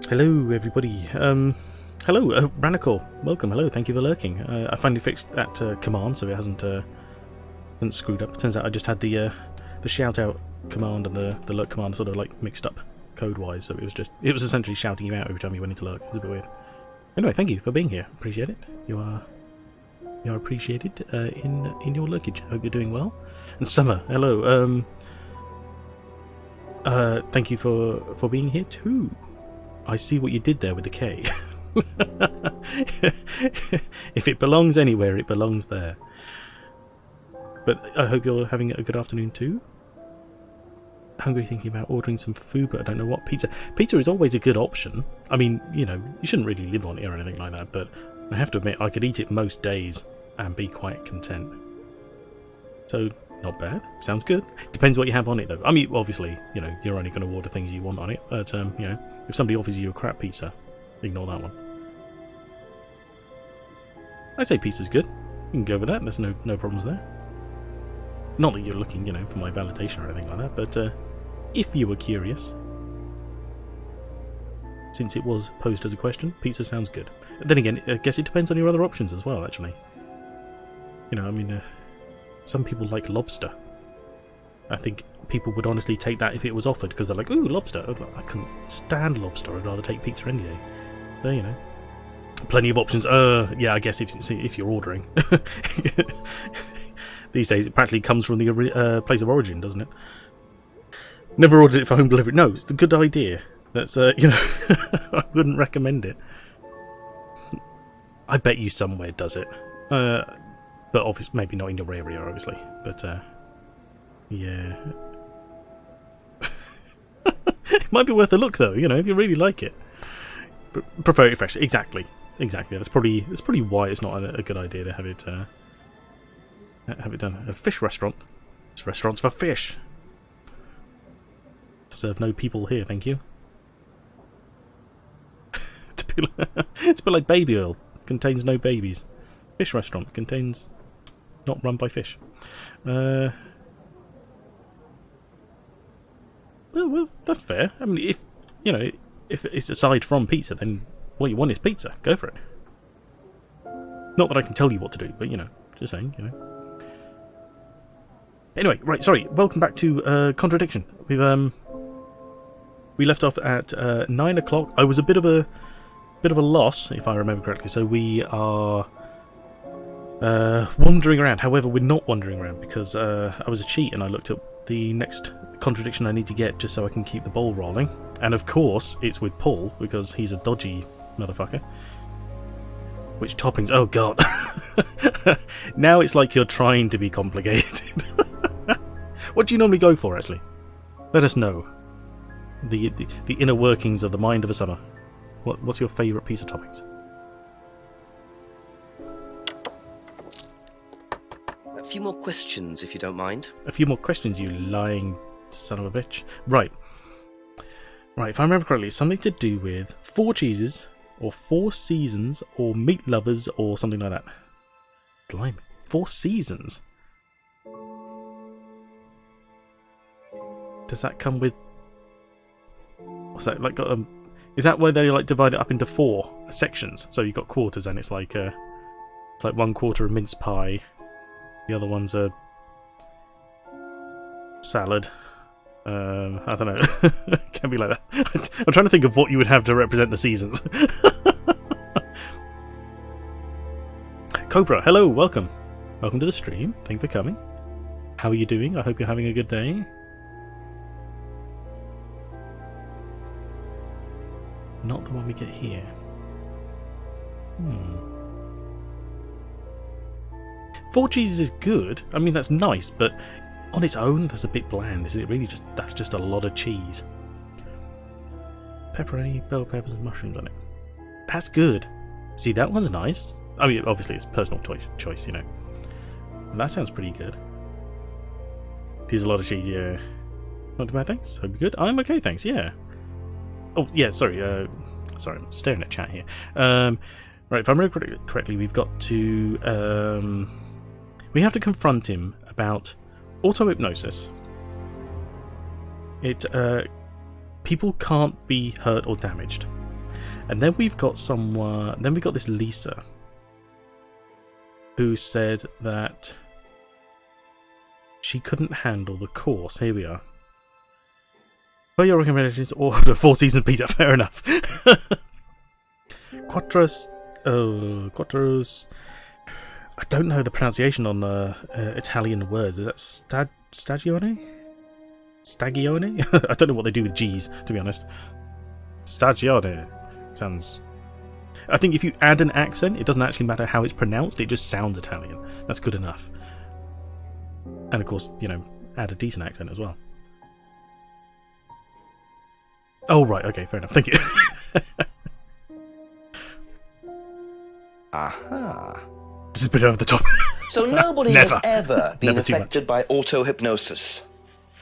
Hello, everybody. Hello, Ranical. Welcome. Hello. Thank you for lurking. I finally fixed that command, so it hasn't screwed up. Turns out I just had the shout out command and the lurk command sort of like mixed up code-wise, so it was essentially shouting you out every time you went into lurk. It was a bit weird. Anyway, thank you for being here. Appreciate it. You are appreciated in your lurkage. Hope you're doing well. And Summer, hello. Thank you for being here too. I see what you did there with the K. If it belongs anywhere, it belongs there. But I hope you're having a good afternoon too. Hungry, thinking about ordering some food, but I don't know what. Pizza is always a good option. I mean, you know, you shouldn't really live on it or anything like that, but I have to admit, I could eat it most days and be quite content. So, not bad. Sounds good. Depends what you have on it, though. I mean, obviously, you know, you're only going to order things you want on it, but, you know, if somebody offers you a crap pizza, ignore that one. I'd say pizza's good. You can go with that. There's no problems there. Not that you're looking, you know, for my validation or anything like that, but if you were curious, since it was posed as a question, pizza sounds good. Then again, I guess it depends on your other options as well, actually. You know, I mean, some people like lobster. I think people would honestly take that if it was offered, because they're like, ooh, lobster. I couldn't stand lobster. I'd rather take pizza any day. There, you know. Plenty of options. Yeah, I guess if you're ordering. These days, it practically comes from the place of origin, doesn't it? Never ordered it for home delivery. No, it's a good idea. That's, you know, I wouldn't recommend it. I bet you somewhere does it. But obviously, maybe not in your area, obviously. But, yeah. It might be worth a look, though, you know, if you really like it. Prefer it fresh. Exactly. That's probably why it's not a good idea to have it done. A fish restaurant. It's restaurants for fish. Serve no people here, thank you. It's a bit like baby oil. Contains no babies. Fish restaurant contains not run by fish. Well, that's fair. I mean, if you know, if it's aside from pizza, then what you want is pizza. Go for it. Not that I can tell you what to do, but you know, just saying, you know. Anyway, right, sorry. Welcome back to Contradiction. We left off at 9 o'clock. I was a bit of a loss, if I remember correctly. So we are wandering around. However, we're not wandering around because I was a cheat and I looked at the next contradiction I need to get just so I can keep the ball rolling. And of course, it's with Paul because he's a dodgy motherfucker. Which toppings? Oh god! Now it's like you're trying to be complicated. What do you normally go for, actually? Let us know. The inner workings of the mind of a summer. What's your favourite piece of toppings? A few more questions, if you don't mind. A few more questions, you lying son of a bitch. Right, if I remember correctly, it's something to do with 4 cheeses, or 4 seasons, or meat lovers, or something like that. Blimey, 4 seasons? Does that come with... What's that, like, is that where they, like, divide it up into 4 sections? So you've got quarters, and it's like 1 quarter of mince pie, the other one's a salad. I don't know. Can't be like that. I'm trying to think of what you would have to represent the seasons. Cobra, hello, welcome. Welcome to the stream. Thank you for coming. How are you doing? I hope you're having a good day. Not the one we get here. 4 cheeses is good. I mean, that's nice, but on its own, that's a bit bland. Is it really just... That's just a lot of cheese. Pepperoni, bell peppers and mushrooms on it. That's good. See, that one's nice. I mean, obviously it's personal choice, you know. That sounds pretty good. It is a lot of cheese, yeah. Not too bad, thanks. Hope you're good. I'm okay, thanks, yeah. Oh, yeah, sorry. Sorry, I'm staring at chat here. Right, if I remember correctly, we've got to... we have to confront him about auto-hypnosis. People can't be hurt or damaged. And then we've got someone. Then we got this Lisa, who said that she couldn't handle the course. Here we are. Well, your recommendations order 4-season pizza. Fair enough. Quattros. I don't know the pronunciation on Italian words. Is that stagione? Stagione? I don't know what they do with G's, to be honest. Stagione sounds. I think if you add an accent, it doesn't actually matter how it's pronounced. It just sounds Italian. That's good enough. And of course, add a decent accent as well. Oh, right. Okay, fair enough. Thank you. Aha. This is a bit over the top. So nobody has Never. ever been Never too affected by auto-hypnosis.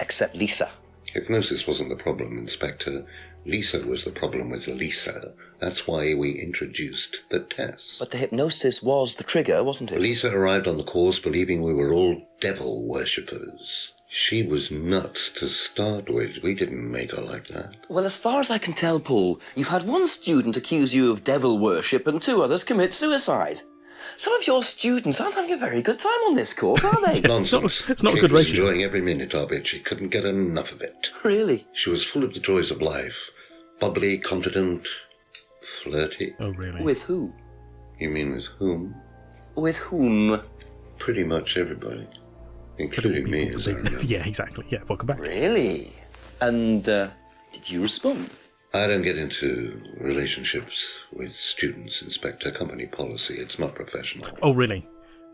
Except Lisa. Hypnosis wasn't the problem, Inspector. Lisa was the problem with Lisa. That's why we introduced the test. But the hypnosis was the trigger, wasn't it? Lisa arrived on the course believing we were all devil worshippers. She was nuts to start with. We didn't make her like that. Well, as far as I can tell, Paul, you've had one student accuse you of devil worship and 2 others commit suicide. Some of your students aren't having a very good time on this course, are they? Nonsense. It's not a Kate good was ratio. enjoying every minute of it. She couldn't get enough of it. Really? She was full of the joys of life. Bubbly, confident, flirty. Oh, really? With who? You mean with whom? With whom? Pretty much everybody. Including me, as I remember. Yeah, exactly. Yeah, welcome back. Really? And, did you respond? I don't get into relationships with students, Inspector. Company policy. It's not professional. Oh, really?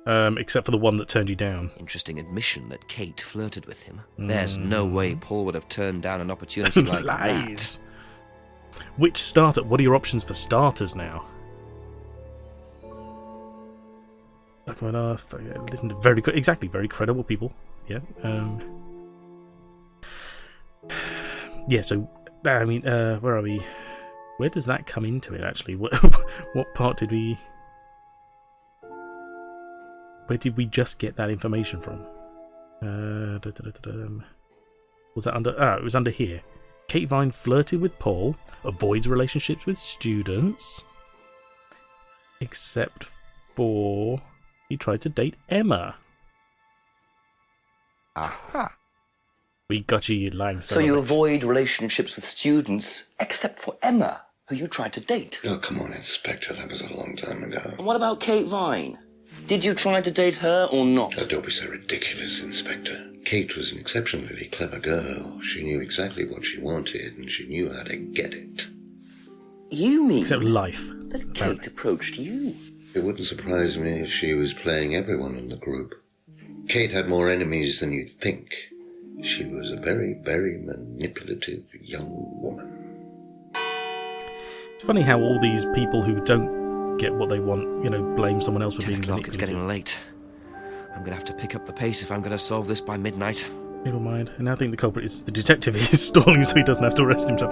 Except for the one that turned you down. Interesting admission that Kate flirted with him. There's no way Paul would have turned down an opportunity like Lies. Which starter? What are your options for starters now? Like on Earth. Listen to very credible people. Yeah. Yeah. So I mean, where are we? Where does that come into it? Actually, what part did we? Where did we just get that information from? Was that under? It was under here. Kate Vine flirted with Paul, avoids relationships with students, except for he tried to date Emma. Aha. We got you, lying. So you avoid relationships with students, except for Emma, who you tried to date. Oh, come on, Inspector. That was a long time ago. And what about Kate Vine? Did you try to date her or not? Oh, don't be so ridiculous, Inspector. Kate was an exceptionally clever girl. She knew exactly what she wanted, and she knew how to get it. You mean Except life. that Kate approached you? It wouldn't surprise me if she was playing everyone in the group. Kate had more enemies than you'd think. She was a very, very manipulative young woman. It's funny how all these people who don't get what they want, blame someone else for 10 being o'clock, manipulative. it's getting late. I'm going to have to pick up the pace if I'm going to solve this by midnight. Never mind. And I think the culprit is the detective. He's stalling so he doesn't have to arrest himself.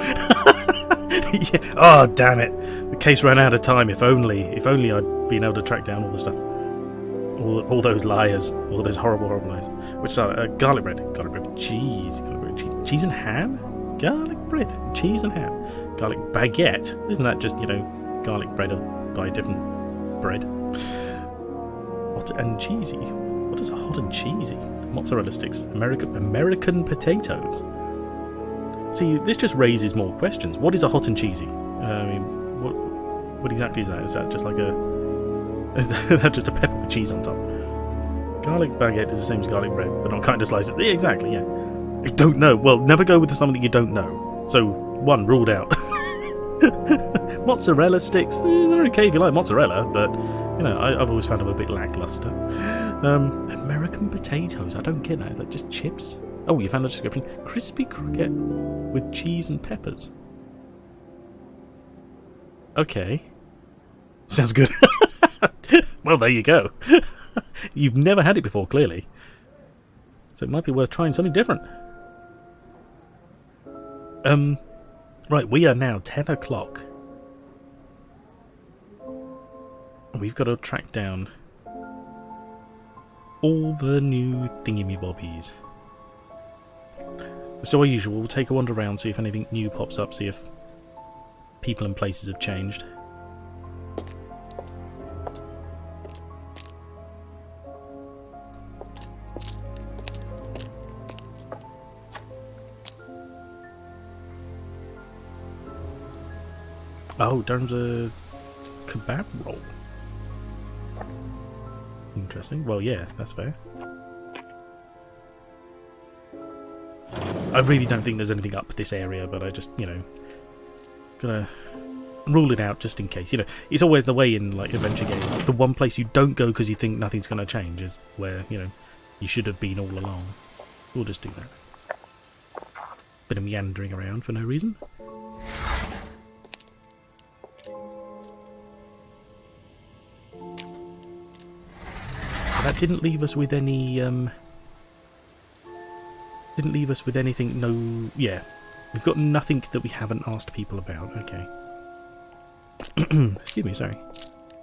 Yeah. Oh, damn it. The case ran out of time. If only I'd been able to track down all the stuff. All those liars. All those horrible lies. Which are garlic bread. Garlic bread. Cheese. Garlic bread. Cheese. Cheese and ham? Garlic bread. Cheese and ham. Garlic baguette. Isn't that just, garlic bread by a different bread? Hot and cheesy. What is a hot and cheesy? Mozzarella sticks. American potatoes. See, this just raises more questions. What is a hot and cheesy? I mean, what exactly is that? Is that just like is that just a pepper with cheese on top? Garlic baguette is the same as garlic bread, but not kind of slices. Yeah, exactly, yeah. I don't know. Well, never go with something that you don't know. So, 1 ruled out. Mozzarella sticks, they're okay if you like mozzarella, but, I've always found them a bit lackluster. American potatoes, I don't get that. Is that just chips? Oh, you found the description. Crispy croquette with cheese and peppers. Okay. Sounds good. Well, there you go. You've never had it before, clearly. So it might be worth trying something different. Right, we are now 10 o'clock. We've got to track down all the new thingy-bobbies. So, as usual, we'll take a wander around, see if anything new pops up, see if people and places have changed. Oh, Durham's a kebab roll. Interesting. Well, yeah, that's fair. I really don't think there's anything up this area, but I just, you know, gonna rule it out just in case. You know, it's always the way in, like, adventure games. The one place you don't go because you think nothing's gonna change is where, you know, you should have been all along. We'll just do that. Bit of meandering around for no reason. That didn't leave us with any, didn't leave us with anything, no, yeah. We've got nothing that we haven't asked people about, okay. Excuse me, sorry.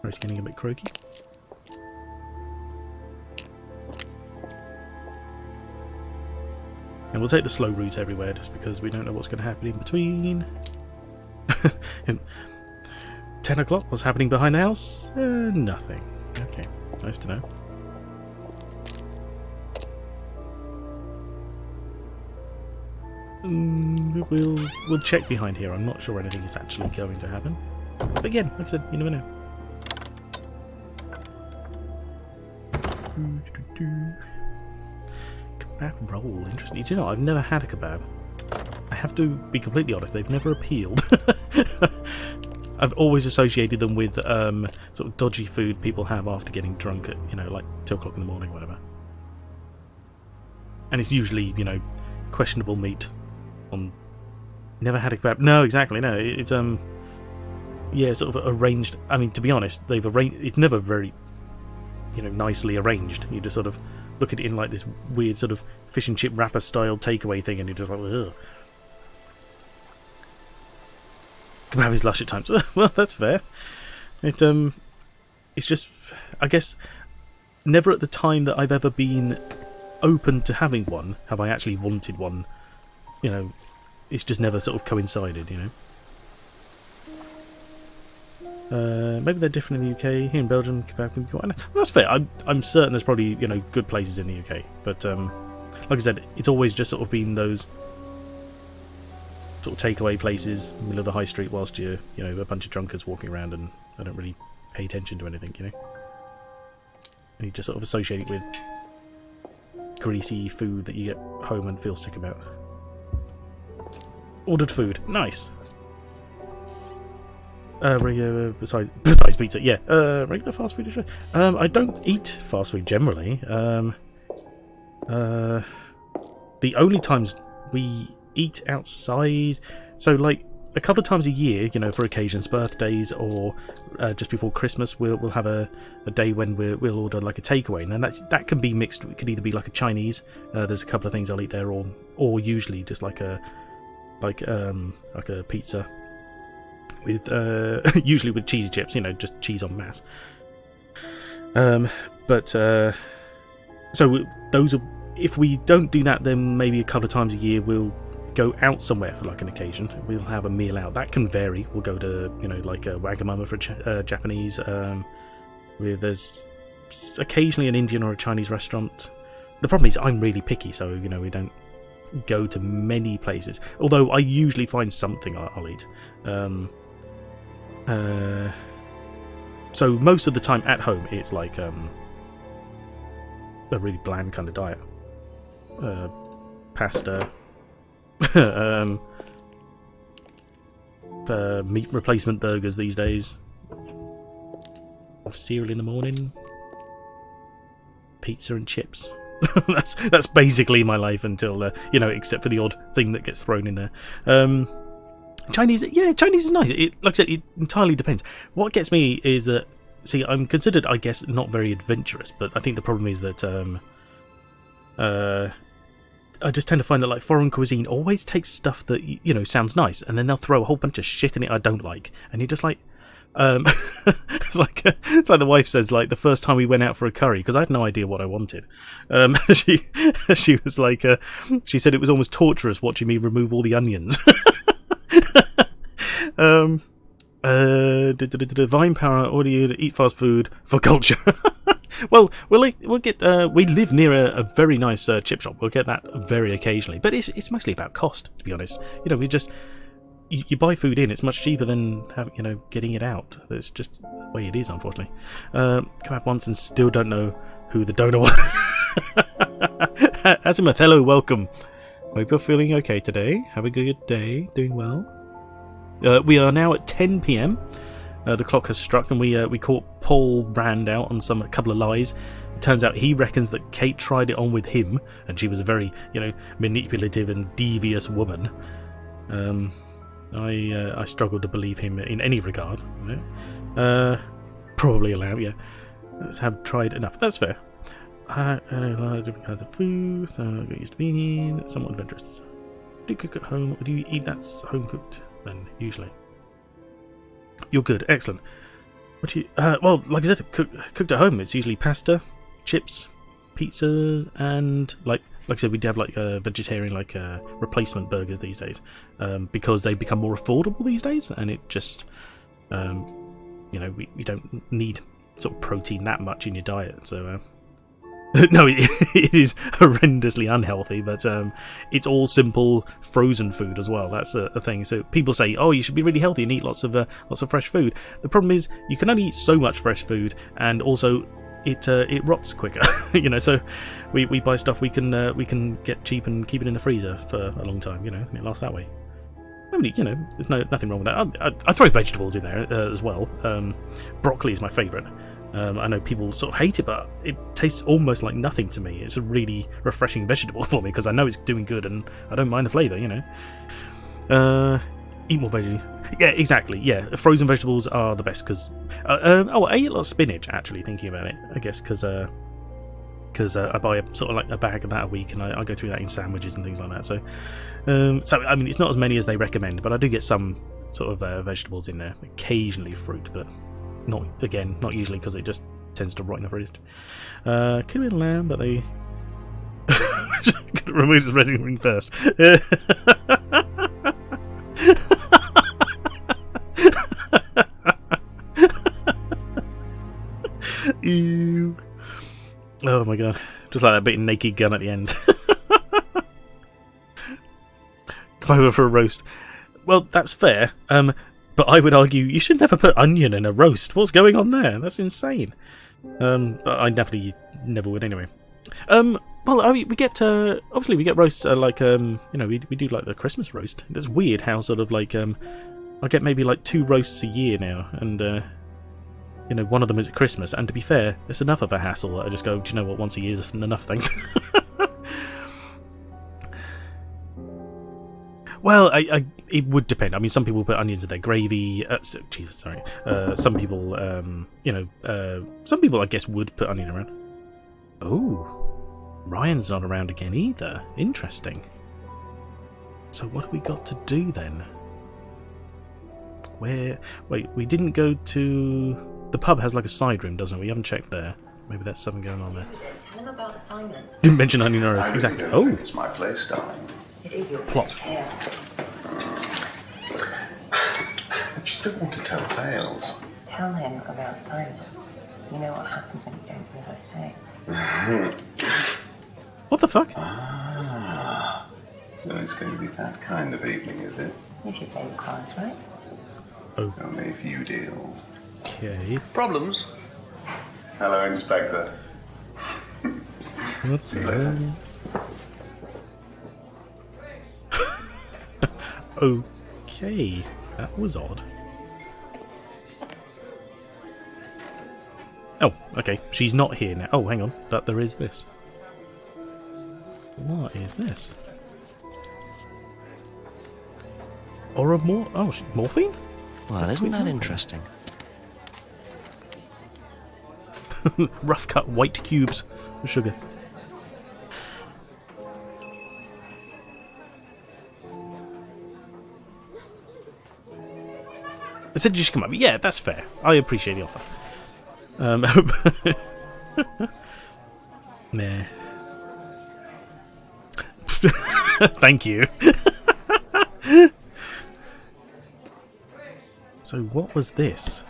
It's getting a bit croaky. And we'll take the slow route everywhere just because we don't know what's going to happen in between. 10 o'clock, what's happening behind the house? Nothing. Okay, nice to know. We'll check behind here. I'm not sure anything is actually going to happen. But again, like I said, you never know. Kebab roll, interesting. Do you know, I've never had a kebab. I have to be completely honest, they've never appealed. I've always associated them with sort of dodgy food people have after getting drunk at, you know, like 2 o'clock in the morning or whatever. And it's usually, you know, questionable meat. Never had a kebab. No, exactly. No, it's yeah, sort of arranged. I mean, to be honest, they've arranged. It's never very, you know, nicely arranged. You just sort of look at it in like this weird sort of fish and chip wrapper style takeaway thing, and you're just like, ugh. Kebab is lush at times. Well, that's fair. It's just, I guess, never at the time that I've ever been open to having one have I actually wanted one. You know, it's just never sort of coincided, you know. Maybe they're different in the UK. Here in Belgium, kebab can be quite... That's fair. I'm certain there's probably, you know, good places in the UK. But, like I said, it's always just sort of been those sort of takeaway places, middle of the high street, whilst you're, you know, a bunch of drunkards walking around and I don't really pay attention to anything, you know. And you just sort of associate it with greasy food that you get home and feel sick about. Ordered food. Nice. Besides pizza, yeah. Regular fast food. I don't eat fast food generally. The only times we eat outside, so like a couple of times a year, you know, for occasions, birthdays or just before Christmas, we'll have a day when we'll order like a takeaway, and then that can be mixed. It could either be like a Chinese. There's a couple of things I'll eat there, or usually just like a pizza with usually with cheesy chips, you know, just cheese en masse. So those are, if we don't do that, then maybe a couple of times a year we'll go out somewhere for like an occasion. We'll have a meal out. That can vary. We'll go to, you know, like a Wagamama for Japanese. There's occasionally an Indian or a Chinese restaurant. The problem is I'm really picky, so, you know, we don't go to many places, although I usually find something I'll eat. So most of the time at home it's like a really bland kind of diet. Pasta, meat replacement burgers these days, cereal in the morning, pizza and chips. that's basically my life until you know, except for the odd thing that gets thrown in there. Chinese is nice. Like I said, it entirely depends. What gets me is that, see, I'm considered, I guess, not very adventurous, but I think the problem is that I just tend to find that like foreign cuisine always takes stuff that, you know, sounds nice, and then they'll throw a whole bunch of shit in it I don't like, and you're just like, it's like the wife says, like the first time we went out for a curry, because I had no idea what I wanted. She was like, she said it was almost torturous watching me remove all the onions. Vine power audio to eat fast food for culture. Well, we'll get. We live near a very nice chip shop. We'll get that very occasionally, but it's mostly about cost, to be honest. You know, we just you buy food in. It's much cheaper than getting it out. That's just the way it is, unfortunately. Come out once and still don't know who the donor was. Azimuth, hello, welcome. Hope you're feeling okay today. Have a good day. Doing well. We are now at 10 p.m. The clock has struck, and we caught Paul Brand out on a couple of lies. It turns out he reckons that Kate tried it on with him, and she was a very, manipulative and devious woman. I struggle to believe him in any regard. Probably a lamb, yeah. Let's have tried enough. That's fair. I know a lot of different kinds of food, so I got used to being somewhat adventurous. Do you cook at home, or do you eat that home cooked then, usually? You're good, excellent. What do you? Well, like I said, cooked at home. It's usually pasta, chips, pizzas, and like I said, we do have vegetarian replacement burgers these days, because they become more affordable these days, and it just, we don't need sort of protein that much in your diet, so. No, it is horrendously unhealthy, but it's all simple frozen food as well. That's a thing. So people say, "Oh, you should be really healthy and eat lots of fresh food." The problem is you can only eat so much fresh food, and also it rots quicker. So we buy stuff we can get cheap and keep it in the freezer for a long time. And it lasts that way. I mean, there's nothing wrong with that. I throw vegetables in there as well. Broccoli is my favourite. I know people sort of hate it, but it tastes almost like nothing to me. It's a really refreshing vegetable for me because I know it's doing good and I don't mind the flavour, Eat more veggies. Yeah, exactly. Yeah, frozen vegetables are the best because... I eat a lot of spinach, actually, thinking about it. I guess because I buy a bag of that a week and I go through that in sandwiches and things like that. So I mean, it's not as many as they recommend, but I do get some sort of vegetables in there. Occasionally fruit, but... Not usually, because it just tends to rot in the fridge. Could be a lamb, but they remove his red ring first. Ew. Oh my god. Just like that bit of naked gun at the end. Come over for a roast. Well, that's fair. But I would argue you should never put onion in a roast. What's going on there? That's insane. I definitely never would anyway. Well, we get obviously we get roasts we do like the Christmas roast. That's weird how sort of I get maybe 2 roasts a year now, and one of them is at Christmas. And to be fair, it's enough of a hassle that I just go, do you know what? Once a year is enough, thanks. Well, it would depend. I mean, some people put onions in their gravy. Jesus, sorry. Some people, I guess would put onion around. Oh, Ryan's not around again either. Interesting. So what have we got to do then? Wait, we didn't go to... The pub has a side room, doesn't it? We haven't checked there. Maybe that's something going on there. Tell him about Simon. Didn't mention onion or roast. Exactly. Oh, It's my place, darling. It is your plot. hair. I just don't want to tell tales. Tell him about Simon. You know what happens when you don't do as I say. What the fuck? So it's going to be that kind of evening, is it? If you play the cards right. Only if you deal. Okay. Problems? Hello, Inspector. Let's See you later. Okay, that was odd. Oh, okay, she's not here now. Oh, hang on, but there is this. What is this? Or a morphine? Well, isn't that interesting? Rough cut white cubes of sugar. I said you should come up. Yeah, that's fair. I appreciate the offer. Nah. Thank you. So what was this?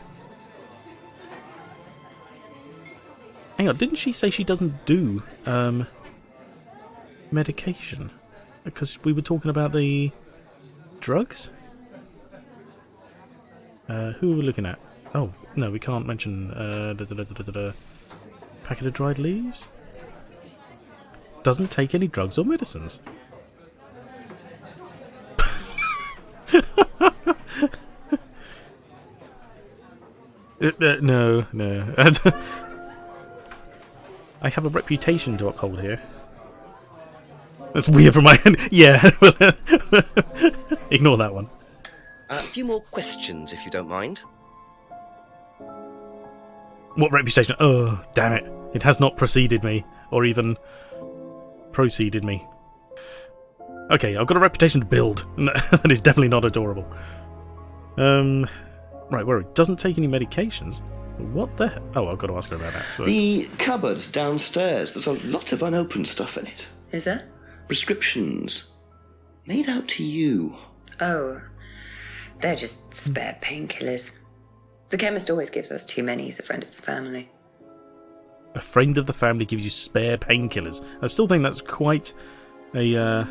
Hang on, didn't she say she doesn't do medication? Because we were talking about the drugs? Who are we looking at? Oh, no, we can't mention packet of dried leaves? Doesn't take any drugs or medicines. No. I have a reputation to uphold here. That's weird from my end. Yeah. Ignore that one. A few more questions, if you don't mind. What reputation? Oh, damn it. It has not preceded me. Or even proceeded me. Okay, I've got a reputation to build. And that is definitely not adorable. Right, where it doesn't take any medications. What the hell? Oh, I've got to ask her about that. So. The cupboard downstairs, there's a lot of unopened stuff in it. Is there? Prescriptions. Made out to you. Oh, they're just spare painkillers. The chemist always gives us too many. He's a friend of the family. A friend of the family gives you spare painkillers. I still think that's quite a...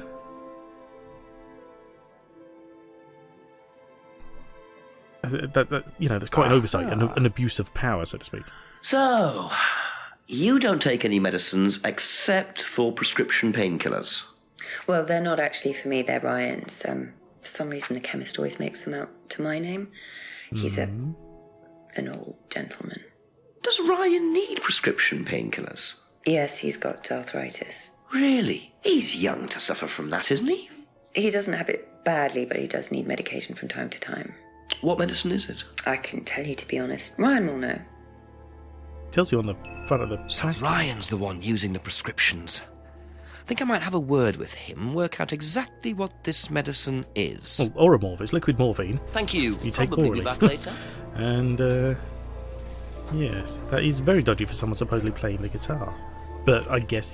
that's quite an oversight, an abuse of power, so to speak. So, you don't take any medicines except for prescription painkillers. Well, they're not actually for me, they're Ryan's. For some reason, the chemist always makes them out to my name. He's an old gentleman. Does Ryan need prescription painkillers? Yes, he's got arthritis. Really? He's young to suffer from that, isn't he? He doesn't have it badly, but he does need medication from time to time. What medicine is it? I couldn't tell you, to be honest. Ryan will know. Tells you on the front of the So Ryan's the one using the prescriptions. I think I might have a word with him, work out exactly what this medicine is. Oh, Oromorph. It's liquid morphine. Thank you. You take Probably orally. be back later. And, yes, that is very dodgy for someone supposedly playing the guitar. But I guess,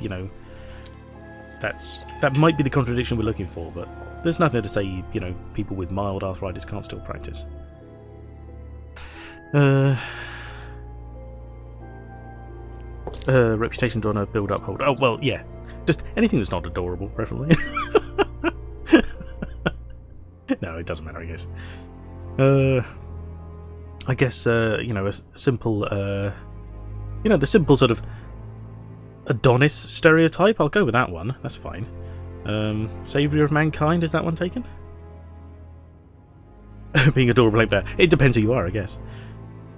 that might be the contradiction we're looking for, but there's nothing to say, people with mild arthritis can't still practice. Reputation to honour, build up, hold. Oh, well, yeah. Just anything that's not adorable, preferably. No, it doesn't matter, I guess. I guess, a simple, the simple sort of Adonis stereotype. I'll go with that one. That's fine. Saviour of mankind, is that one taken? Being adorable like that. It depends who you are, I guess.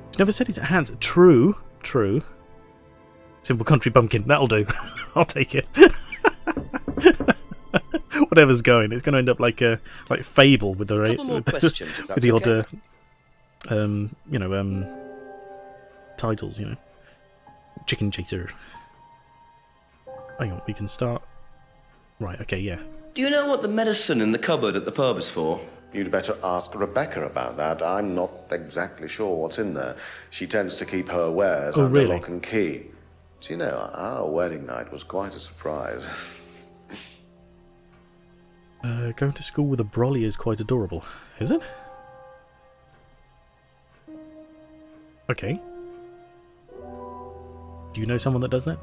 He's never said he's at hands. True. Simple country bumpkin. That'll do. I'll take it. Whatever's going, it's going to end up like Fable with the Couple more questions, if that's with the okay. odd titles. Chicken chaser. Hang on, we can start. Right. Okay. Yeah. Do you know what the medicine in the cupboard at the pub is for? You'd better ask Rebecca about that. I'm not exactly sure what's in there. She tends to keep her wares under really? lock and key. Do you know, our wedding night was quite a surprise. Going to school with a brolly is quite adorable, is it? Okay. Do you know someone that does that?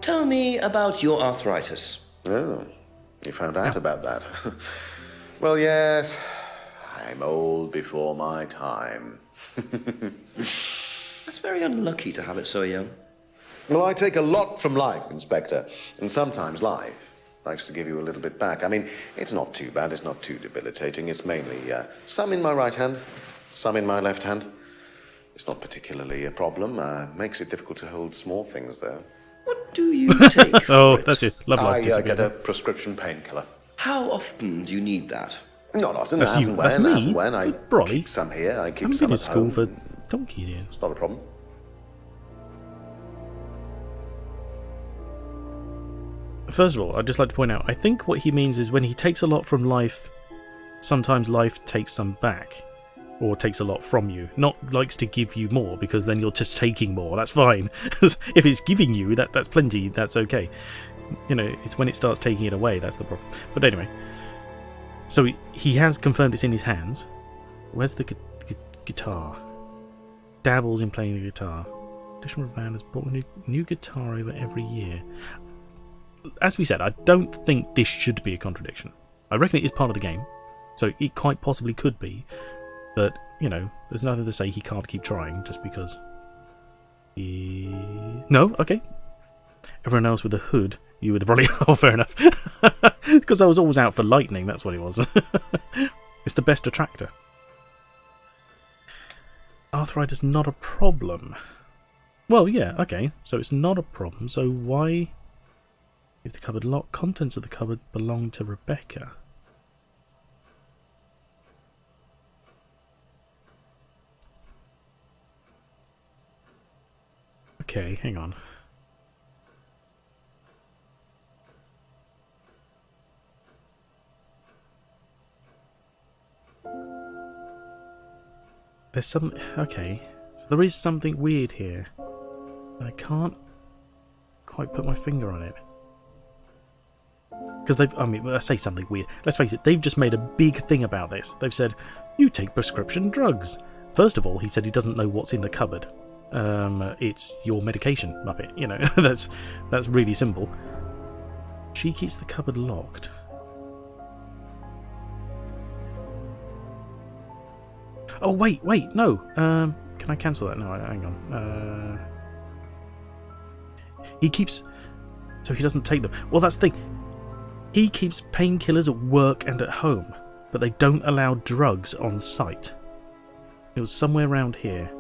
Tell me about your arthritis. Oh, you found out about that. Well, yes, I'm old before my time. That's very unlucky to have it so young. Well, I take a lot from life, Inspector, and sometimes life likes to give you a little bit back. I mean, it's not too bad, it's not too debilitating. It's mainly some in my right hand, some in my left hand. It's not particularly a problem. Makes it difficult to hold small things, though. What do you take? Oh, that's it. Love life. I get a prescription painkiller. How often do you need that? Not often, That's as you. and That's when, me. as and when. I Brolly. keep some here, I keep I'm some been in at school home. for donkeys years. It's not a problem. First of all, I'd just like to point out, I think what he means is when he takes a lot from life, sometimes life takes some back. Or takes a lot from you. Not likes to give you more, because then you're just taking more. That's fine. If it's giving you, that's plenty, that's okay. It's when it starts taking it away, that's the problem. But anyway. So he has confirmed it's in his hands. Where's the guitar? Dabbles in playing the guitar. Additional band has brought a new guitar over every year. As we said, I don't think this should be a contradiction. I reckon it is part of the game, so it quite possibly could be. But, you know, there's nothing to say he can't keep trying just because he... No? Okay. Everyone else with a hood, you with the brolly. Oh, fair enough. Because I was always out for lightning, that's what it was. It's the best attractor. Arthritis not a problem. Well, yeah, okay. So it's not a problem. So why... If the cupboard locked, contents of the cupboard belong to Rebecca. Okay, hang on. There's some... Okay. So there is something weird here. I can't quite put my finger on it. Because they've... I mean, I say something weird. Let's face it, they've just made a big thing about this. They've said, you take prescription drugs. First of all, he said he doesn't know what's in the cupboard. It's your medication, Muppet. You know, that's really simple. She keeps the cupboard locked. Oh, wait, no. Can I cancel that? No, hang on. He keeps... So he doesn't take them. Well, that's the thing. He keeps painkillers at work and at home, but they don't allow drugs on site. It was somewhere around here.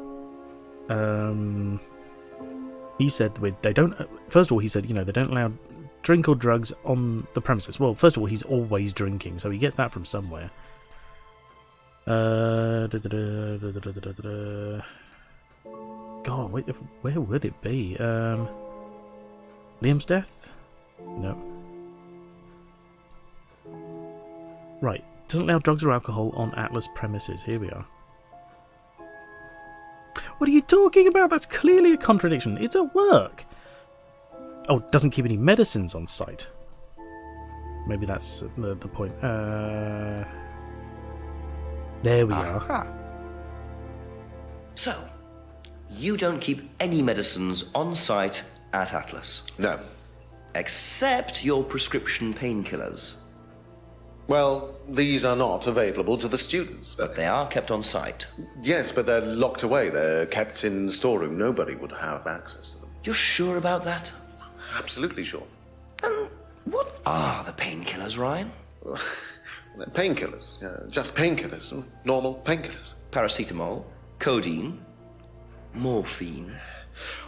He said they don't... First of all, he said, you know, they don't allow drink or drugs on the premises. Well, first of all, he's always drinking, so he gets that from somewhere. God, where would it be? Liam's death? No. Right. Doesn't allow drugs or alcohol on Atlas premises. Here we are. What are you talking about? That's clearly a contradiction. It's at work. Oh, it doesn't keep any medicines on site. Maybe that's the point. There we are. So, you don't keep any medicines on site at Atlas? No. Except your prescription painkillers. Well, these are not available to the students. But they are kept on site. Yes, but they're locked away. They're kept in the storeroom. Nobody would have access to them. You're sure about that? Absolutely sure. And what are the painkillers, Ryan? They're painkillers. Just painkillers. Normal painkillers. Paracetamol, codeine, morphine.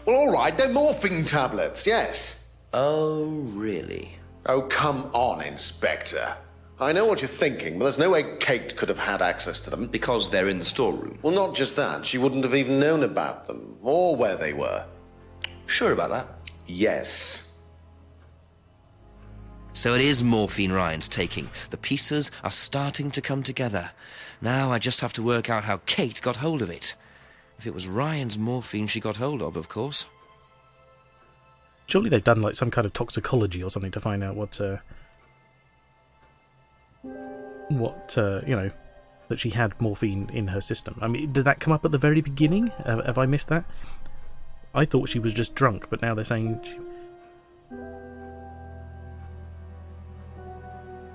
Well, all right, they're morphine tablets, yes. Oh, really? Oh, come on, Inspector. I know what you're thinking, but there's no way Kate could have had access to them. Because they're in the storeroom. Well, not just that. She wouldn't have even known about them, or where they were. Sure about that? Yes. So it is morphine Ryan's taking. The pieces are starting to come together. Now I just have to work out how Kate got hold of it. If it was Ryan's morphine she got hold of course. Surely they've done like some kind of toxicology or something to find out what you know, that she had morphine in her system. I mean, did that come up at the very beginning? Have I missed that? I thought she was just drunk, but now they're saying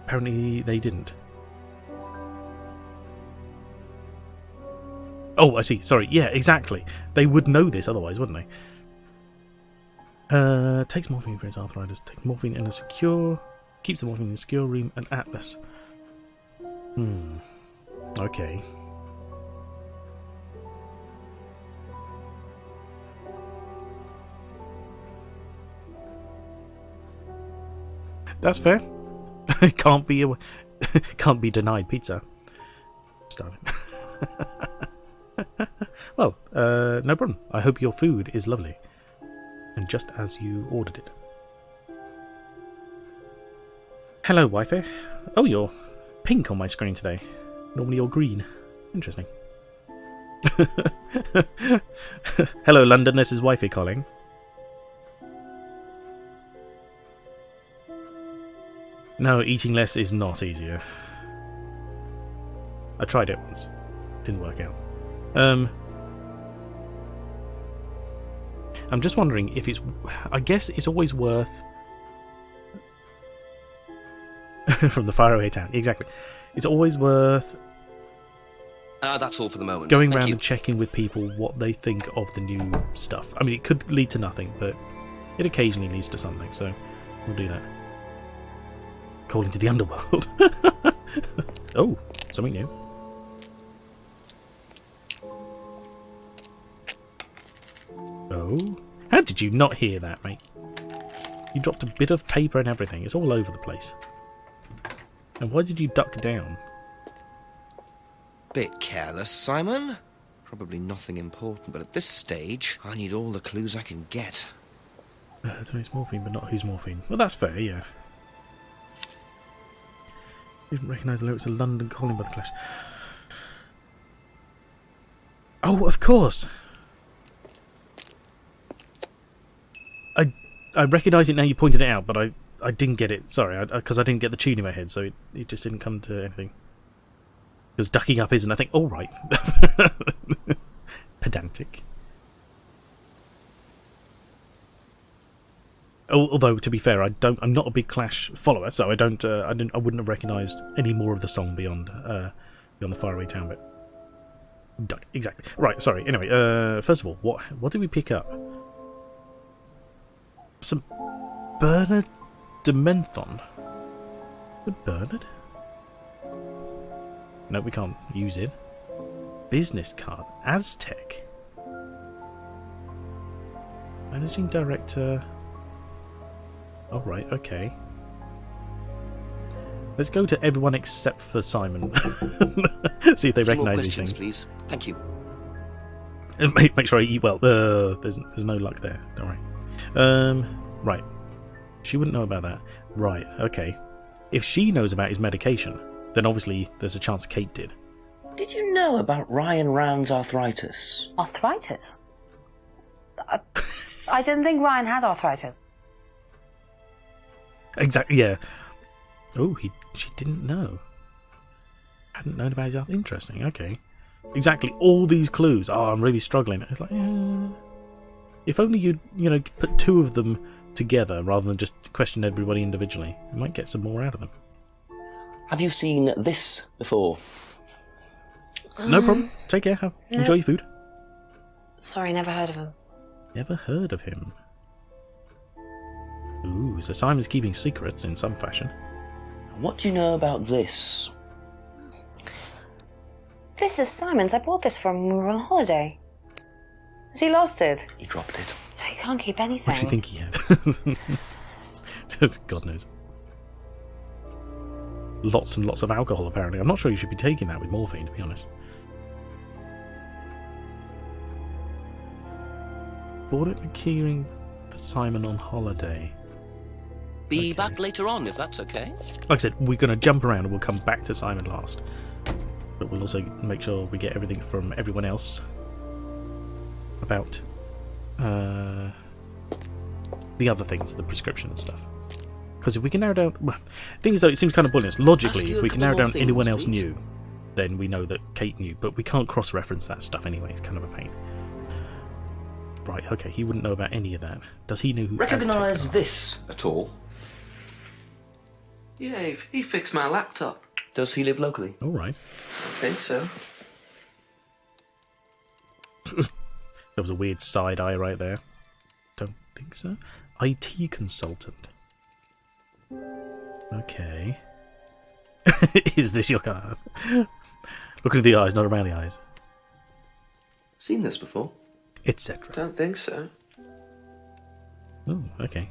apparently they didn't. Oh, I see. Sorry. Yeah, exactly. They would know this otherwise, wouldn't they? Takes morphine for his arthritis. Takes morphine in a secure... Keeps the morphine in a secure room and Atlas. Okay. That's fair. Can't be denied pizza. Starving. Well, no problem. I hope your food is lovely. And just as you ordered it. Hello, wifey. Oh, you're pink on my screen today. Normally you're green. Interesting. Hello, London. This is wifey calling. No, eating less is not easier. I tried it once. Didn't work out. I'm just wondering if it's... I guess it's always worth... From the faraway town, exactly. It's always worth... That's all for the moment. Going Thank around you. and checking with people what they think of the new stuff. I mean, it could lead to nothing, but it occasionally leads to something, so we'll do that. Calling to the underworld. Oh, something new. Oh, how did you not hear that, mate? You dropped a bit of paper and everything. It's all over the place. And why did you duck down? Bit careless, Simon. Probably nothing important, but at this stage, I need all the clues I can get. It's morphine, but not who's morphine. Well, that's fair, yeah. Didn't recognise the lyrics of London Calling by the Clash. Oh, of course! I recognise it now you pointed it out, but I didn't get it. Sorry, because I didn't get the tune in my head, so it just didn't come to anything. Because ducking up isn't, I think, all right. Pedantic. Although, to be fair, I'm not a big Clash follower, so I wouldn't have recognised any more of the song beyond the faraway town bit. Duck, exactly. Right, sorry. Anyway, first of all, what did we pick up? Some Bernard de Menthon. Good Bernard? No, we can't use it. Business card. Aztec. Managing Director. Oh, right, okay. Let's go to everyone except for Simon. See if they recognise these things. Please. Thank you. And make sure I eat well. There's no luck there. Don't worry. Right. She wouldn't know about that. Right, okay. If she knows about his medication, then obviously there's a chance Kate did. Did you know about Ryan Round's arthritis? Arthritis? I didn't think Ryan had arthritis. Exactly, yeah. Oh, she didn't know. Hadn't known about his health. Interesting, okay. Exactly, all these clues. Oh, I'm really struggling. It's like, if only you'd, put two of them together rather than just question everybody individually. You might get some more out of them. Have you seen this before? No problem. Take care. Enjoy your food. Sorry, never heard of him. Never heard of him. Ooh, so Simon's keeping secrets in some fashion. What do you know about this? This is Simon's. I bought this from when we were on holiday. Has he lost it? He dropped it. He can't keep anything. What do you think he had? God knows. Lots and lots of alcohol, apparently. I'm not sure you should be taking that with morphine, to be honest. Bought it for keyring for Simon on holiday. Be Okay. back later on, if that's okay. Like I said, we're going to jump around and we'll come back to Simon last. But we'll also make sure we get everything from everyone else about the other things, the prescription and stuff. Because if we can narrow down... Well, thing is, though, it seems kind of pointless. Logically, Ask you if a we can couple narrow more down things, anyone else please. knew, then we know that Kate knew. But we can't cross-reference that stuff anyway. It's kind of a pain. Right, okay, he wouldn't know about any of that. Does he know who Recognise Aztec are? this at all? Yeah, he fixed my laptop. Does he live locally? All right. I think so. There was a weird side eye right there. Don't think so. IT consultant. Okay. Is this your card? Look at the eyes, not around the eyes. Seen this before? Etc. Don't think so. Oh, okay.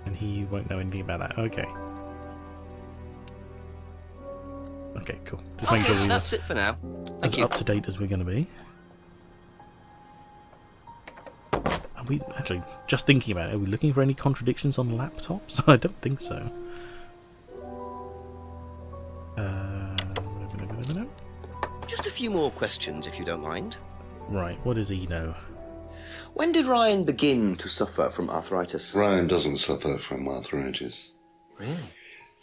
And he won't know anything about that. Okay. Okay, cool. Just making sure we were That's it for now. as Thank you. up to date as we're going to be. Are we actually just thinking about it? Are we looking for any contradictions on laptops? I don't think so. Just a few more questions, if you don't mind. Right, what does he know? When did Ryan begin to suffer from arthritis? Ryan doesn't suffer from arthritis. Really?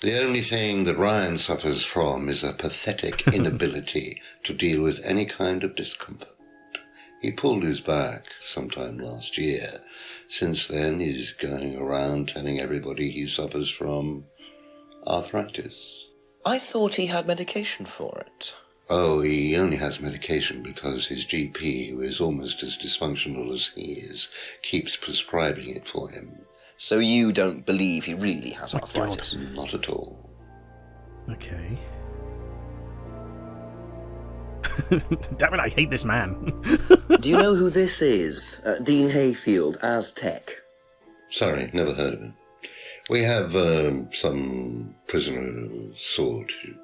The only thing that Ryan suffers from is a pathetic inability to deal with any kind of discomfort. He pulled his back sometime last year. Since then, he's going around telling everybody he suffers from arthritis. I thought he had medication for it. Oh, he only has medication because his GP, who is almost as dysfunctional as he is, keeps prescribing it for him. So you don't believe he really has arthritis? Not at all. Okay. Damn it, I hate this man. Do you know who this is? Dean Hayfield, Aztec. Sorry, never heard of him. We have some prisoner of sort who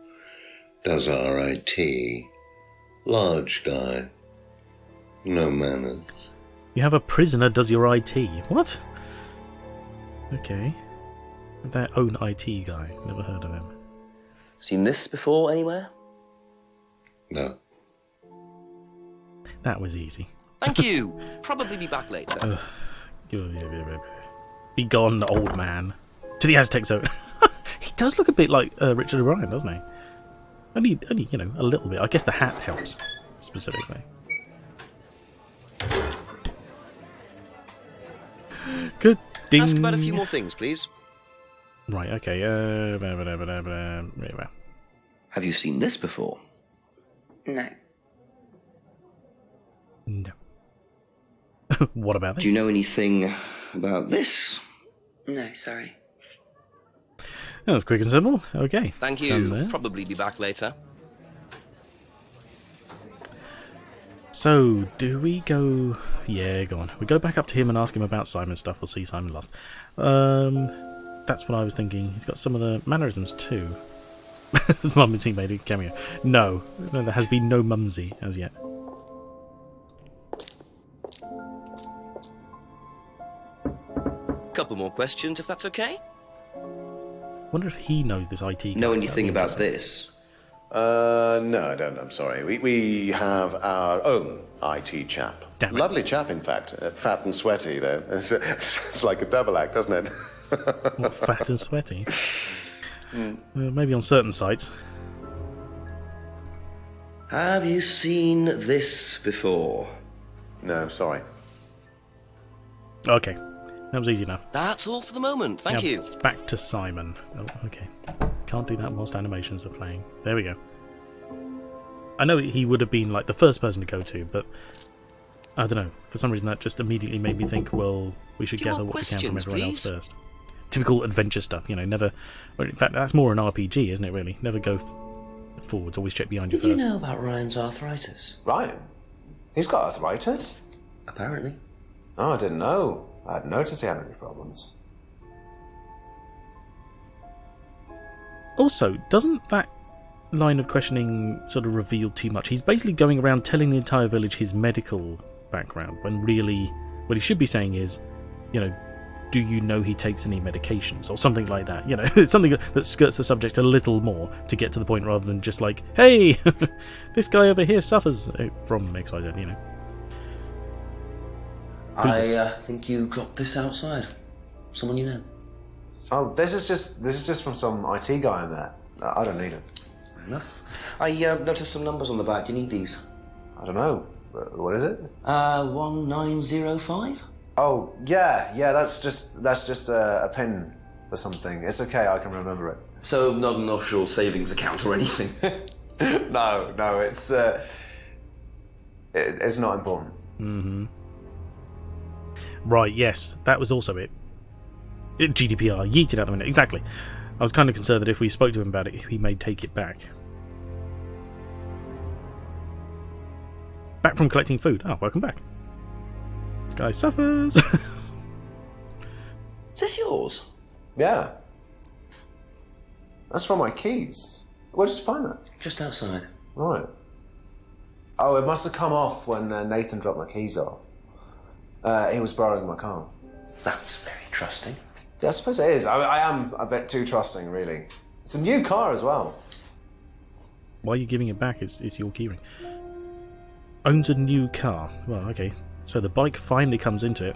does our IT. Large guy. No manners. You have a prisoner does your IT. What? Okay. Their own IT guy. Never heard of him. Seen this before anywhere? No. That was easy. Thank you. Probably be back later. Be gone, old man. To the Aztec zone. He does look a bit like Richard O'Brien, doesn't he? Only, you know, a little bit. I guess the hat helps, specifically. Good. Ding. Ask about a few more things, please. Right, okay. Have you seen this before? No. No. What about this? Do you know anything about this? No, sorry. That was quick and simple. Okay. Thank Done you. there. Probably be back later. So, do we go... Yeah, go on. We go back up to him and ask him about Simon's stuff. We'll see Simon last. That's what I was thinking. He's got some of the mannerisms too. Mum and T made a cameo. No, there has been no mumsy as yet. Couple more questions, if that's okay. Wonder if he knows this IT guy. Know That'd anything be about interesting. this? No, I don't. I'm sorry. We have our own IT chap. Damn it. Lovely chap, in fact. Fat and sweaty, though. It's like a double act, doesn't it? What, fat and sweaty? Maybe on certain sites. Have you seen this before? No, sorry. Okay, that was easy enough. That's all for the moment. Thank Now, you. Back to Simon. Oh, okay. Can't do that whilst animations are playing. There we go. I know he would have been like the first person to go to, but I don't know. For some reason, that just immediately made me think, well, we should Few gather more what we can from questions, everyone else please. first. Typical adventure stuff, you know. Never. Well, in fact, that's more an RPG, isn't it? Really, never go forwards. Always check behind you Did you first. know about Ryan's arthritis? Ryan? He's got arthritis? Apparently. Oh, I didn't know. I hadn't noticed he had any problems. Also, doesn't that line of questioning sort of reveal too much? He's basically going around telling the entire village his medical background, when really what he should be saying is, you know, do you know he takes any medications or something like that? You know, it's something that skirts the subject a little more to get to the point, rather than just like, hey, this guy over here suffers from XYZ, you know. I think you dropped this outside. Someone you know. Oh, this is just from some IT guy I met. I don't need it. Fair enough. I noticed some numbers on the back. Do you need these? I don't know. What is it? 1905? Oh, yeah, that's just a pin for something. It's okay, I can remember it. So not an offshore savings account or anything? No, it's not important. Mm-hmm. Right, yes, that was also it. GDPR, yeeted out the window. Exactly. I was kind of concerned that if we spoke to him about it, he may take it back. Back from collecting food. Oh, welcome back. This guy suffers. Is this yours? Yeah. That's from my keys. Where did you find that? Just outside. Right. Oh, it must have come off when Nathan dropped my keys off. He was borrowing my car. That's very trusting. Yeah, I suppose it is. I am a bit too trusting, really. It's a new car as well. Why are you giving it back? It's your keyring. Owns a new car. Well, okay. So the bike finally comes into it.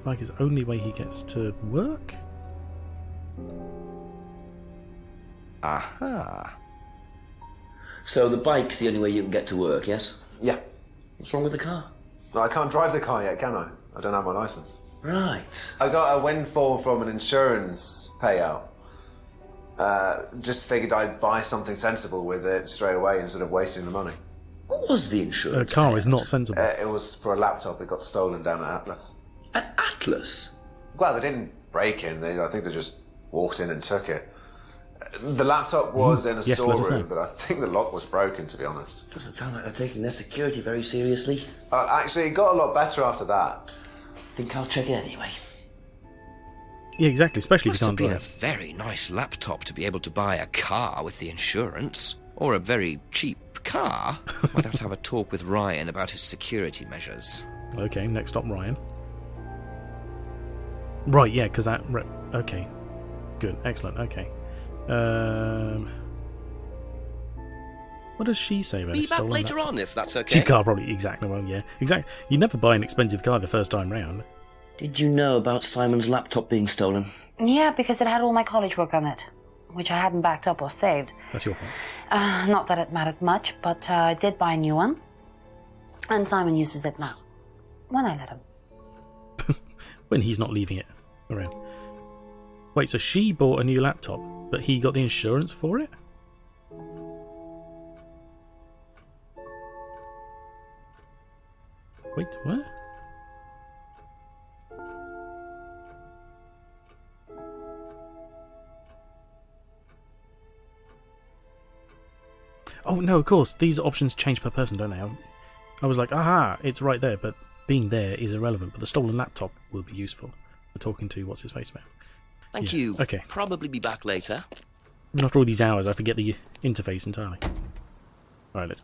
bike is the only way he gets to work? Aha. So the bike's the only way you can get to work, yes? Yeah. What's wrong with the car? No, I can't drive the car yet, can I? I don't have my license. Right. I got a windfall from an insurance payout. Just figured I'd buy something sensible with it straight away instead of wasting the money. What was the A insurance? car is not sensible. It was for a laptop. It got stolen down at Atlas. At Atlas? Well, they didn't break in. I think they just walked in and took it. The laptop was in a Yes, let us know. storeroom, but I think the lock was broken, to be honest. Doesn't sound like they're taking their security very seriously. Actually, it got a lot better after that. Think I'll check it anyway. Yeah, exactly, especially if Must you have can't been a drive. very nice laptop to be able to buy a car with the insurance. Or a very cheap car. Might have to have a talk with Ryan about his security measures. Okay, next stop, Ryan. Right, yeah, because that... okay. Good, excellent, okay. What does she say about Be a back stolen later laptop? on, if that's She okay. can't probably... Exactly, well, yeah. Exactly. You never buy an expensive car the first time round. Did you know about Simon's laptop being stolen? Yeah, because it had all my college work on it, which I hadn't backed up or saved. That's your fault. Not that it mattered much, but I did buy a new one. And Simon uses it now. When I let him. When he's not leaving it around. Wait, so she bought a new laptop, but he got the insurance for it? Wait, what? Oh, no, of course. These options change per person, don't they? I was like, aha, it's right there, but being there is irrelevant. But the stolen laptop will be useful for talking to what's-his-face about. Thank Yeah, you. okay. Probably be back later. And after all these hours, I forget the interface entirely. Alright, let's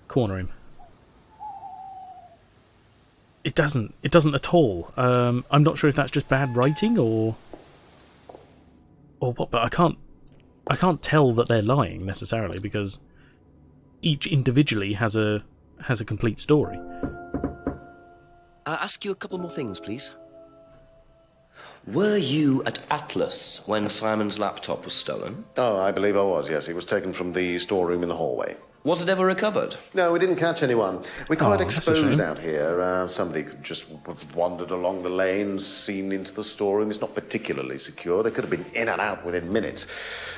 corner him. It doesn't at all. I'm not sure if that's just bad writing or what, but I can't tell that they're lying necessarily because each individually has a complete story. Ask you a couple more things, please. Were you at Atlas when Simon's laptop was stolen? Oh, I believe I was, yes. It was taken from the storeroom in the hallway. Was it ever recovered? No, we didn't catch anyone. We're quite that's a exposed shame. out here. Somebody could just have wandered along the lanes, seen into the storeroom. It's not particularly secure. They could have been in and out within minutes.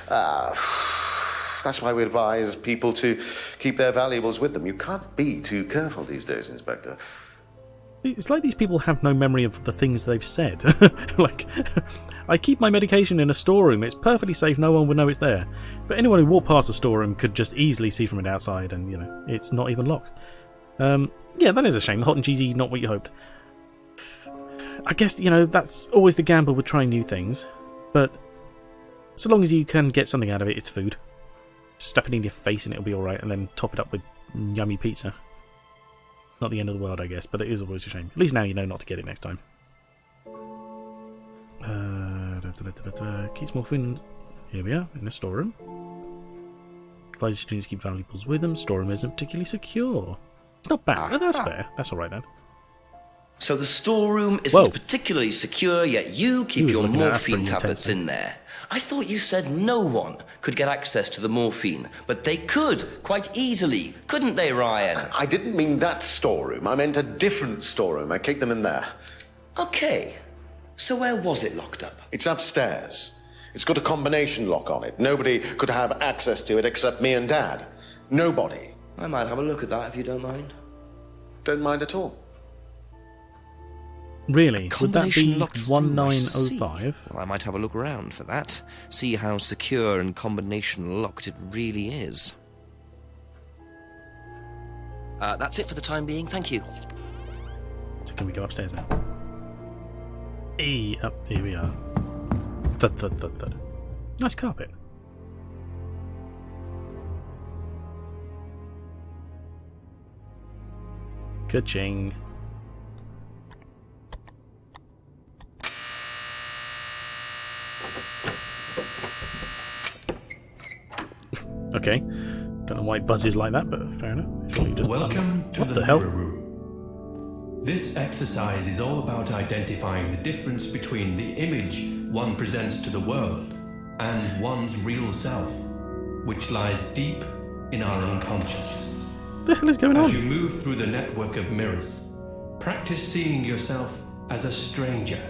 That's why we advise people to keep their valuables with them. You can't be too careful these days, Inspector. It's like these people have no memory of the things they've said. Like, I keep my medication in a storeroom. It's perfectly safe. No one would know it's there. But anyone who walked past the storeroom could just easily see from it outside, and it's not even locked. Yeah, that is a shame. Hot and cheesy, not what you hoped. I guess that's always the gamble with trying new things. But so long as you can get something out of it, it's food. Stuff it in your face and it'll be all right, and then top it up with yummy pizza. Not the end of the world, I guess, but it is always a shame. At least now you know not to get it next time. Keep small food. Here we are, in the storeroom. Advise students keep valuables with them. Storeroom isn't particularly secure. It's not bad. No, that's fair. That's all right then. So the storeroom isn't Whoa. particularly secure, yet you keep was your looking at us morphine pretty tablets intensely. in there. I thought you said no one could get access to the morphine, but they could, quite easily, couldn't they, Ryan? I didn't mean that storeroom. I meant a different storeroom. I keep them in there. Okay, so where was it locked up? It's upstairs. It's got a combination lock on it. Nobody could have access to it except me and Dad. Nobody. I might have a look at that if you don't mind. Don't mind at all. Really? Would that Combination be locked room, I see. 1905? Well, I might have a look around for that. See how secure and combination locked it really is. That's it for the time being, thank you. So can we go upstairs now? Up here we are. Thud, thud, thud, thud. Nice carpet. Ka-ching. Okay. Don't know why it buzzes like that, but fair enough. Surely just Welcome to what the the hell? mirror room. This exercise is all about identifying the difference between the image one presents to the world and one's real self, which lies deep in our unconscious. What the hell is going on? As you move through the network of mirrors, practice seeing yourself as a stranger.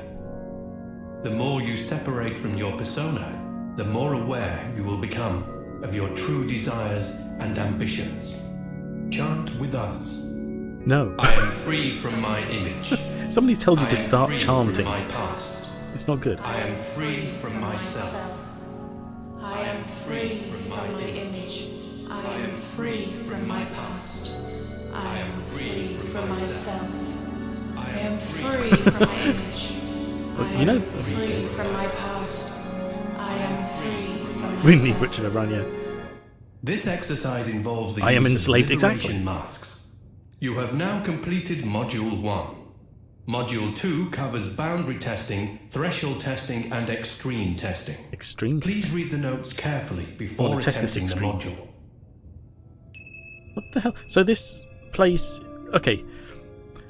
The more you separate from your persona, the more aware you will become of your true desires and ambitions. Chant with us. No. I am free from my image. Somebody's told you to start free chanting. From my past. It's not good. I am free from myself. I am free from my image. I am free from my past. I am free from myself. I am free from my image. I am free from my past. I am free from myself. We need Richard O'Brien, yeah. This exercise involves the I am use enslaved, of liberation exactly. masks. You have now completed Module 1. Module 2 covers boundary testing, threshold testing, and extreme testing. Extreme? Please read the notes carefully before attempting the module. What the hell? So this place... Okay.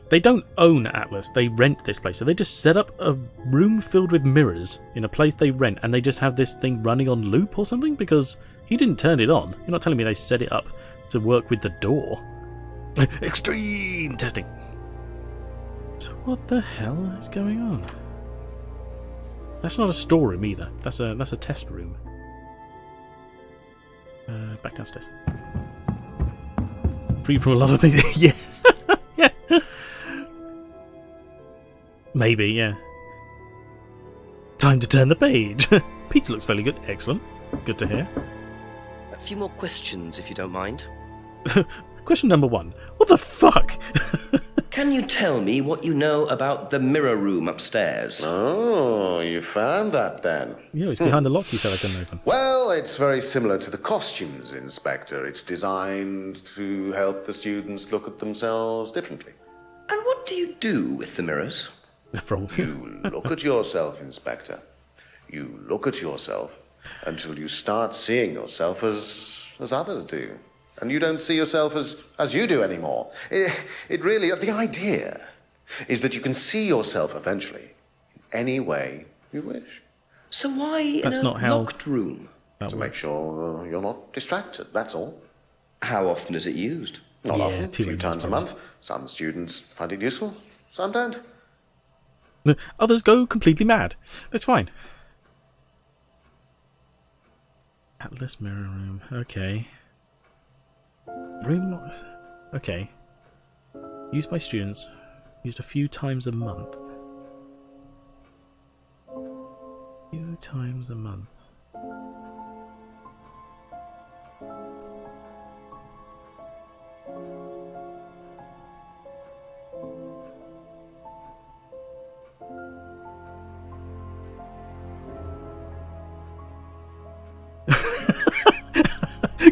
They don't own Atlas. They rent this place. So they just set up a room filled with mirrors in a place they rent, and they just have this thing running on loop or something? Because he didn't turn it on. You're not telling me they set it up to work with the door. Extreme testing. So what the hell is going on? That's not a storeroom either. That's a test room. Back downstairs. Free from a lot of things. Yeah. Yeah. Maybe, yeah. Time to turn the page. Pizza looks fairly good. Excellent. Good to hear. A few more questions, if you don't mind. Question number 1. What the fuck? Can you tell me what you know about the mirror room upstairs? Oh, you found that then? Yeah, it's behind the lock you said I couldn't open. Well, it's very similar to the costumes, Inspector. It's designed to help the students look at themselves differently. And what do you do with the mirrors? You look at yourself, Inspector. You look at yourself until you start seeing yourself as others do. And you don't see yourself as you do anymore. It really... The idea is that you can see yourself eventually any way you wish. So why That's in a not how locked room? To make sure you're not distracted, that's all. How often is it used? Not Yeah, often, a too few many times a times. month. Some students find it useful, some don't. Others go completely mad. That's fine. Atlas mirror room. Okay. Room locked. Okay. Used by students. Used a few times a month. Few times a month.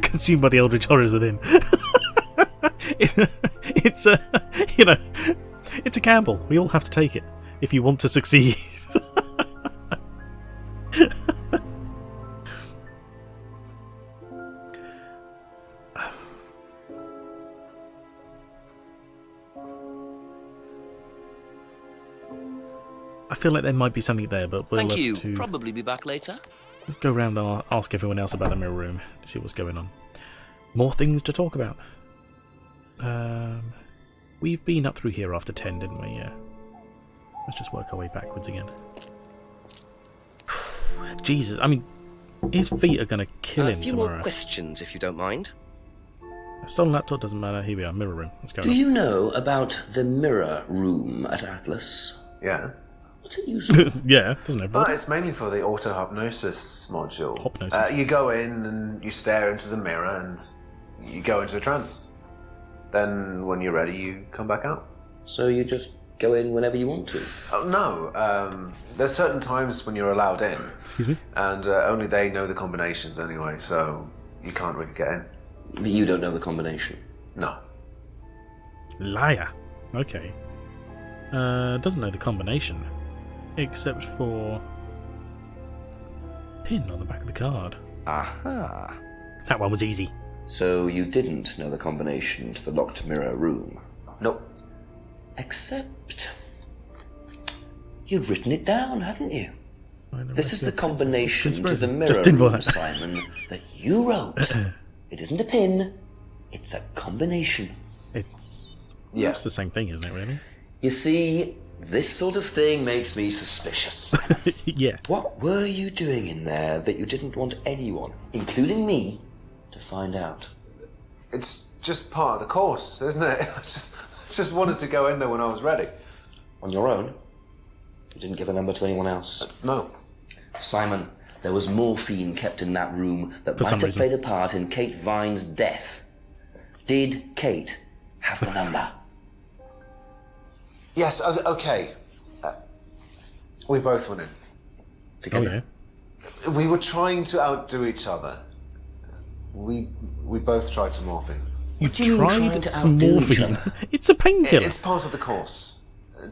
Consumed by the Eldritch horrors within. It's a, it's a gamble. We all have to take it if you want to succeed. I feel like there might be something there, but we'll Thank have you. to... Probably be back later. Let's go around and ask everyone else about the mirror room to see what's going on. More things to talk about. We've been up through here after 10, didn't we? Yeah. Let's just work our way backwards again. Jesus, I mean, his feet are going to kill him A few tomorrow. more questions, if you don't mind. A stolen laptop doesn't matter. Here we are, mirror room. Let's go. Do you know about the mirror room at Atlas? Yeah. What's it used for? Yeah, doesn't it? It's mainly for the auto-hypnosis module. Hypnosis. You go in and you stare into the mirror and you go into a trance. Then, when you're ready, you come back out. So you just go in whenever you want to? Oh, no. There's certain times when you're allowed in. Excuse me? And only they know the combinations anyway, so you can't really get in. But you don't know the combination? No. Liar. Okay. Doesn't know the combination. Except for... pin on the back of the card. Aha. That one was easy. So you didn't know the combination to the locked mirror room? Nope. Except you'd written it down, hadn't you? This is the combination to the mirror room, Simon, that you wrote. It isn't a pin, it's a combination. It's the same thing, isn't it, really? You see, this sort of thing makes me suspicious. Yeah. What were you doing in there that you didn't want anyone, including me, to find out? It's just part of the course, isn't it? I just wanted to go in there when I was ready. On your own? You didn't give a number to anyone else? No. Simon, there was morphine kept in that room that might have played a part in Kate Vine's death. Did Kate have the number? Yes, okay. We both went in. Together? Oh, We were trying to outdo each other. We both tried some morphine. You What do you mean tried to some outdo each morphine? other? It's a painkiller. It's part of the course.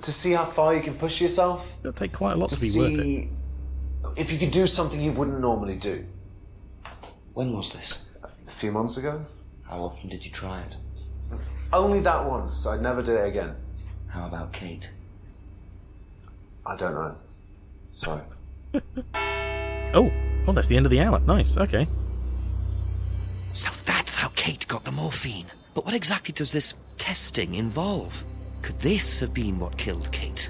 To see how far you can push yourself. It'll take quite a lot to be see worth it. if you could do something you wouldn't normally do. When was this? A few months ago. How often did you try it? Only that once. I'd never do it again. How about Kate? I don't know. Sorry. Oh, that's the end of the hour. Nice, okay. So that's how Kate got the morphine. But what exactly does this testing involve? Could this have been what killed Kate?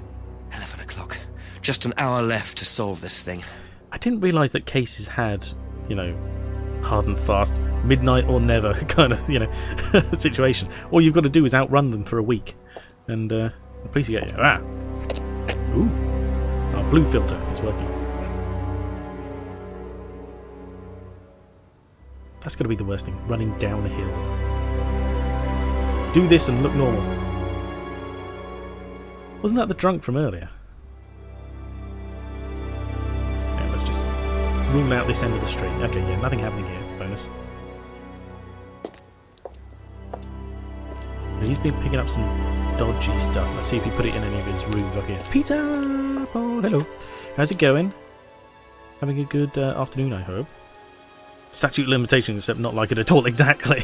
11 o'clock. Just an hour left to solve this thing. I didn't realise that cases had, hard and fast, midnight or never kind of, situation. All you've got to do is outrun them for a week. And the police will get you. Ooh. Our blue filter is working. That's going to be the worst thing. Running down a hill. Do this and look normal. Wasn't that the drunk from earlier? Yeah, let's just rule out this end of the street. Okay, yeah, nothing happening here. Bonus. He's been picking up some dodgy stuff. Let's see if he put it in any of his rooms. Okay, Peter! Oh, hello. How's it going? Having a good afternoon, I hope. Statute limitations, except not like it at all, exactly.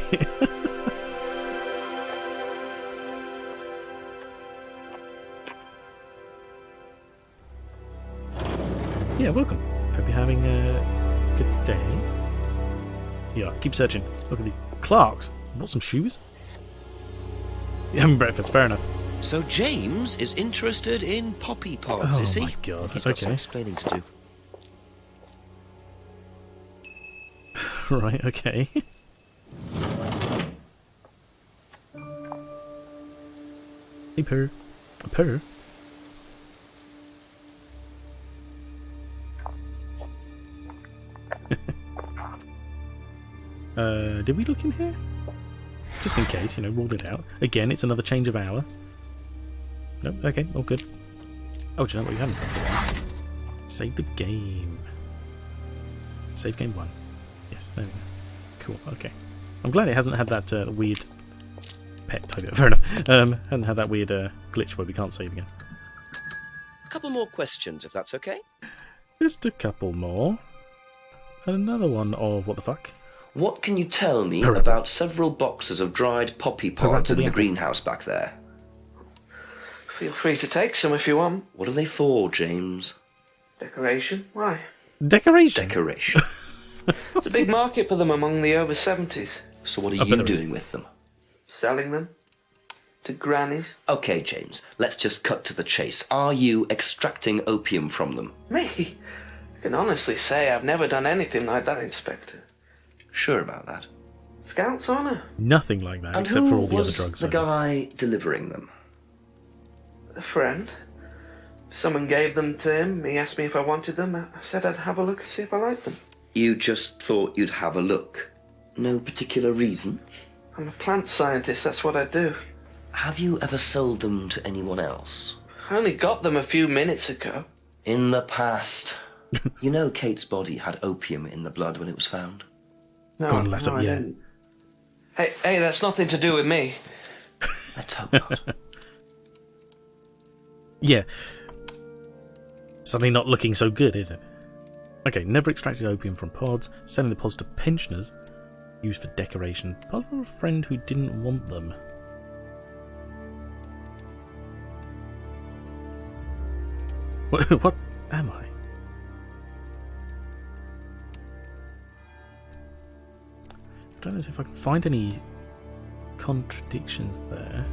Yeah, welcome. Hope you're having a good day. Yeah, keep searching. Look at these. Clark's. Bought some shoes? You're having breakfast, fair enough. So James is interested in poppy pods, is he? Oh my god, He's got some okay. explaining to do. Right, okay. Hey, purr. A purr? Did we look in here? Just in case, ruled it out. Again, it's another change of hour. Nope, okay, all good. Oh, do you know what you haven't done? Save the game. Save game 1. Yes, there we go. Cool, okay. I'm glad it hasn't had that weird pet type. Fair enough. Hasn't had that weird glitch where we can't save again. A couple more questions, if that's okay. Just a couple more. And another one of what the fuck? What can you tell me about several boxes of dried poppy pods in the greenhouse back there? Feel free to take some if you want. What are they for, James? Decoration? Why? Decoration? Decoration. There's a big market for them among the over 70s. So what are you doing with them? Selling them to grannies. Okay, James, let's just cut to the chase. Are you extracting opium from them? Me? I can honestly say I've never done anything like that, Inspector. Sure about that? Scout's honour. Nothing like that, And except who for all the other was drugs. the guy delivering them? A friend. Someone gave them to him. He asked me if I wanted them. I said I'd have a look and see if I liked them. You just thought you'd have a look? No particular reason? I'm a plant scientist, that's what I do. Have you ever sold them to anyone else? I only got them a few minutes ago. In the past. You know Kate's body had opium in the blood when it was found? No, God, let's hope, I yeah. didn't. Hey, that's nothing to do with me. Let's hope not. Yeah. Suddenly not looking so good, is it? Okay, never extracted opium from pods, selling the pods to pensioners, used for decoration. Pods for a friend who didn't want them. What am I? I don't know if I can find any contradictions there.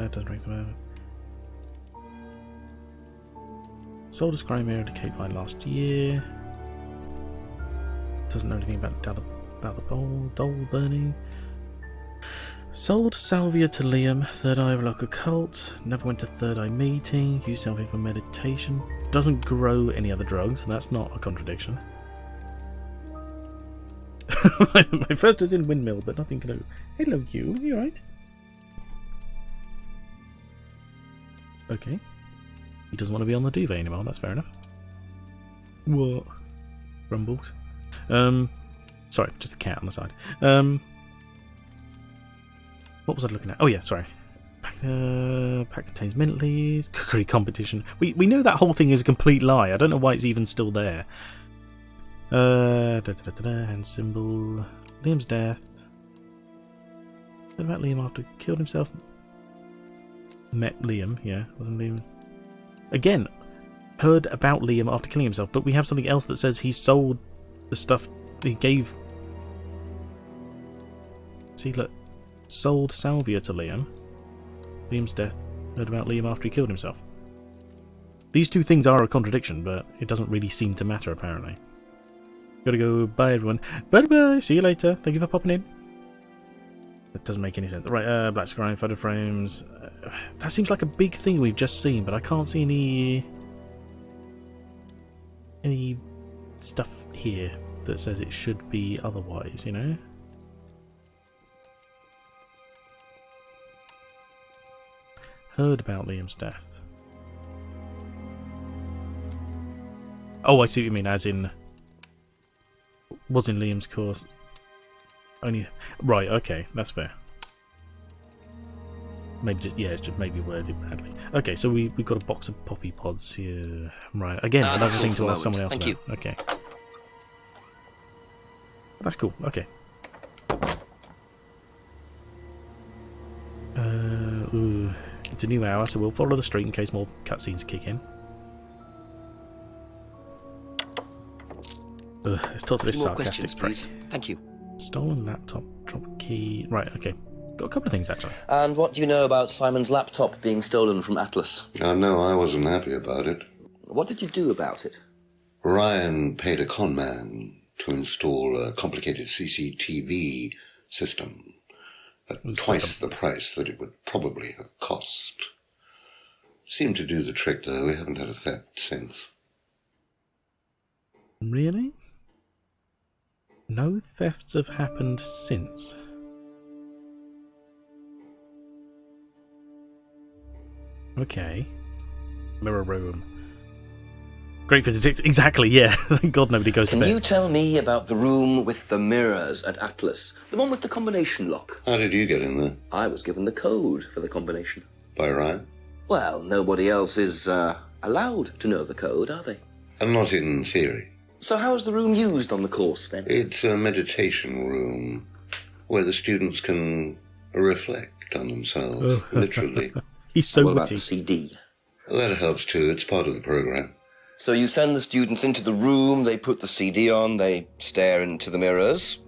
Doesn't ring the moment. Sold a scry mirror to Kate Line last year. Doesn't know anything about the doll burning. Sold salvia to Liam. Third eye of local cult. Never went to third eye meeting. Used salvia for meditation. Doesn't grow any other drugs, so that's not a contradiction. My first was in windmill, but nothing can. Hello, you alright? Okay. He doesn't want to be on the duvet anymore, that's fair enough. What? Rumbles. Sorry, just the cat on the side. What was I looking at? Oh yeah, sorry. Pack contains mint leaves. Cookery competition. We know that whole thing is a complete lie. I don't know why it's even still there. Hand symbol. Liam's death. What about Liam after he killed himself? Met Liam, yeah, wasn't Liam. Again, heard about Liam after killing himself, but we have something else that says he sold the stuff he gave. See, look. Sold salvia to Liam. Liam's death. Heard about Liam after he killed himself. These two things are a contradiction, but it doesn't really seem to matter, apparently. Gotta go. Bye, everyone. Bye-bye. See you later. Thank you for popping in. That doesn't make any sense. Right, black scrying, photo frames. That seems like a big thing we've just seen, but I can't see any stuff here that says it should be otherwise, you know? Heard about Liam's death. Oh, I see what you mean, as in... Was in Liam's course. Only... Right, okay, that's fair. Maybe just... Yeah, it's just maybe worded badly. Okay, so we've got a box of poppy pods here. Right, again, another thing to ask someone else about. Okay. That's cool, okay. Ooh... It's a new hour, so we'll follow the street in case more cutscenes kick in. Let's talk to this sarcastic prick. Thank you. Stolen laptop, drop key. Right, okay. Got a couple of things actually. And what do you know about Simon's laptop being stolen from Atlas? No, I wasn't happy about it. What did you do about it? Ryan paid a con man to install a complicated CCTV system. At twice the price that it would probably have cost. Seemed to do the trick, though. We haven't had a theft since. Really? No thefts have happened since. Okay. Mirror room. Great for detective. Exactly, yeah. Thank God nobody goes to bed. Can you tell me about the room with the mirrors at Atlas? The one with the combination lock. How did you get in there? I was given the code for the combination. By Ryan? Well, nobody else is allowed to know the code, are they? And not in theory. So how is the room used on the course, then? It's a meditation room where the students can reflect on themselves, literally. He's so What about the CD? That helps too. It's part of the program. So you send the students into the room, they put the CD on, they stare into the mirrors.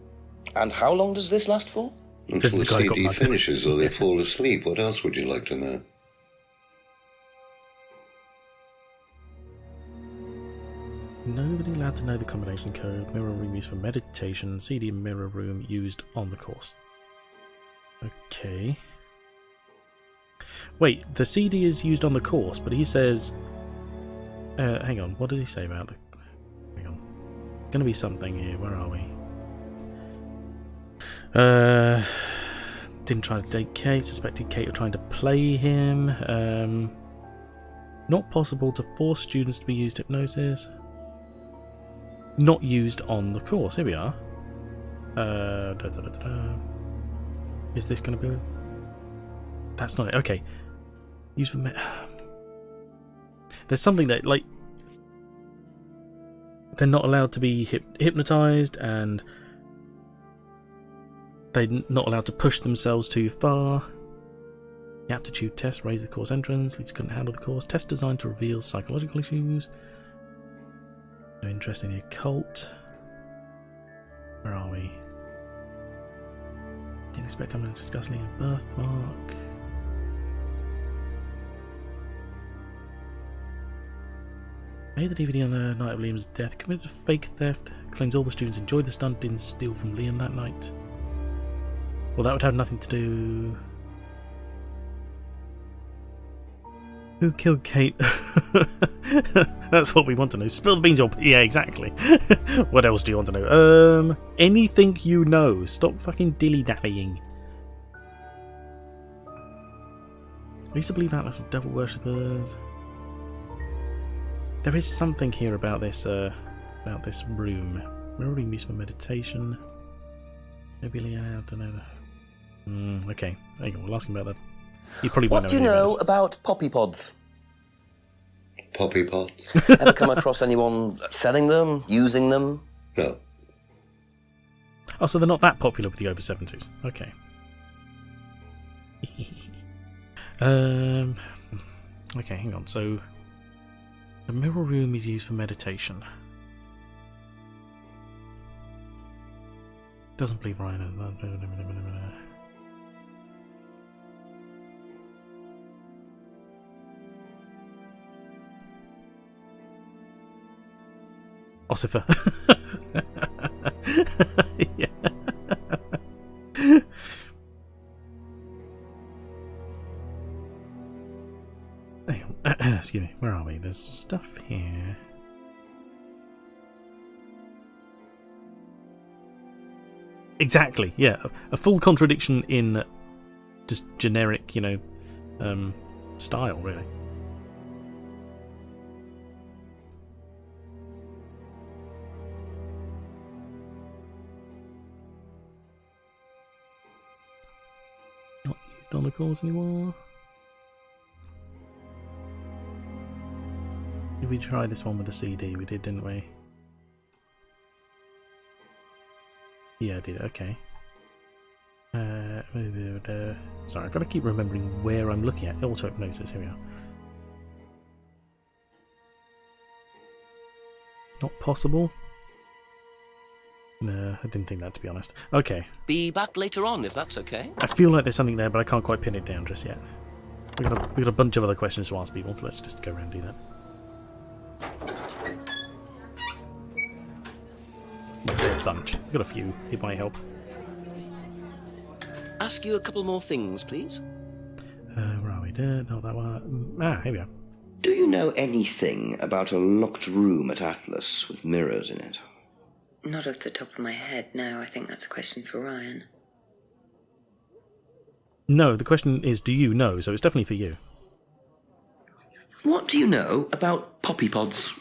And how long does this last for? Until the CD finishes or they fall asleep. What else would you like to know? Nobody allowed to know the combination code. Mirror room used for meditation. CD mirror room used on the course. Okay. Wait, the CD is used on the course, but he says... hang on, what did he say about the... Hang on. Gonna be something here, where are we? Didn't try to date Kate, suspected Kate of trying to play him. Not possible to force students to be used hypnosis. Not used on the course, here we are. Is this gonna be... That's not it, okay. Use for... There's something that, like... They're not allowed to be hypnotized, and... They're not allowed to push themselves too far. The aptitude test raised the course entrance. Lisa couldn't handle the course. Test designed to reveal psychological issues. No interest in the occult. Where are we? Didn't expect someone to discuss Liam's birthmark. Made the DVD on the night of Liam's death. Committed a fake theft. Claims all the students enjoyed the stunt. Didn't steal from Liam that night. Well, that would have nothing to do... Who killed Kate? That's what we want to know. Spill the beans, or yeah, exactly. What else do you want to know? Anything you know. Stop fucking dilly-dallying. I used to believe Atlas were devil worshippers. There is something here about this room. Mirror room used for meditation. Maybe Leanne, I don't know. Okay, there you go. We'll ask him about that. You probably won't What do you know about poppy pods? Poppy pods? Ever come across anyone selling them, using them? No. Oh, so they're not that popular with the over 70s. Okay. Okay, hang on. So, the mirror room is used for meditation. Doesn't believe Ryan. Ossifer. Yeah. Hang on. Excuse me. Where are we? There's stuff here. Exactly. Yeah. A full contradiction in just generic, style, really. Not used on the course anymore. Did we try this one with the CD? We did, didn't we? Yeah, I did. Okay. Sorry, I've got to keep remembering where I'm looking at. Auto hypnosis. Here we are. Not possible. No, I didn't think that, to be honest. Okay. Be back later on, if that's okay. I feel like there's something there, but I can't quite pin it down just yet. We got a bunch of other questions to ask people, so let's just go around and do that. Bunch. We've got a few. It might help. Ask you a couple more things, please. Where are we? No, that one. Here we are. Do you know anything about a locked room at Atlas with mirrors in it? Not off the top of my head, no. I think that's a question for Ryan. No, the question is, do you know? So it's definitely for you. What do you know about poppy pods?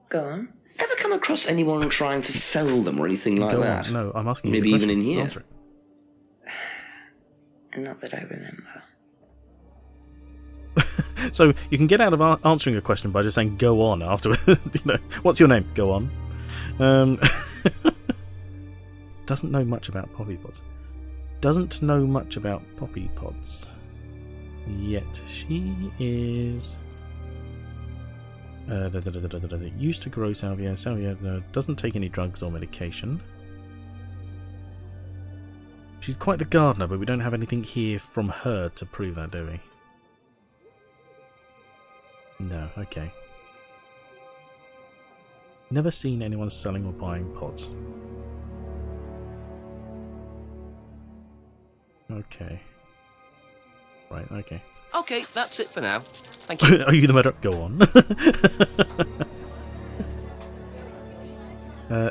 Go on. Ever come across anyone trying to sell them or anything like that? No, I'm asking you. Maybe even in here. Answer it. Not that I remember. So you can get out of answering a question by just saying "go on" afterwards. What's your name? Go on. Doesn't know much about poppy pods. Doesn't know much about poppy pods. Yet she is. Used to grow salvia. Salvia doesn't take any drugs or medication. She's quite the gardener, but we don't have anything here from her to prove that, do we? No, okay. Never seen anyone selling or buying pods. Okay. Right, okay. Okay, that's it for now. Thank you. Are you the murderer? Go on.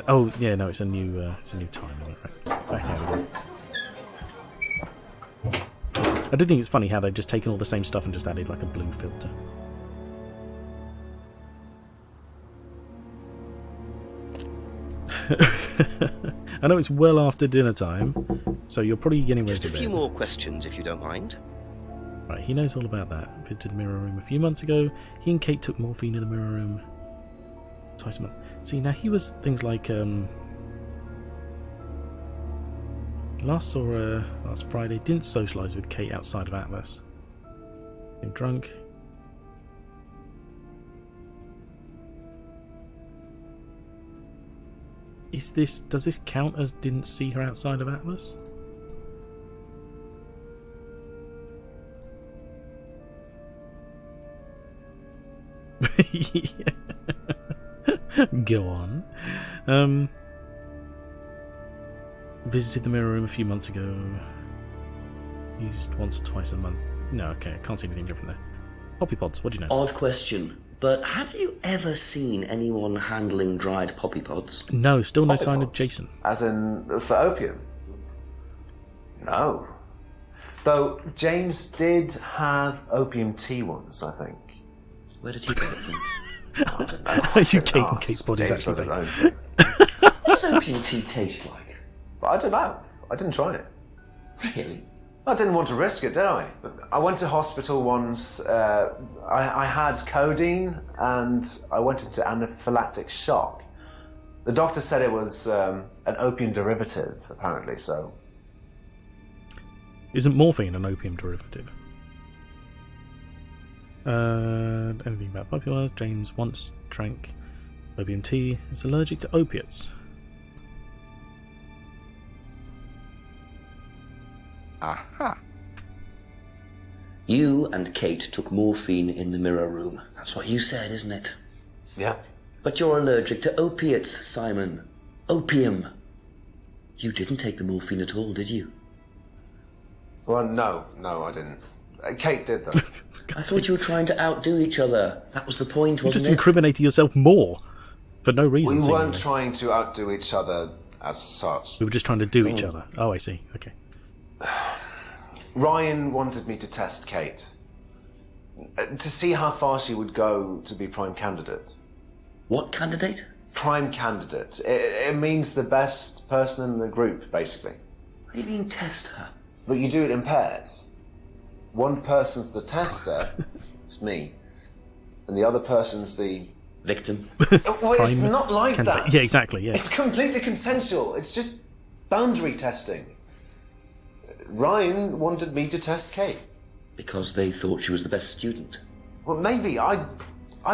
Oh, yeah, no, it's a new time, in fact. Back out again. I do think it's funny how they've just taken all the same stuff and just added like a blue filter. I know it's well after dinner time, so you're probably getting ready to bed. Just a few more questions, if you don't mind. Right, he knows all about that. Visited the mirror room a few months ago. He and Kate took morphine in the mirror room twice a month. See, now he was things like Last saw her last Friday. Didn't socialise with Kate outside of Atlas. Been drunk. Does this count as didn't see her outside of Atlas? Go on. Visited the mirror room a few months ago. Used once or twice a month. No, okay, I can't see anything different there. Poppy pods, what do you know? Odd question, but have you ever seen anyone handling dried poppy pods? No, still no Poppy sign of pods? Jason. As in, for opium? No. Though James did have opium tea once, I think. Where did he get it from? I don't know. You Kate's body's James actually does his big. own thing. What does opium tea taste like? But I don't know. I didn't try it. Really? I didn't want to risk it, did I? I went to hospital once. I had codeine and I went into anaphylactic shock. The doctor said it was an opium derivative, apparently, so... Isn't morphine an opium derivative? Anything about populars? James once drank opium tea. Is allergic to opiates. Aha. You and Kate took morphine in the mirror room. That's what you said, isn't it? Yeah. But you're allergic to opiates, Simon. Opium. You didn't take the morphine at all, did you? Well, no, I didn't. Kate did, though. I thought you were trying to outdo each other. That was the point, You wasn't just it? incriminated yourself more for no reason. We seemingly. weren't trying to outdo each other as such. We were just trying to do each other. Oh, I see. Okay. Ryan wanted me to test Kate. To see how far she would go to be prime candidate. What candidate? Prime candidate. It means the best person in the group, basically. What do you mean, test her? But you do it in pairs. One person's the tester, it's me, and the other person's the... Victim. Well, it's Prime not like candidate. that. Yeah, exactly, yeah. It's completely consensual. It's just boundary testing. Ryan wanted me to test Kate. Because they thought she was the best student. Well, maybe. I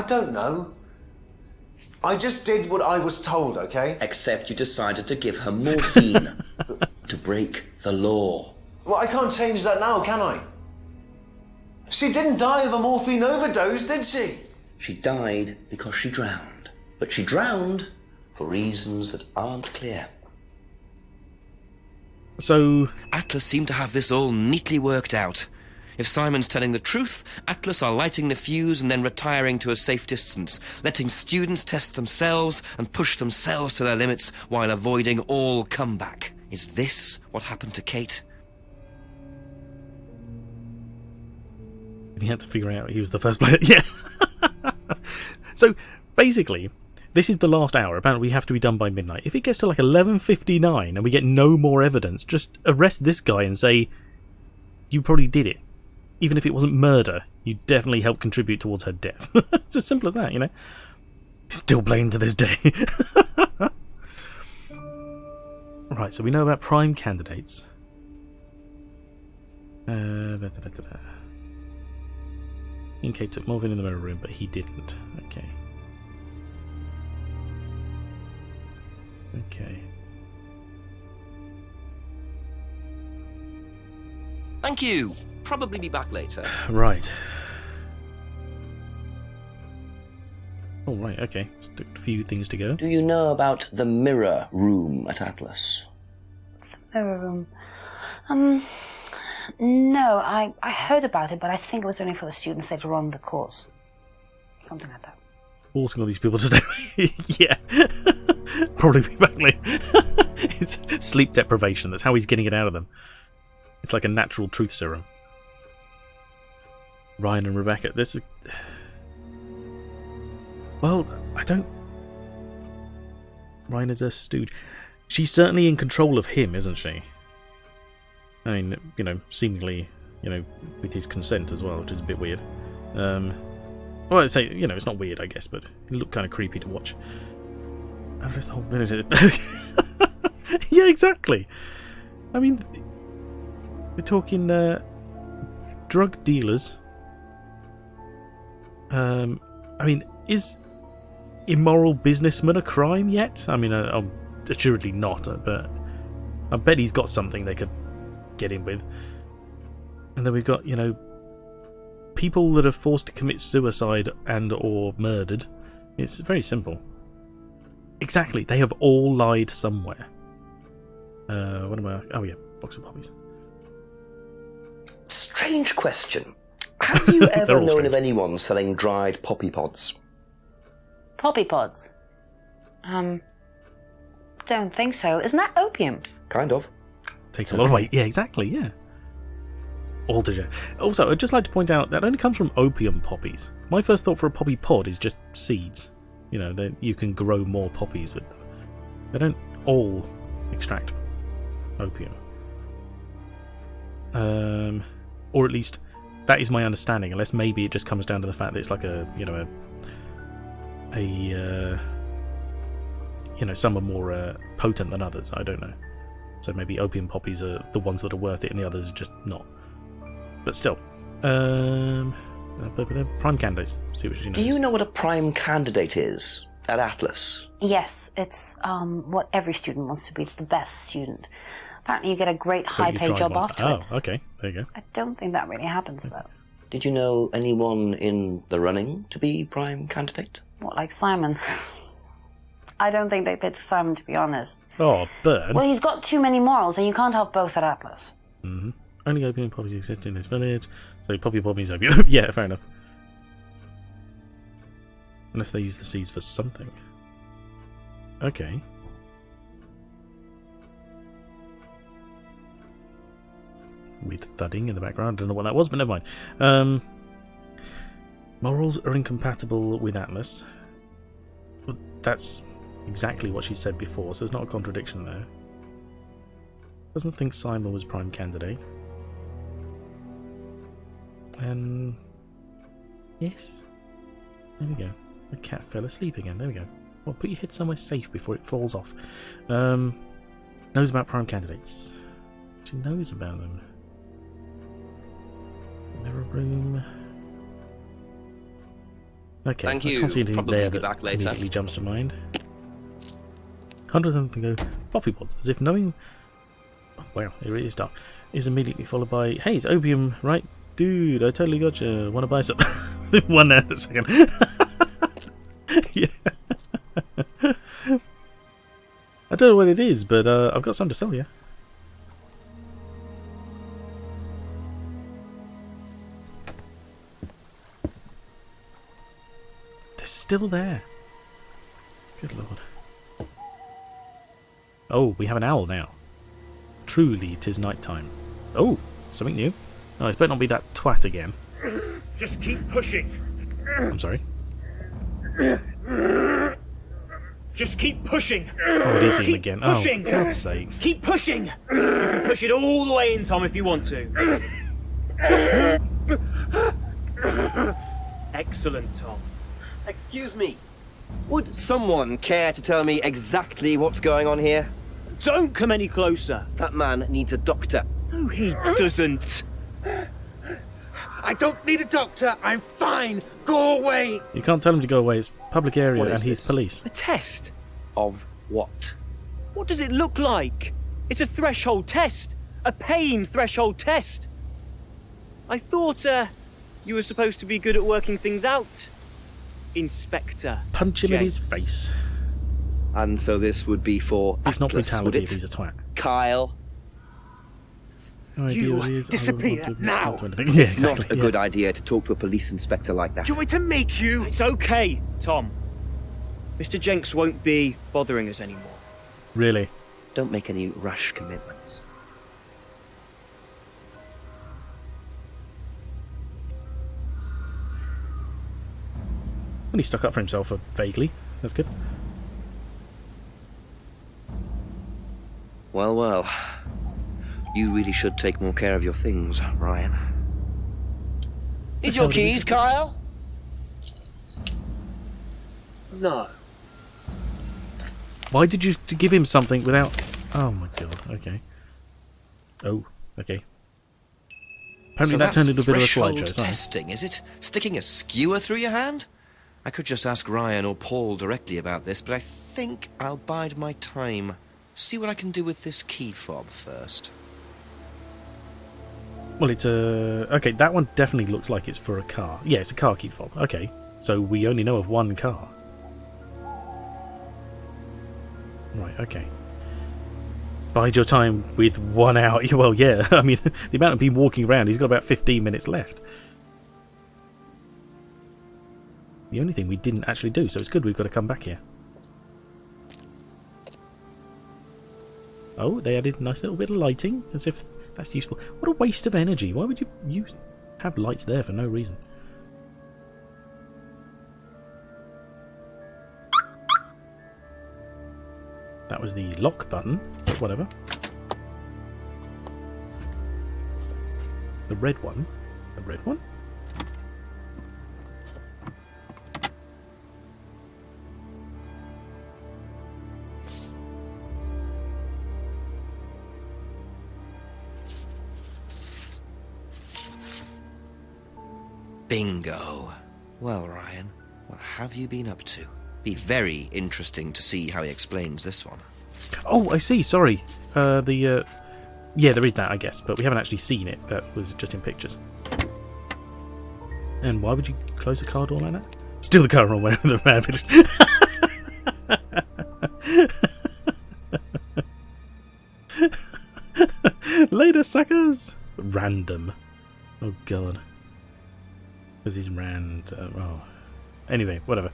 don't know. I just did what I was told, okay? Except you decided to give her morphine. To break the law. Well, I can't change that now, can I? She didn't die of a morphine overdose, did she? She died because she drowned. But she drowned for reasons that aren't clear. So... Atlas seemed to have this all neatly worked out. If Simon's telling the truth, Atlas are lighting the fuse and then retiring to a safe distance, letting students test themselves and push themselves to their limits while avoiding all comeback. Is this what happened to Kate? He had to figure out he was the first player. Yeah. So, basically, this is the last hour. Apparently, we have to be done by midnight. If it gets to like 11:59 and we get no more evidence, just arrest this guy and say, you probably did it. Even if it wasn't murder, you definitely helped contribute towards her death. It's as simple as that, you know? Still blamed to this day. Right, so we know about prime candidates. Kate took morphine in the mirror room, but he didn't. Okay. Okay. Thank you. Probably be back later. Right. All right. Okay. Just a few things to go. Do you know about the mirror room at Atlas? Mirror room. No, I heard about it, but I think it was only for the students later on in the course. Something like that. Forcing all these people to stay. Yeah. Probably be back late. It's sleep deprivation. That's how he's getting it out of them. It's like a natural truth serum. Ryan and Rebecca. This is... Well, I don't... Ryan is a stooge. She's certainly in control of him, isn't she? I mean, you know, seemingly, you know, with his consent as well, which is a bit weird. Well, I'd say, you know, it's not weird, I guess, but it looked kind of creepy to watch. Oh, there's the whole minute. Yeah, exactly. I mean, we're talking drug dealers. I mean, is immoral businessman a crime yet? I mean, assuredly not, but I bet he's got something they could get in with. And then we've got, you know, people that are forced to commit suicide and or murdered. It's very simple. Exactly, they have all lied somewhere. What am I? Oh yeah, box of poppies. Strange question. Have you ever known of anyone selling dried poppy pods? Poppy pods? Don't think so. Isn't that opium? Kind of. Takes a lot of weight. Yeah, exactly, yeah. Also, I'd just like to point out that only comes from opium poppies. My first thought for a poppy pod is just seeds. You know, that you can grow more poppies with them. They don't all extract opium. Or at least that is my understanding, unless maybe it just comes down to the fact that it's like a, you know, some are more potent than others. I don't know. So maybe opium poppies are the ones that are worth it, and the others are just not. But still, prime candidates. See what you know. Do you know what a prime candidate is at Atlas? Yes, it's what every student wants to be. It's the best student. Apparently you get a great high-paid job afterwards. Oh, okay. There you go. I don't think that really happens, though. Did you know anyone in the running to be prime candidate? What, like Simon? I don't think they picked Simon, to be honest. Oh, Bird. Well, he's got too many morals, and you can't have both at Atlas. Mm-hmm. Only opium poppies exist in this village, so poppy poppies opium. Yeah, fair enough. Unless they use the seeds for something. Okay. Weird thudding in the background. I don't know what that was, but never mind. Morals are incompatible with Atlas. Well, that's exactly what she said before, so there's not a contradiction there. Doesn't think Simon was prime candidate. And yes, there we go. The cat fell asleep again. There we go. Well, put your head somewhere safe before it falls off. Knows about prime candidates. She knows about them. Mirror room. Okay, Thank I you. can't see anything Probably there be that back later. immediately jumps to mind. 100 something go poppy pods, as if knowing. Oh, wow, it really is dark. Is immediately followed by, hey, it's opium, right? Dude, I totally got you. Want to buy some? 1 second. Yeah. I don't know what it is, but I've got some to sell you. They're still there. Good lord. Oh, we have an owl now. Truly, 'tis night time. Oh, something new. Oh, it better not be that twat again. Just keep pushing. I'm sorry. Just keep pushing. Oh, it is him Keep again. pushing. Oh, God's sakes. Keep pushing. You can push it all the way in, Tom, if you want to. Excellent, Tom. Excuse me. Would someone care to tell me exactly what's going on here? Don't come any closer. That man needs a doctor. No, he doesn't. I don't need a doctor. I'm fine. Go away. You can't tell him to go away. It's public area What and is he's this? police. A test. Of what? What does it look like? It's a threshold test. A pain threshold test. I thought, you were supposed to be good at working things out. Inspector Punch him in his Jenks. face. And so this would be for It's not Atlas, would brutality it? if he's a twat. Kyle, No idea You what he is. disappear I don't want to now. talk to anything. Yeah, it's exactly. not a good idea to talk to a police inspector like that. Do you want me to make you? It's okay, Tom. Mr. Jenks won't be bothering us anymore. Really? Don't make any rash commitments. Well, he stuck up for himself vaguely. That's good. Well, well. You really should take more care of your things, Ryan. Is your keys, Kyle? No. Why did you give him something without... Oh my god, okay. Oh, okay. Apparently So that turned into a bit of a threshold slideshow. Sorry. testing, is it? Sticking a skewer through your hand? I could just ask Ryan or Paul directly about this, but I think I'll bide my time. See what I can do with this key fob first. Well, it's a... Okay, that one definitely looks like it's for a car. Yeah, it's a car key fob. Okay, so we only know of one car. Right, okay. Bide your time with 1 hour. Well, yeah, I mean, the amount of people walking around, he's got about 15 minutes left. The only thing we didn't actually do, so it's good we've got to come back here. Oh, they added a nice little bit of lighting, as if that's useful. What a waste of energy. Why would you have lights there for no reason? That was the lock button, but whatever. The red one. The red one? Bingo. Well, Ryan, what have you been up to? Be very interesting to see how he explains this one. Oh, I see. Sorry. Yeah, there is that, I guess, but we haven't actually seen it. That was just in pictures. And why would you close the car door like that? Steal the car on where the rabbit. Later, suckers. Random. Oh God. Because he's oh. Anyway, whatever.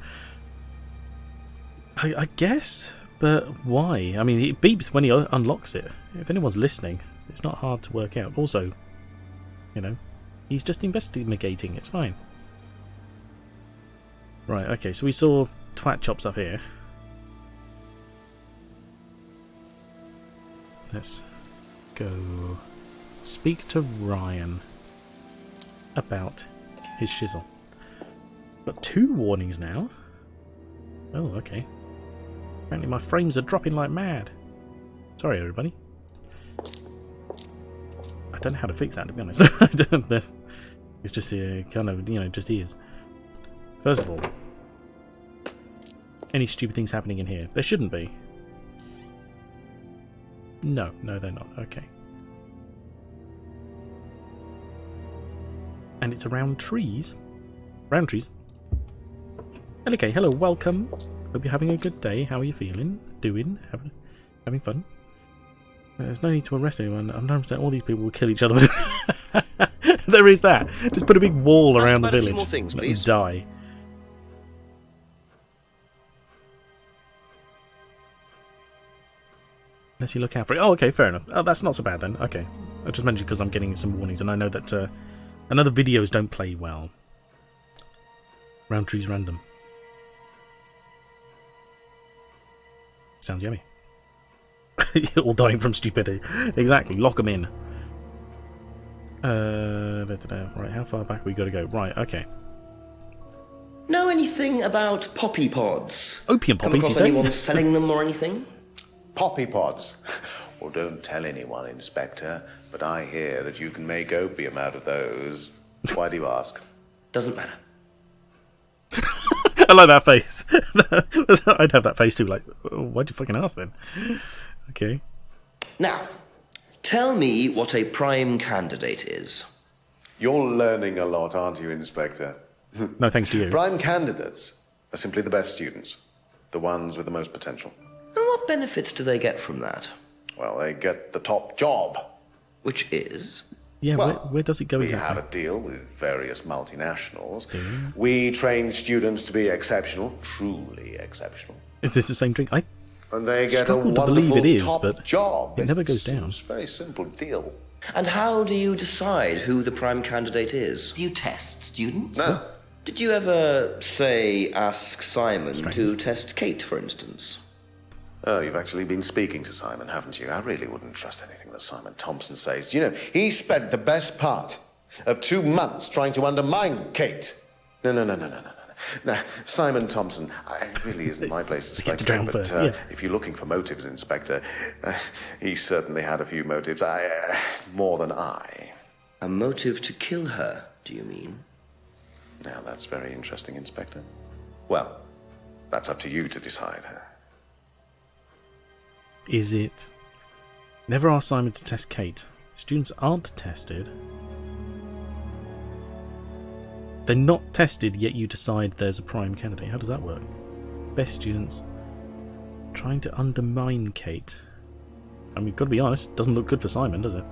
I guess, but why? I mean, it beeps when he unlocks it. If anyone's listening, it's not hard to work out. Also, you know, he's just investigating. It's fine. Right, okay, so we saw Twat Chops up here. Let's go speak to Ryan about his shizzle. Got 2 warnings now. Oh, okay. Apparently my frames are dropping like mad. Sorry, everybody. I don't know how to fix that, to be honest. I don't know. It's just kind of, you know, just is. First of all, any stupid things happening in here? There shouldn't be. No, they're not. Okay. And it's around trees. Round trees. Okay, hello, welcome. Hope you're having a good day. How are you feeling? Doing? Having fun? There's no need to arrest anyone. I'm not saying all these people will kill each other. There is that. Just put a big wall around the village. More things, let please. them die. Unless you look out for it. Oh, okay, fair enough. Oh, that's not so bad then. Okay. I just mentioned because I'm getting some warnings, and I know that another videos don't play well. Round trees random. Sounds yummy. You're all dying from stupidity. Exactly. Lock them in. Right, how far back we got to go? Right, okay. Know anything about poppy pods? Opium poppies, Come across anyone selling them or anything? Poppy pods? Well, don't tell anyone, Inspector, but I hear that you can make opium out of those. Why do you ask? Doesn't matter. I like that face. I'd have that face too, like, why'd you fucking ask then? Okay. Now, tell me what a prime candidate is. You're learning a lot, aren't you, Inspector? No, thanks to you. Prime candidates are simply the best students, the ones with the most potential. And what benefits do they get from that? Well, they get the top job. Which is? Yeah, well, where does it go we exactly? have a deal with various multinationals. We train students to be exceptional, truly exceptional. Is this the same drink? I And they get a struggle to wonderful believe it is, top but job. it never goes down. It's a very simple deal. And how do you decide who the prime candidate is? Do you test students? No. Did you ever, say, ask Simon to test Kate, for instance? Oh, you've actually been speaking to Simon, haven't you? I really wouldn't trust anything that Simon Thompson says. You know, he spent the best part of 2 months trying to undermine Kate. No. Now, Simon Thompson, it really isn't my place to speculate, but if you're looking for motives, Inspector, he certainly had a few motives. More than I. A motive to kill her, do you mean? Now, that's very interesting, Inspector. Well, that's up to you to decide. Is it... Never ask Simon to test Kate. Students aren't tested. They're not tested, yet you decide there's a prime candidate. How does that work? Best students trying to undermine Kate. I mean, gotta be honest, doesn't look good for Simon, does it?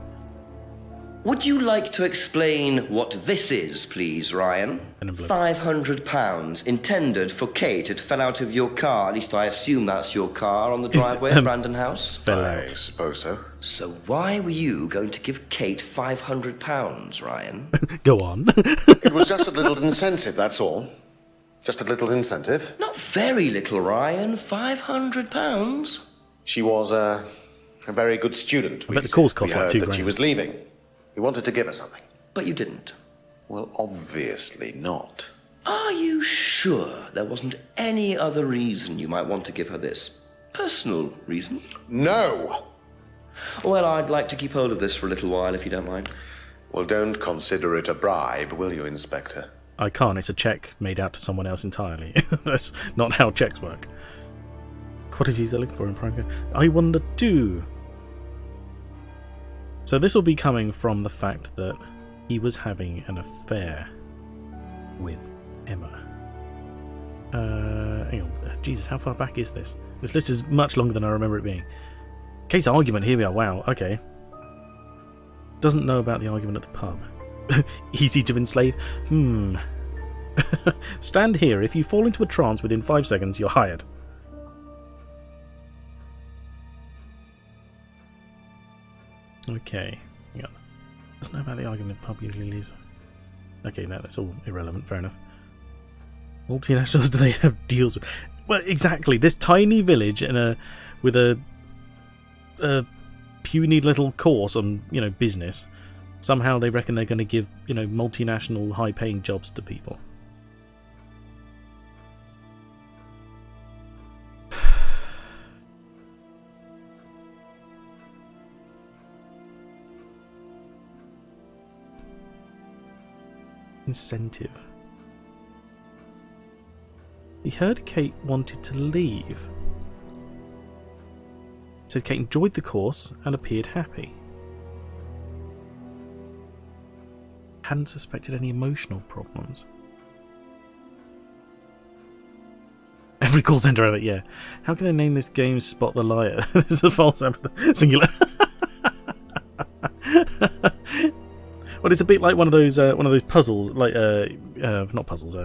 Would you like to explain what this is, please, Ryan? £500 intended for Kate. It fell out of your car. At least I assume that's your car on the driveway at Brandon House. I suppose so. So why were you going to give Kate £500, Ryan? Go on. It was just a little incentive, that's all. Just a little incentive. Not very little, Ryan. £500. She was a very good student. I bet the course cost like £2,000. She was leaving. We wanted to give her something. But you didn't. Well, obviously not. Are you sure there wasn't any other reason you might want to give her this? Personal reason? No! Well, I'd like to keep hold of this for a little while, if you don't mind. Well, don't consider it a bribe, will you, Inspector? I can't. It's a cheque made out to someone else entirely. That's not how cheques work. Quantities they're looking for in prime. I wonder too. So this will be coming from the fact that he was having an affair with Emma. Hang on. Jesus, how far back is this? This list is much longer than I remember it being. Case argument, here we are. Wow, okay. Doesn't know about the argument at the pub. Easy to enslave? Stand here. If you fall into a trance within 5 seconds, you're hired. Okay. Hang on. Doesn't know about the argument at the pub usually leaves. Okay, no, that's all irrelevant. Fair enough. Multinationals, do they have deals with? Well, exactly. This tiny village with a puny little course on business. Somehow they reckon they're going to give multinational high-paying jobs to people. Incentive. He heard Kate wanted to leave. Said Kate enjoyed the course and appeared happy. Hadn't suspected any emotional problems. Every call centre ever, yeah. How can they name this game Spot the Liar? This is a false singular. Well, it's a bit like one of those puzzles, like not puzzles.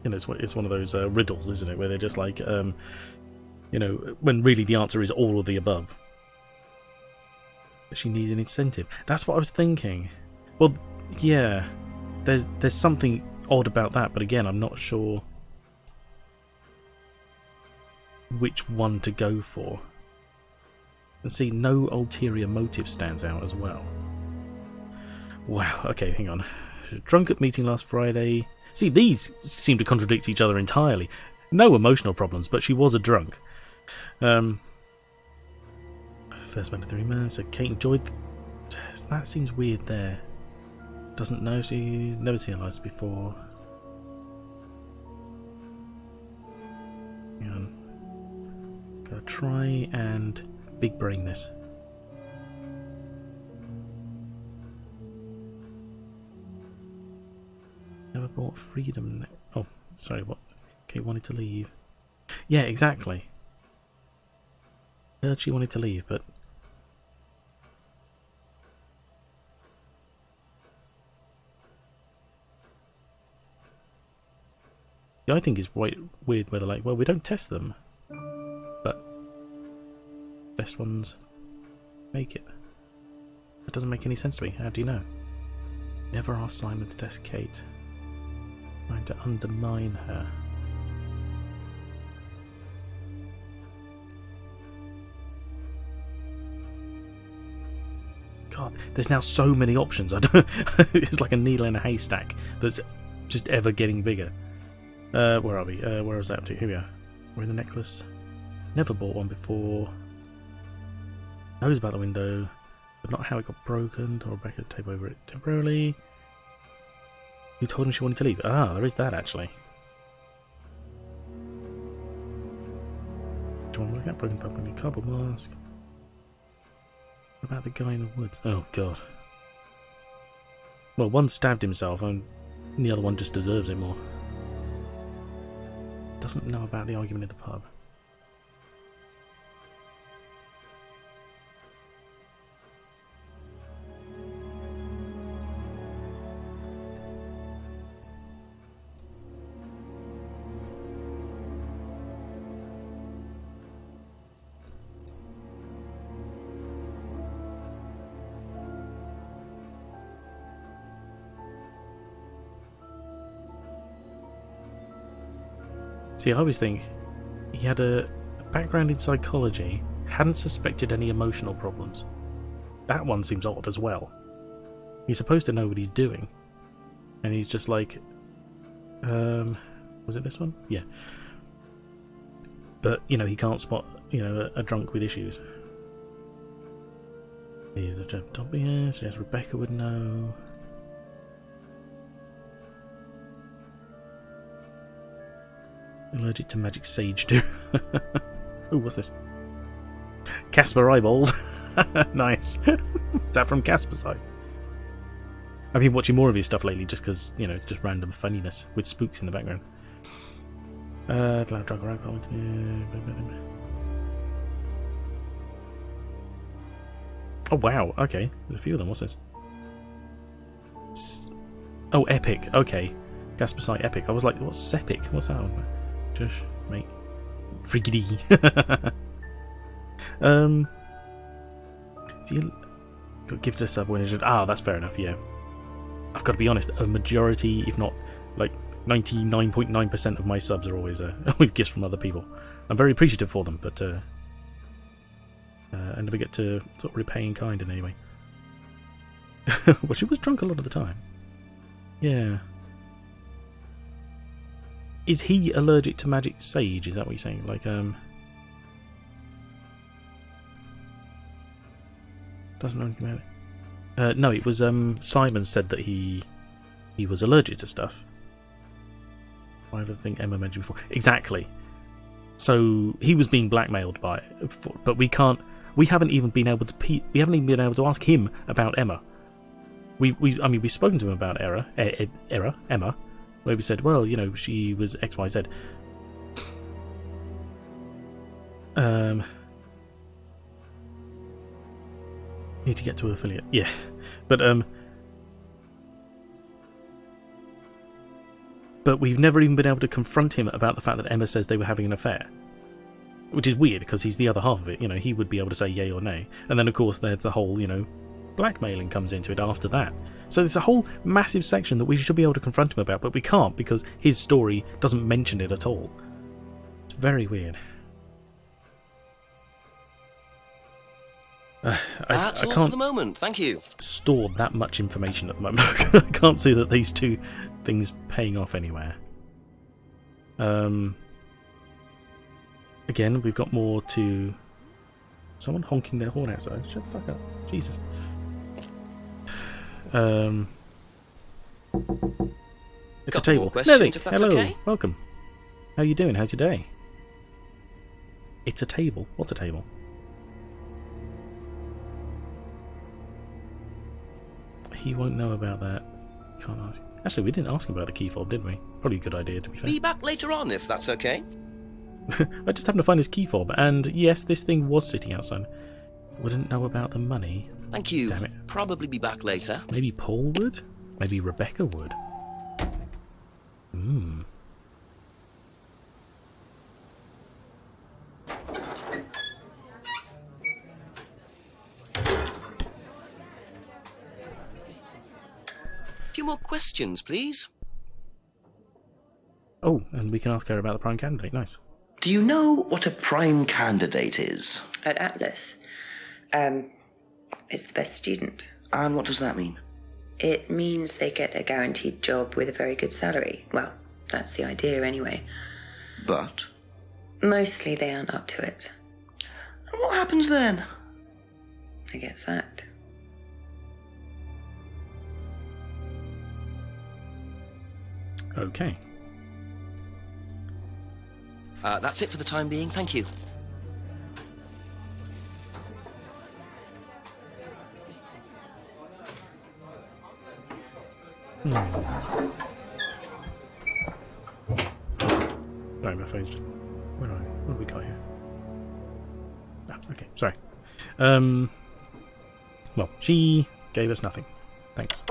It's one of those riddles, isn't it? Where they're just like, when really the answer is all of the above. But she needs an incentive. That's what I was thinking. Well, yeah, there's something odd about that, but again, I'm not sure which one to go for. And see, no ulterior motive stands out as well. Wow, okay, hang on. Drunk at meeting last Friday. See, these seem to contradict each other entirely. No emotional problems, but she was a drunk. First man of 3 months, so Kate enjoyed... That seems weird there. Doesn't know, she never seen her lights before. Hang on. Gotta try and big brain this. Never bought freedom. Oh, sorry, what? Kate wanted to leave. Yeah, exactly. Heard she wanted to leave, but... I think it's quite weird where they're like, well, we don't test them, but best ones make it. That doesn't make any sense to me. How do you know? Never asked Simon to test Kate. Trying to undermine her. God, there's now so many options. It's like a needle in a haystack that's just ever getting bigger. Where are we? Where was that up to? Here we are. We're in the necklace. Never bought one before. Knows about the window, but not how it got broken. Told Rebecca to tape over it temporarily. Who told him she wanted to leave? Ah, there is that actually. Do you want to look at broken pump and cardboard mask? What about the guy in the woods? Oh god. Well, one stabbed himself and the other one just deserves it more. Doesn't know about the argument in the pub. See, I always think he had a background in psychology, hadn't suspected any emotional problems. That one seems odd as well. He's supposed to know what he's doing. And he's just like... was it this one? Yeah. But, you know, he can't spot, you know, a drunk with issues. He's the top here, so yes, Rebecca would know. Allergic to magic sage too. Oh, what's this? Casper eyeballs. Nice. Is that from Casper's eye? I've been watching more of his stuff lately just because, you know, it's just random funniness with spooks in the background. Drug around. Oh wow, okay. There's a few of them. What's this? Oh, epic. Okay. Casper site epic. I was like, what's epic? What's that one? Just mate, friggity. Do you give it a sub when it's just, that's fair enough. Yeah, I've got to be honest. A majority, if not like 99.9% of my subs are always with gifts from other people. I'm very appreciative for them, but I never get to sort of repay in kind in any way. Well, she was drunk a lot of the time. Yeah. Is he allergic to magic sage? Is that what you're saying? Like, doesn't know anything about it. No, it was Simon said that he was allergic to stuff. I don't think Emma mentioned before. Exactly. So he was being blackmailed by it, but we haven't even been able to ask him about Emma. We've spoken to him about Emma. Where we said, well, you know, she was XYZ. Need to get to affiliate. Yeah. But we've never even been able to confront him about the fact that Emma says they were having an affair. Which is weird, because he's the other half of it. You know, he would be able to say yay or nay. And then, of course, there's the whole, you know, blackmailing comes into it after that. So there's a whole massive section that we should be able to confront him about, but we can't because his story doesn't mention it at all. It's very weird. That's all for the moment, thank you. Store that much information at the moment. I can't see that these two things paying off anywhere. Again, we've got more to... Someone honking their horn outside. Shut the fuck up. Jesus. It's a table. Nelly, hello, okay? Welcome. How you doing? How's your day? It's a table. What's a table? He won't know about that. Can't ask. Actually, we didn't ask him about the key fob, did we? Probably a good idea, to be fair. Be back later on, if that's okay. I just happened to find this key fob, and yes, this thing was sitting outside. Wouldn't know about the money. Thank you. Damn it. Probably be back later. Maybe Paul would? Maybe Rebecca would. A few more questions, please. Oh, and we can ask her about the prime candidate. Nice. Do you know what a prime candidate is? At Atlas, it's the best student. And what does that mean? It means they get a guaranteed job with a very good salary. Well, That's the idea, anyway. But? Mostly they aren't up to it. And what happens then? They get sacked. Okay. That's it for the time being, thank you. Sorry, my phone's just... Where are we? What have we got here? Ah, okay, sorry. Well, she gave us nothing. Thanks.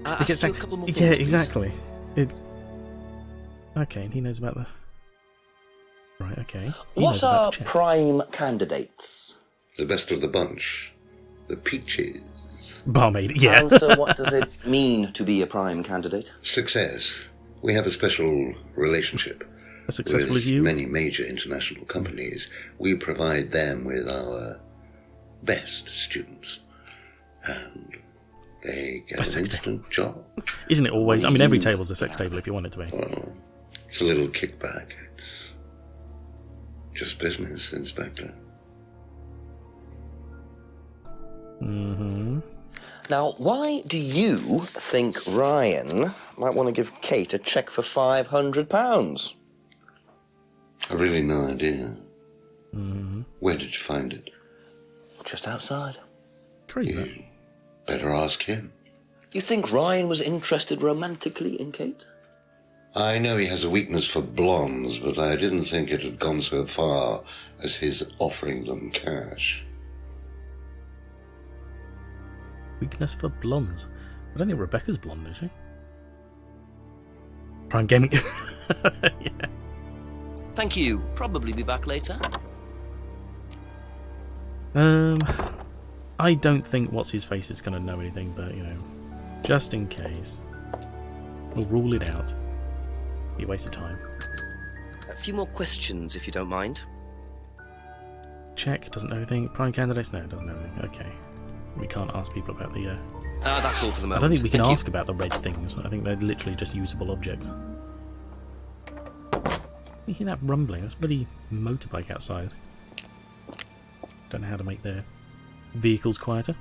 Ask you a couple more things, yeah, please. exactly. Okay, and he knows about the... Right, okay. What are prime candidates? The best of the bunch. The peaches. Barmaid, yeah. And so what does it mean to be a prime candidate? Success. We have a special relationship. As successful with as you? Many major international companies. We provide them with our best students. And they get an instant job. Isn't it always? I mean, every table's a sex table if you want it to be. Well, it's a little kickback. It's just business, Inspector. Mm-hmm. Now, why do you think Ryan might want to give Kate a cheque for £500? I've really no idea. Mm-hmm. Where did you find it? Just outside. Crazy. You better ask him. You think Ryan was interested romantically in Kate? I know he has a weakness for blondes, but I didn't think it had gone so far as his offering them cash. Weakness for blondes. I don't think Rebecca's blonde, is she? Prime Gaming. Yeah. Thank you. Probably be back later. I don't think what's-his-face is going to know anything, but, you know, just in case. We'll rule it out. Be a waste of time. A few more questions, if you don't mind. Check, doesn't know anything. Prime candidates? No, doesn't know anything. Okay. We can't ask people about the... That's all for the moment. I don't think we can Thank you. ask about the red things. I think they're literally just usable objects. You hear that rumbling? That's a bloody motorbike outside. Don't know how to make their vehicles quieter.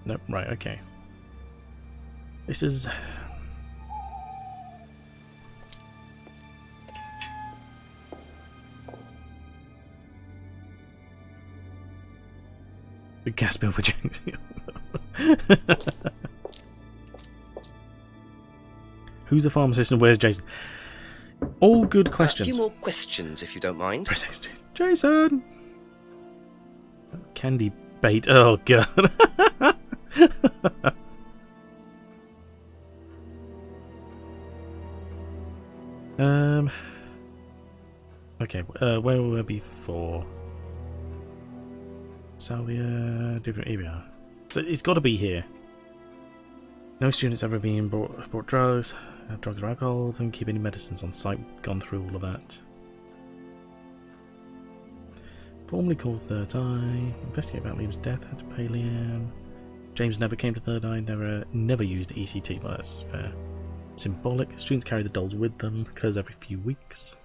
Nope, right, okay. This is... the gas bill for Jenks. Who's the pharmacist and where's Jason? All good questions. A few more questions, if you don't mind. Press X, Jason! Candy bait. Oh, God. Okay, where were we before? Salvia, different area. So it's got to be here. No students ever being brought drugs or alcohol, and keep any medicines on site. Gone through all of that. Formally called Third Eye. Investigate about Liam's death. Had to pay Liam. James never came to Third Eye. Never used ECT. Well, that's fair. Symbolic. Students carry the dolls with them. Occurs every few weeks.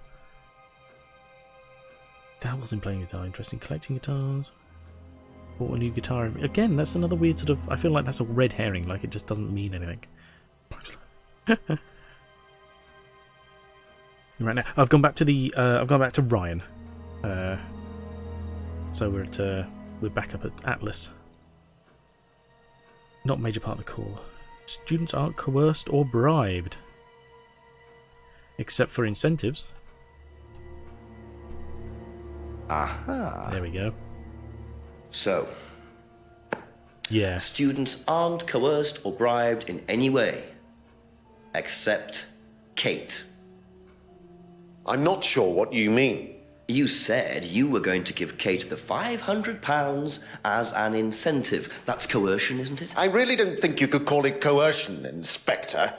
Dad wasn't playing guitar. Interested in collecting guitars. Bought a new guitar. Again, that's another weird sort of... I feel like that's a red herring. Like, it just doesn't mean anything. Right now, I've gone back to the... I've gone back to Ryan. So we're back up at Atlas. Not major part of the call. Students aren't coerced or bribed. Except for incentives. Aha. There we go. So, yeah. Students aren't coerced or bribed in any way. Except Kate. I'm not sure what you mean. You said you were going to give Kate the £500 as an incentive. That's coercion, isn't it? I really don't think you could call it coercion, Inspector.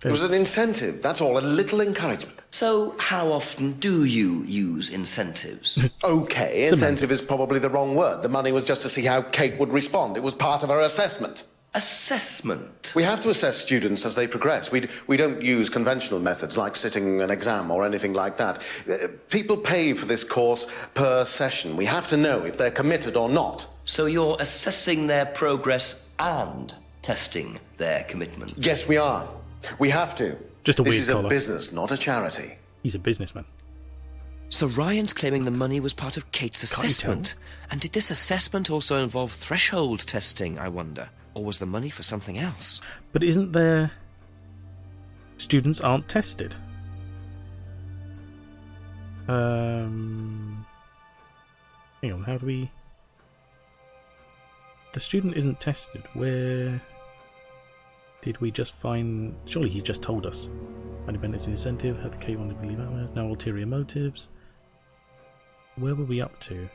It was an incentive, that's all, a little encouragement. So, how often do you use incentives? Okay, incentive is probably the wrong word. The money was just to see how Kate would respond. It was part of her assessment. assessment. We have to assess students as they progress. We don't use conventional methods like sitting an exam or anything like that. People pay for this course per session. We have to know if they're committed or not. So you're assessing their progress and testing their commitment? Yes, we are. We have to. Just a weird This is collar. a business, not a charity. He's a businessman. So Ryan's claiming the money was part of Kate's Can't you tell? assessment. And did this assessment also involve threshold testing, I wonder? Or was the money for something else? But isn't there... Students aren't tested? Hang on, how do we... The student isn't tested. Where did we just find... Surely he's just told us. Money Bennett's incentive, had the K wanted to leave hours, no ulterior motives. Where were we up to?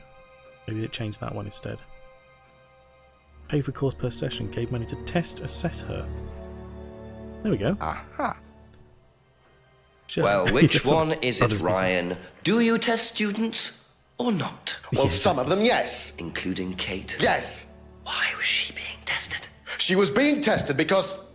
Maybe it changed that one instead. Pay for course per session, gave money to assess her. There we go. Aha. Sure. Well, which one is it, Others Ryan? Do you test students or not? Well, some of them, yes. Including Kate? Yes. Why was she being tested? She was being tested because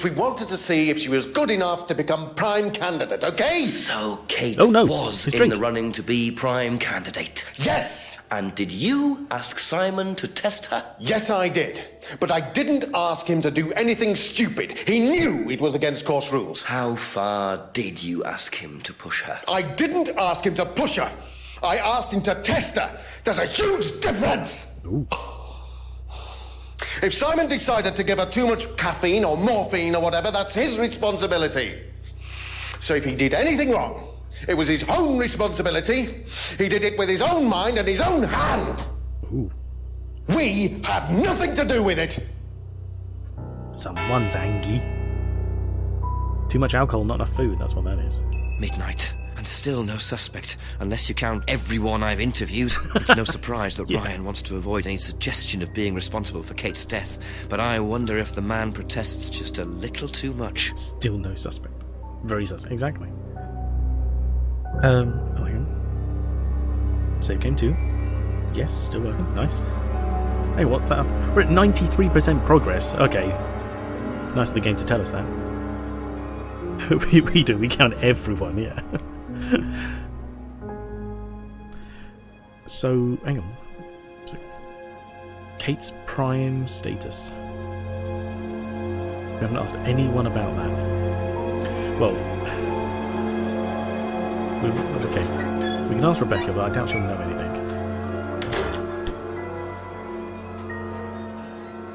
we wanted to see if she was good enough to become prime candidate, okay? So Kate was his in drink. the running to be prime candidate? Yes! And did you ask Simon to test her? Yes, I did. But I didn't ask him to do anything stupid. He knew it was against course rules. How far did you ask him to push her? I didn't ask him to push her. I asked him to test her. There's a huge difference! Ooh. If Simon decided to give her too much caffeine or morphine or whatever, that's his responsibility. So if he did anything wrong, it was his own responsibility. He did it with his own mind and his own hand. Ooh. We had nothing to do with it. Someone's angry. Too much alcohol, not enough food, that's what that is. Midnight, and still no suspect, unless you count everyone I've interviewed. It's no surprise that Ryan wants to avoid any suggestion of being responsible for Kate's death, but I wonder if the man protests just a little too much. Still no suspect. Very suspect, exactly. Oh, hang on. Save game 2. Yes, still working, nice. Hey, what's that? We're at 93% progress. Okay. It's nice of the game to tell us that. we do, we count everyone, yeah. So, hang on. So, Kate's prime status. We haven't asked anyone about that. Well, okay. We can ask Rebecca, but I doubt she'll know anything.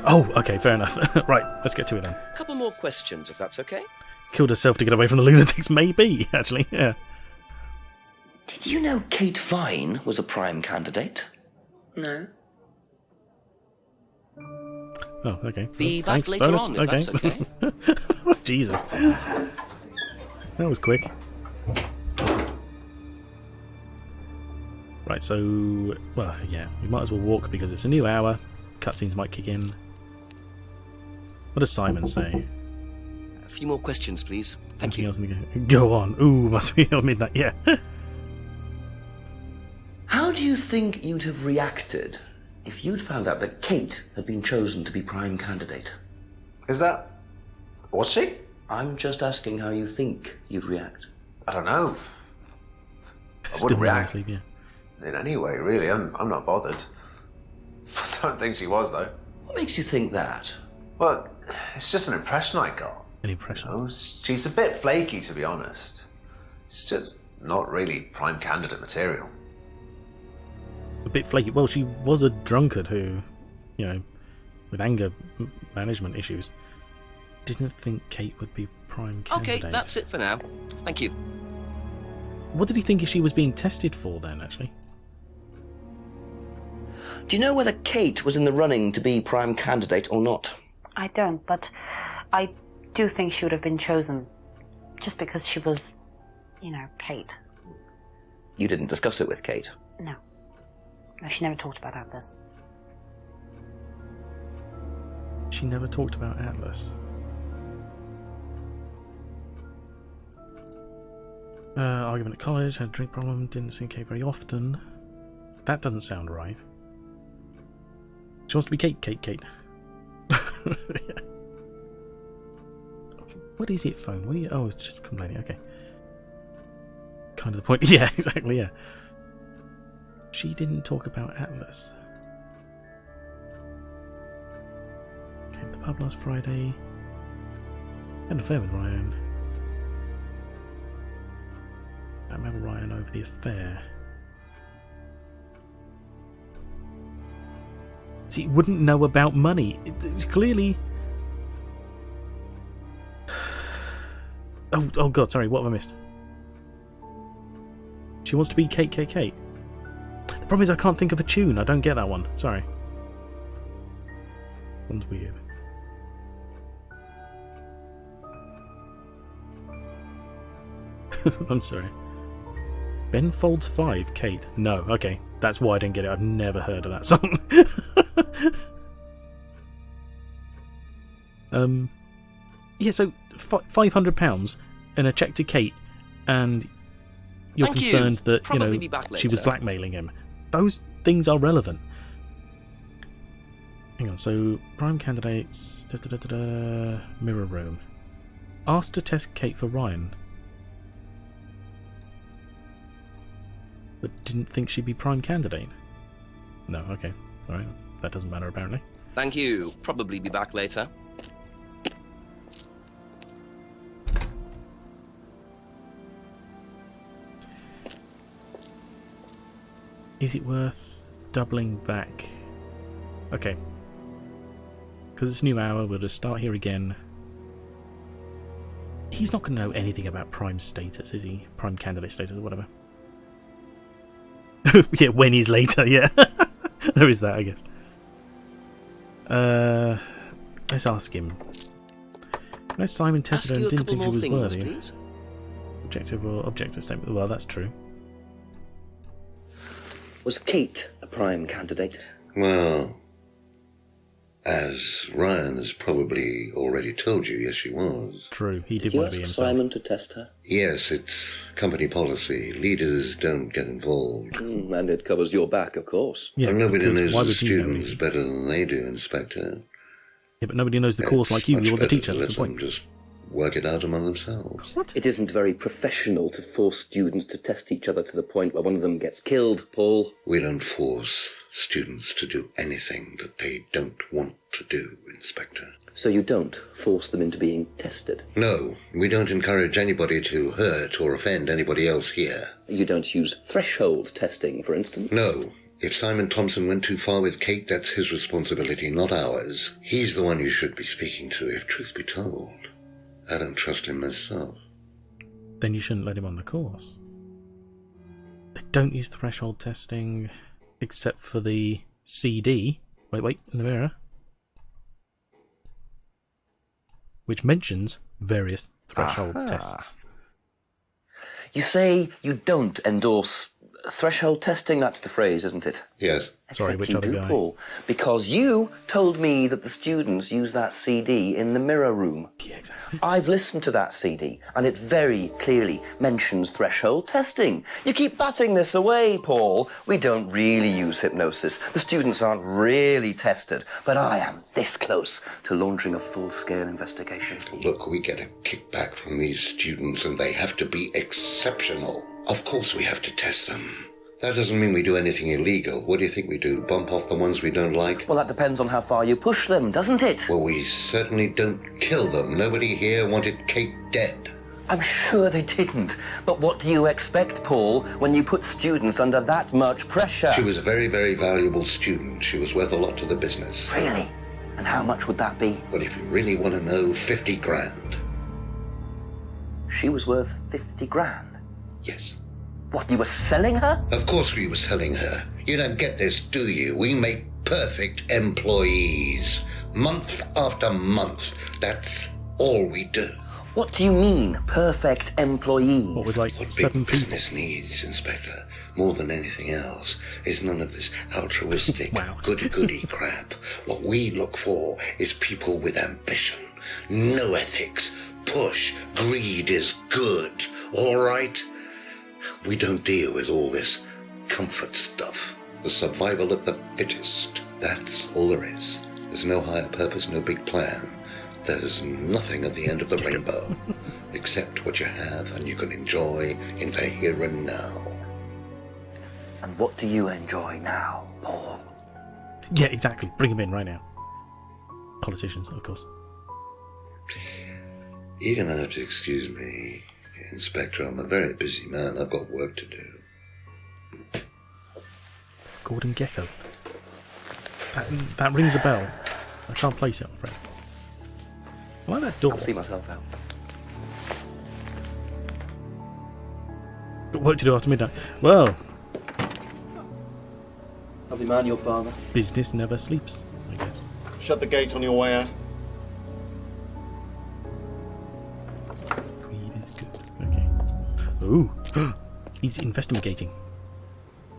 Oh, okay, fair enough. Right, let's get to it then. A couple more questions, if that's okay. Killed herself to get away from the lunatics, maybe, actually, yeah. Did you know Kate Vine was a prime candidate? No. Oh, okay. Be Well, back thanks, later bonus. on, if that's okay. Jesus. That was quick. Right, so... Well, yeah, we might as well walk because it's a new hour. Cutscenes might kick in. What does Simon say? A few more questions, please. Thank you. Else in go on. Ooh, must be on midnight, yeah. How do you think you'd have reacted if you'd found out that Kate had been chosen to be prime candidate? Is that... Was she? I'm just asking how you think you'd react. I don't know. I Still wouldn't no react sleep, yeah. in any way, really. I'm not bothered. I don't think she was, though. What makes you think that? Well, it's just an impression I got. An impression? You know, she's a bit flaky, to be honest. She's just not really prime candidate material. A bit flaky. Well, she was a drunkard who, you know, with anger management issues, didn't think Kate would be prime candidate. Okay, that's it for now. Thank you. What did he think she was being tested for then, actually? Do you know whether Kate was in the running to be prime candidate or not? I don't, but I do think she would have been chosen just because she was, you know, Kate. You didn't discuss it with Kate? No. No, she never talked about Atlas. She never talked about Atlas. Argument at college, had a drink problem, didn't see Kate very often. That doesn't sound right. She wants to be Kate. Yeah. What is it, phone? What are you... Oh, it's just complaining. Okay. Kind of the point. Yeah, exactly, yeah. She didn't talk about Atlas. Came to the pub last Friday. Had an affair with Ryan. I remember Ryan over the affair. See, he wouldn't know about money. It's clearly... Oh God, sorry, what have I missed? She wants to be Kate. The problem is I can't think of a tune. I don't get that one. Sorry. One's weird. I'm sorry. Ben Folds 5, Kate. No, okay. That's why I didn't get it. I've never heard of that song. Yeah, so £500 and a cheque to Kate, and you're concerned that, she was blackmailing him. Those things are relevant. Hang on, so prime candidates, mirror room. Asked to test Kate for Ryan, but didn't think she'd be prime candidate. No, okay, alright, that doesn't matter apparently. Thank you. Probably be back later. Is it worth doubling back? Okay. Because it's a new hour, we'll just start here again. He's not going to know anything about prime status, is he? Prime candidate status or whatever. Yeah, when he's later, yeah. There is that, I guess. Let's ask him. No, Simon tested her and didn't think she was worthy. Please? Objective or objective statement? Well, that's true. Was Kate a prime candidate? Well, as Ryan has probably already told you, yes, she was. True, he did you want to be ask himself. Simon to test her? Yes, it's company policy. Leaders don't get involved. And it covers your back, of course. Yeah, and nobody knows why the would you know students better than they do, Inspector. Yeah, but nobody knows the course like you. Much You're the better teacher. to That's the let them point. just work it out among themselves. It isn't very professional to force students to test each other to the point where one of them gets killed, Paul. We don't force students to do anything that they don't want to do, Inspector. So you don't force them into being tested? No, we don't encourage anybody to hurt or offend anybody else here. You don't use threshold testing, for instance? No. If Simon Thompson went too far with Kate, that's his responsibility, not ours. He's the one you should be speaking to, if truth be told. I don't trust him myself. Then you shouldn't let him on the course. They don't use threshold testing, except for the CD. Wait, in the mirror. Which mentions various threshold tests. You say you don't endorse threshold testing, that's the phrase, isn't it? Yes. Sorry, Except which you other do, guy? Paul, because you told me that the students use that CD in the mirror room. Yeah, exactly. I've listened to that CD, and it very clearly mentions threshold testing. You keep batting this away, Paul. We don't really use hypnosis. The students aren't really tested, but I am this close to launching a full-scale investigation. Look, we get a kickback from these students, and they have to be exceptional. Of course we have to test them. That doesn't mean we do anything illegal. What do you think we do? Bump off the ones we don't like? Well, that depends on how far you push them, doesn't it? Well, we certainly don't kill them. Nobody here wanted Kate dead. I'm sure they didn't. But what do you expect, Paul, when you put students under that much pressure? She was a very, very valuable student. She was worth a lot to the business. Really? And how much would that be? Well, if you really want to know, 50 grand. She was worth 50 grand? Yes. What, you were selling her? Of course we were selling her. You don't get this, do you? We make perfect employees. Month after month. That's all we do. What do you mean, perfect employees? What was like What 7 big people? business needs, Inspector, more than anything else, is none of this altruistic, Wow. goody-goody crap. What we look for is people with ambition, no ethics, push, greed is good, all right? We don't deal with all this comfort stuff. The survival of the fittest, that's all there is. There's no higher purpose, no big plan. There's nothing at the end of the rainbow, except what you have and you can enjoy in the here and now. And what do you enjoy now, Paul? Yeah, exactly. Bring him in right now. Politicians, of course. You're going to have to excuse me, Inspector. I'm a very busy man. I've got work to do. Gordon Gecko. That rings a bell. I can't place it, I'm afraid. I like that door. I'll see myself out. Got work to do after midnight. Well, Lovely man, your father. business never sleeps, I guess. Shut the gate on your way out. Greed is good. Okay. Ooh. He's investigating.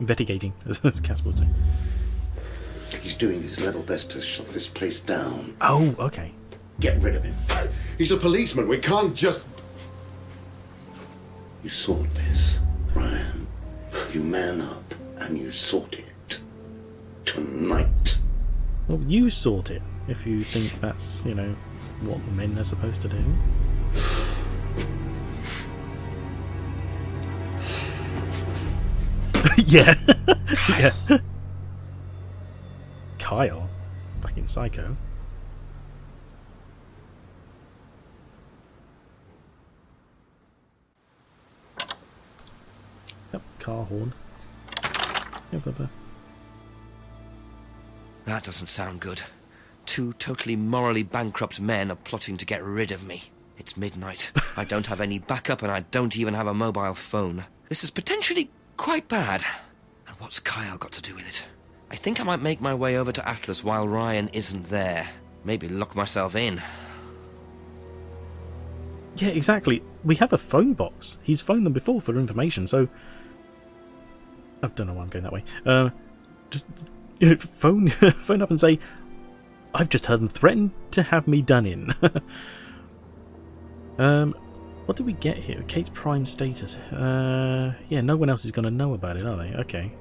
Investigating, as Casper would say. He's doing his level best to shut this place down. Oh, okay. Get rid of him. He's a policeman. We can't just... You sort this, Ryan. You man up and you sort it. Tonight. Well, you sort it, if you think that's, you know, what the men are supposed to do. Yeah. Yeah. Kyle. Fucking psycho. Yep, car horn. Yep, blah, blah. That doesn't sound good. Two totally morally bankrupt men are plotting to get rid of me. It's midnight. I don't have any backup and I don't even have a mobile phone. This is potentially quite bad. And what's Kyle got to do with it? I think I might make my way over to Atlas while Ryan isn't there. Maybe lock myself in. Yeah, exactly. We have a phone box. He's phoned them before for information, so... I don't know why I'm going that way. Just phone up and say, I've just heard them threaten to have me done in. What did we get here? Kate's prime status. Yeah, no one else is going to know about it, are they? Okay.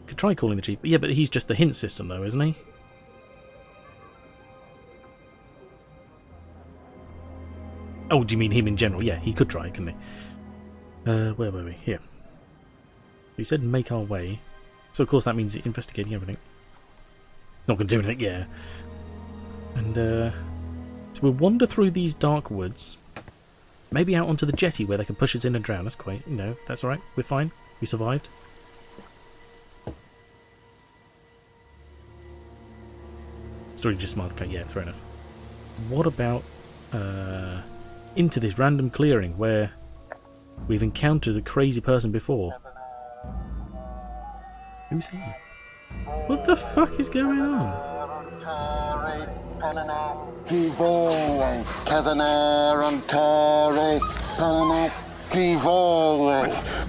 Could try calling the chief. Yeah, but he's just the hint system, though, isn't he? Oh, do you mean him in general? Yeah, he could try, couldn't he? Where were we? Here. We said make our way. So, of course, that means investigating everything. Not going to do anything, yeah. And, so we'll wander through these dark woods. Maybe out onto the jetty where they can push us in and drown. That's quite, you know, that's alright. We're fine. We survived. Story just marked. Okay, yeah, fair enough. What about, into this random clearing where we've encountered a crazy person before? Who's he? What the fuck is going on?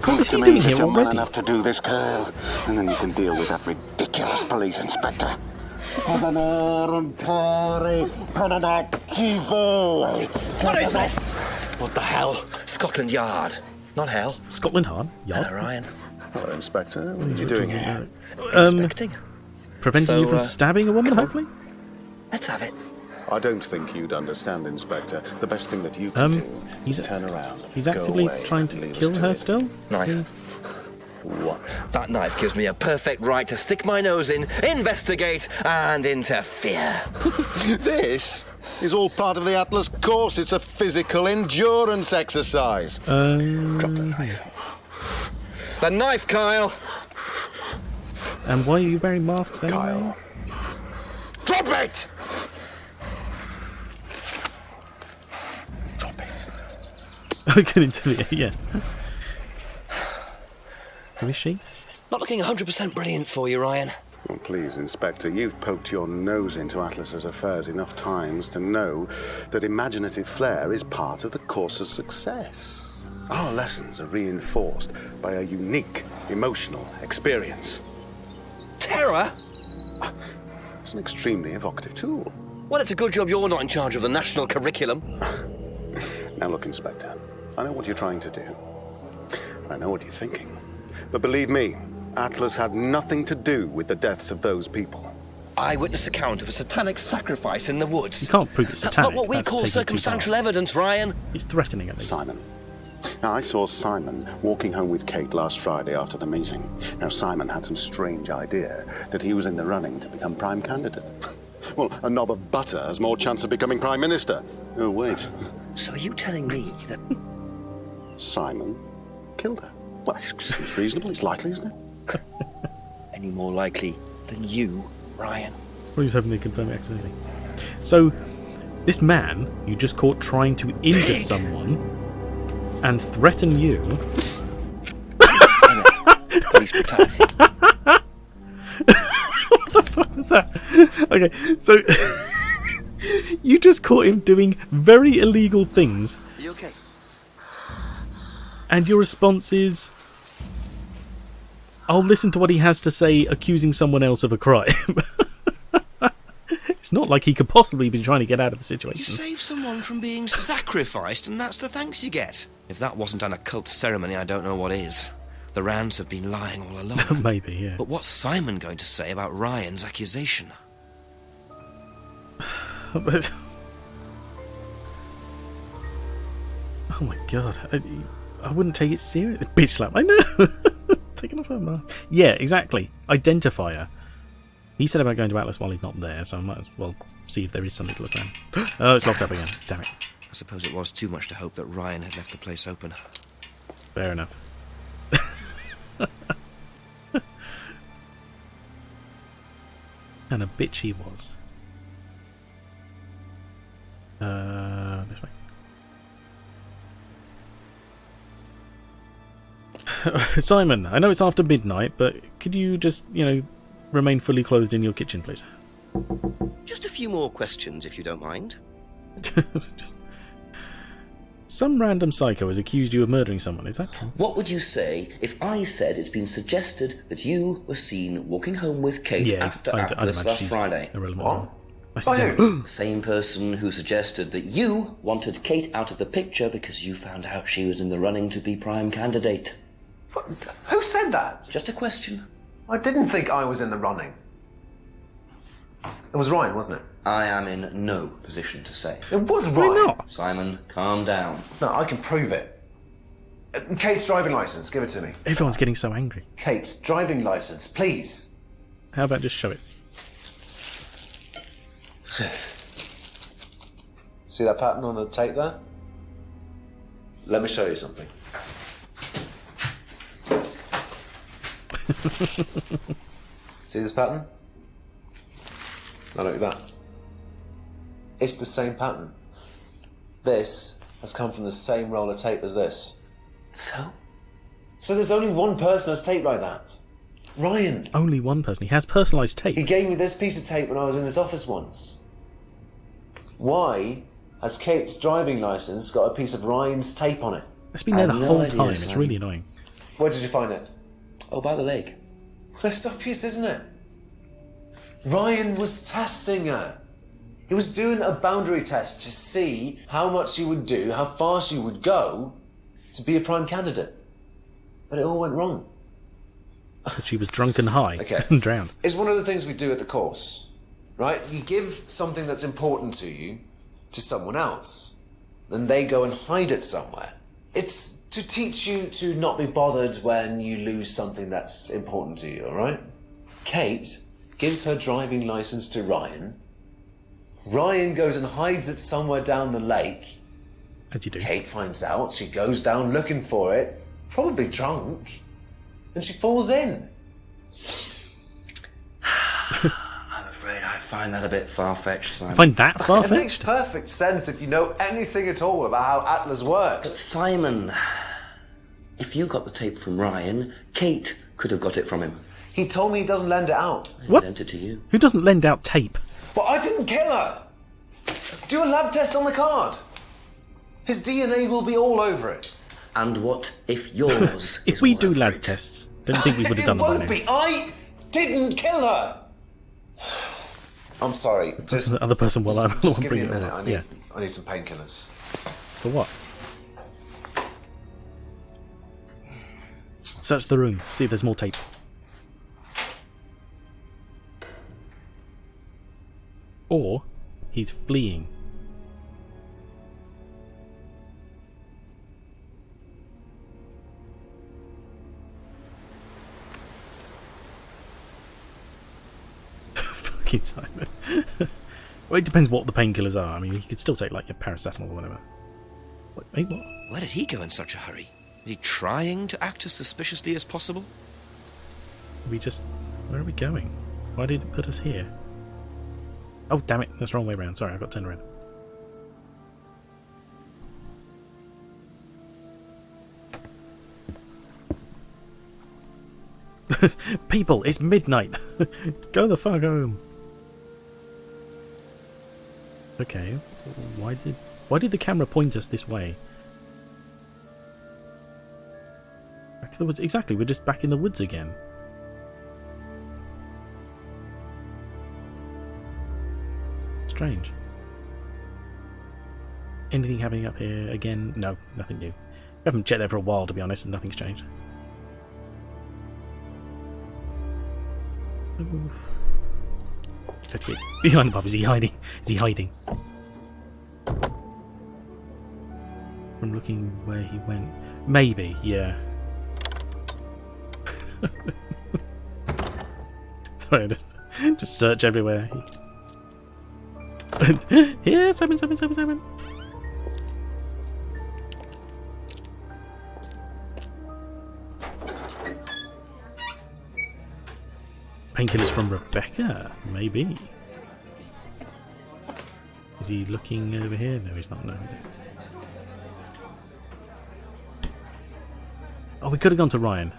What's he doing here already? Enough to do this, Kyle, and then you can deal with that ridiculous police inspector. What is this? What the hell? Scotland Yard. Not hell. Scotland Yard? Hello, Ryan. Hello, Inspector. What are you doing here? Inspecting. Preventing you from stabbing a woman, hopefully? Let's have it. I don't think you'd understand, Inspector. The best thing that you can do is turn around. He's actively trying to kill her still? Knife. What? That knife gives me a perfect right to stick my nose in, investigate, and interfere. This is all part of the Atlas course. It's a physical endurance exercise. Drop the knife. The knife, Kyle! And why are you wearing masks anyway? Kyle. Drop it! Drop it. I get into it, yeah. Who is she? Not looking 100% brilliant for you, Ryan. Well, please, Inspector, you've poked your nose into Atlas's affairs enough times to know that imaginative flair is part of the course's success. Our lessons are reinforced by a unique emotional experience. Terror? It's an extremely evocative tool. Well, it's a good job you're not in charge of the national curriculum. Now look, Inspector, I know what you're trying to do. I know what you're thinking. But believe me, Atlas had nothing to do with the deaths of those people. Eyewitness account of a satanic sacrifice in the woods. You can't prove it's satanic. That's not what we call circumstantial evidence, Ryan. He's threatening at least. Simon. Now, I saw Simon walking home with Kate last Friday after the meeting. Now, Simon had some strange idea that he was in the running to become prime candidate. Well, a knob of butter has more chance of becoming prime minister. Oh, wait. So are you telling me that Simon killed her? Well, it seems reasonable. It's likely, isn't it? Any more likely than you, Ryan? Well, he's hoping they confirm it accidentally. So, this man you just caught trying to injure someone and threaten you. Police brutality. What the fuck was that? Okay, so you just caught him doing very illegal things. Are you okay? And your response is, I'll listen to what he has to say accusing someone else of a crime. It's not like he could possibly be trying to get out of the situation. You save someone from being sacrificed, and that's the thanks you get. If that wasn't an occult ceremony, I don't know what is. The Rands have been lying all along. Maybe, yeah. But what's Simon going to say about Ryan's accusation? But... Oh my god. I wouldn't take it seriously. Bitch slap. I know. Taking off her mask. Yeah, exactly. Identifier. He said about going to Atlas while he's not there, so I might as well see if there is something to look around. Oh, it's locked up again. Damn it. I suppose it was too much to hope that Ryan had left the place open. Fair enough. And a bitch he was. This way. Simon, I know it's after midnight, but could you just, remain fully clothed in your kitchen, please? Just a few more questions, if you don't mind. Some random psycho has accused you of murdering someone, is that true? What would you say if I said it's been suggested that you were seen walking home with Kate after Atlas last Friday? Irrelevant. The same person who suggested that you wanted Kate out of the picture because you found out she was in the running to be prime candidate. What? Who said that? Just a question. I didn't think I was in the running. It was Ryan, wasn't it? I am in no position to say. It was Ryan. Why not? Simon, calm down. No, I can prove it. Kate's driving licence, give it to me. Everyone's getting so angry. Kate's driving licence, please. How about just show it? See that pattern on the tape there? Let me show you something. See this pattern? Now look at that. It's the same pattern. This has come from the same roll of tape as this. So? So there's only one person has tape like that. Ryan. Only one person. He has personalised tape. He gave me this piece of tape when I was in his office once. Why has Kate's driving licence got a piece of Ryan's tape on it? It's been there the whole time. It's really annoying. Where did you find it? Oh, by the lake. Well, it's obvious, isn't it? Ryan was testing her. He was doing a boundary test to see how much she would do, how far she would go to be a prime candidate. But it all went wrong. But she was drunk and high Okay. and drowned. It's one of the things we do at the course, right? You give something that's important to you to someone else, then they go and hide it somewhere. It's to teach you to not be bothered when you lose something that's important to you, all right? Kate gives her driving licence to Ryan. Ryan goes and hides it somewhere down the lake. As you do. Kate finds out. She goes down looking for it, probably drunk, and she falls in. I'm afraid I find that a bit far-fetched, Simon. I find that It far-fetched? makes perfect sense if you know anything at all about how Atlas But works. Simon, if you got the tape from Ryan, Kate could have got it from him. He told me he doesn't lend it out. What? He lent it to you. Who doesn't lend out tape? But I didn't kill her. Do a lab test on the card. His DNA will be all over it. And what if yours If is we all do over lab it? tests, don't you think we would have done It them by won't now? be. I didn't kill her. I'm sorry. Just The other person will just give me bring a it minute. up. I need some painkillers. For what? Search the room. See if there's more tape. Or he's fleeing. Fucking Simon. Well, it depends what the painkillers are. I mean, he could still take, like, your paracetamol or whatever. Wait, what? Where did he go in such a hurry? Is he trying to act as suspiciously as possible? Where are we going? Why did it put us here? Oh, damn it. That's the wrong way around. Sorry, I got turned around. People, it's midnight. Go the fuck home. Okay, why did the camera point us this way? Back to the woods. Exactly, we're just back in the woods again. Strange. Anything happening up here again? No, nothing new. We haven't checked there for a while, to be honest, and nothing's changed. Behind the pub. Is he hiding? Is he hiding? From looking where he went. Maybe, yeah. Sorry, I just search everywhere. Here, Simon. Painkillers from Rebecca, maybe. Is he looking over here? No, he's not. No. Oh, we could have gone to Ryan.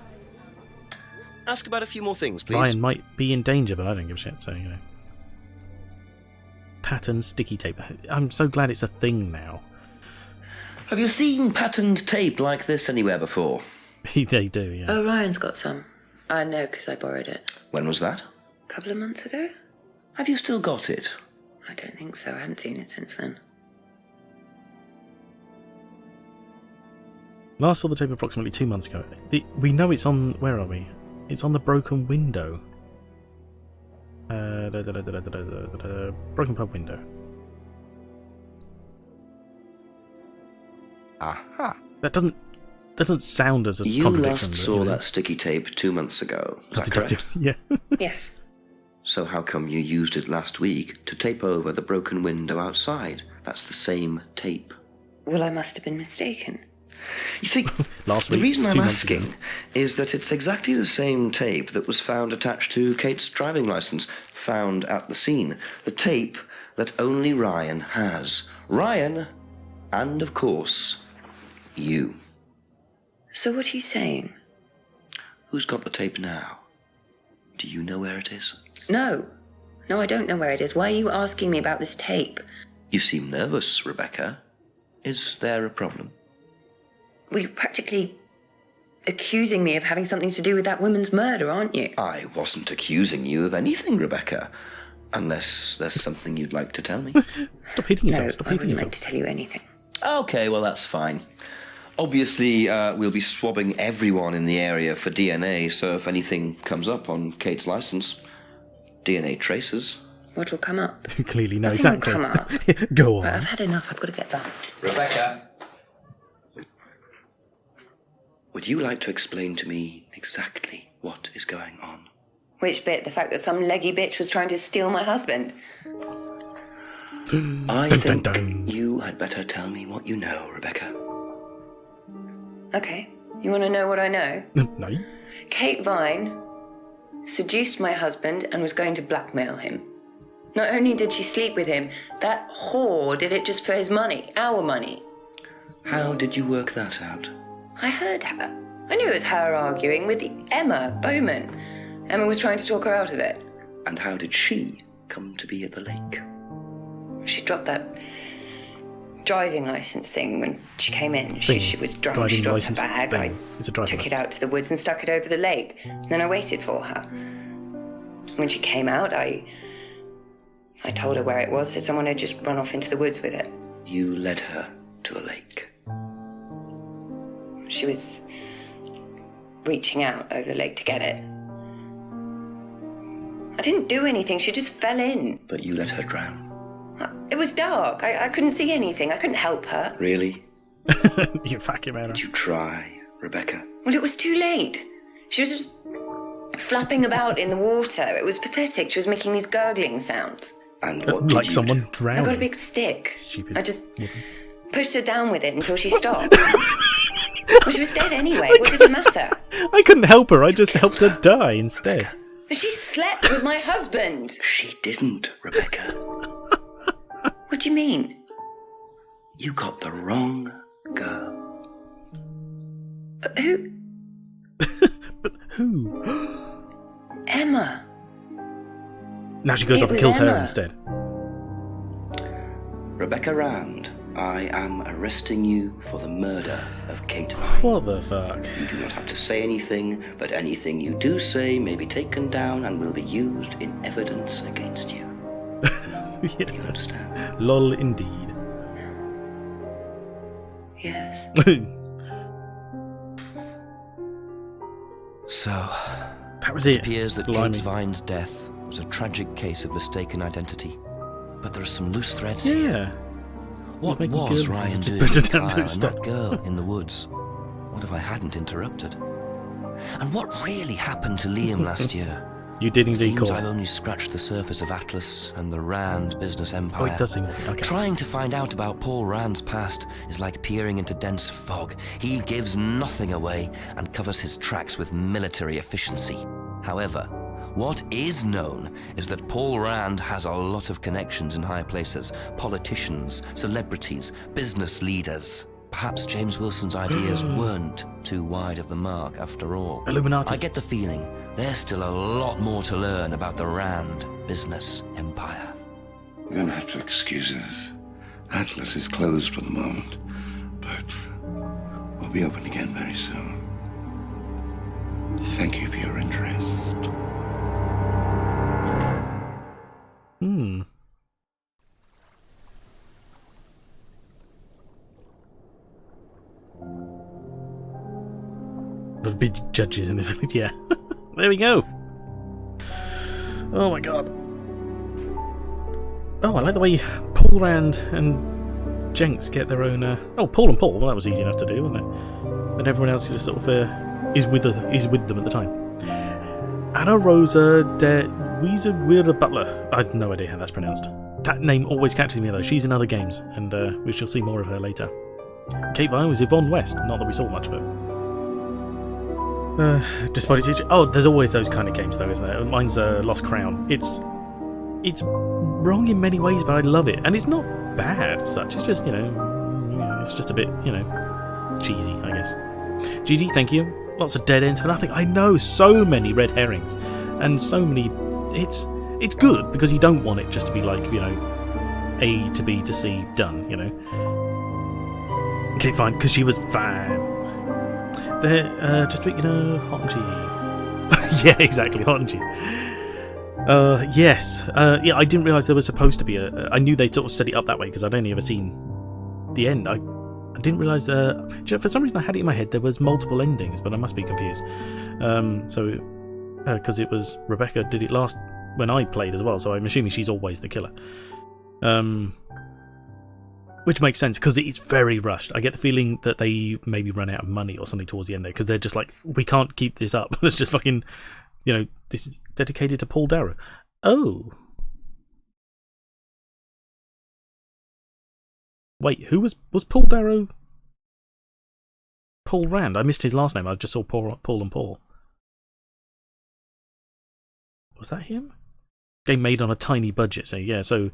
Ask about a few more things, please. Ryan might be in danger, but I don't give a shit, so, you know. Pattern sticky tape. I'm so glad it's a thing now. Have you seen patterned tape like this anywhere before? They do, yeah. Oh, Ryan's got some. I know, because I borrowed it. When was that? A couple of months ago? Have you still got it? I don't think so. I haven't seen it since then. Last saw the tape approximately 2 months ago. We know it's on... Where are we? It's on the broken window. Broken pub window. Aha. That doesn't sound as a contradiction. You last saw that sticky tape 2 months ago. Is that correct? Yeah. Yes. So how come you used it last week to tape over the broken window outside? That's the same tape. Well, I must have been mistaken. You see, last week, the reason I'm 2 months asking ago. is that it's exactly the same tape that was found attached to Kate's driving license, found at the scene. The tape that only Ryan has. Ryan, and of course, you. So what are you saying? Who's got the tape now? Do you know where it is? No. No, I don't know where it is. Why are you asking me about this tape? You seem nervous, Rebecca. Is there a problem? Well, you're practically accusing me of having something to do with that woman's murder, aren't you? I wasn't accusing you of anything, Rebecca. Unless there's something you'd like to tell me. Stop hitting yourself. No, Stop I hitting wouldn't yourself. like to tell you anything. Okay, well, that's fine. Obviously, we'll be swabbing everyone in the area for DNA, so if anything comes up on Kate's license, DNA traces. What will come up? Clearly, no, Nothing exactly. will come up. Go on. Right, I've had enough. I've got to get back. Rebecca. Would you like to explain to me exactly what is going on? Which bit? The fact that some leggy bitch was trying to steal my husband? I think you had better tell me what you know, Rebecca. Okay. You want to know what I know? No. Kate Vine seduced my husband and was going to blackmail him. Not only did she sleep with him, that whore did it just for his money, our money. How did you work that out? I heard her. I knew it was her arguing with Emma Bowman. Emma was trying to talk her out of it. And how did she come to be at the lake? She dropped that driving licence thing when she came in. She was drunk. She dropped her bag. I took it out to the woods and stuck it over the lake. Then I waited for her. When she came out, I told her where it was, said someone had just run off into the woods with it. You led her to the lake. She was reaching out over the lake to get it. I didn't do anything. She just fell in. But you let her drown. It was dark. I couldn't see anything. I couldn't help her. Really? You fucking man. Did you try, Rebecca? Well, it was too late. She was just flapping about in the water. It was pathetic. She was making these gurgling sounds. And what did like you someone do? drowning. I got a big stick. Stupid. I just pushed her down with it until she stopped. Well, she was dead anyway. What did it matter? I couldn't help her. I just helped her die instead. But she slept with my husband. She didn't, Rebecca. What do you mean? You got the wrong girl. Who? But who? Emma. Now she goes off and kills her Emma. instead. Rebecca Rand, I am arresting you for the murder of Kate. What the fuck? You do not have to say anything, but anything you do say may be taken down and will be used in evidence against you. Yeah. Do you understand? Lol, indeed. Yes. So, that was it it. appears that Blimey. Kate Vine's death was a tragic case of mistaken identity. But there are some loose threads Yeah. here. What making was girls Ryan just doing put with it down to Kyle and step. that girl in the woods? What if I hadn't interrupted? And what really happened to Liam last year? You did indeed Seems call. I've only scratched the surface of Atlas and the Rand business empire. Oh, it does seem okay. Trying to find out about Paul Rand's past is like peering into dense fog. He gives nothing away and covers his tracks with military efficiency. However, what is known is that Paul Rand has a lot of connections in high places, politicians, celebrities, business leaders. Perhaps James Wilson's ideas weren't too wide of the mark after all. Illuminati. I get the feeling there's still a lot more to learn about the Rand business empire. You're going to have to excuse us. Atlas is closed for the moment, but we'll be open again very soon. Thank you for your interest. There'll be judges in the village, yeah. There we go. Oh my god. Oh, I like the way Paul Rand and Jenks get their own... Oh, Paul and Paul, well that was easy enough to do, wasn't it? Then everyone else just sort of is with them at the time. Anna Rosa de Weezaguirre Butler. I have no idea how that's pronounced. That name always catches me though. She's in other games, and we shall see more of her later. Kate Vine was Yvonne West, not that we saw much of her. Despite its... Oh, there's always those kind of games though, isn't there? Mine's Lost Crown. It's wrong in many ways, but I love it. And it's not bad as such. It's just, it's just a bit, cheesy, I guess. GG, thank you. Lots of dead ends for nothing. I know, so many red herrings. And so many... It's good, because you don't want it just to be like, A to B to C, done, Okay, fine, because she was fine. There, just hot and cheesy. Yeah, exactly, hot and cheesy. Yes. Yeah, I didn't realise there was supposed to be I knew they sort of set it up that way because I'd only ever seen the end. I didn't realise for some reason I had it in my head there was multiple endings, but I must be confused. Because it was Rebecca did it last when I played as well, so I'm assuming she's always the killer. Which makes sense because it's very rushed. I get the feeling that they maybe run out of money or something towards the end there because they're just like, we can't keep this up. Let's just fucking, this is dedicated to Paul Darrow. Oh. Wait, who was Paul Darrow? Paul Rand. I missed his last name. I just saw Paul and Paul. Was that him? Game made on a tiny budget, so yeah, so...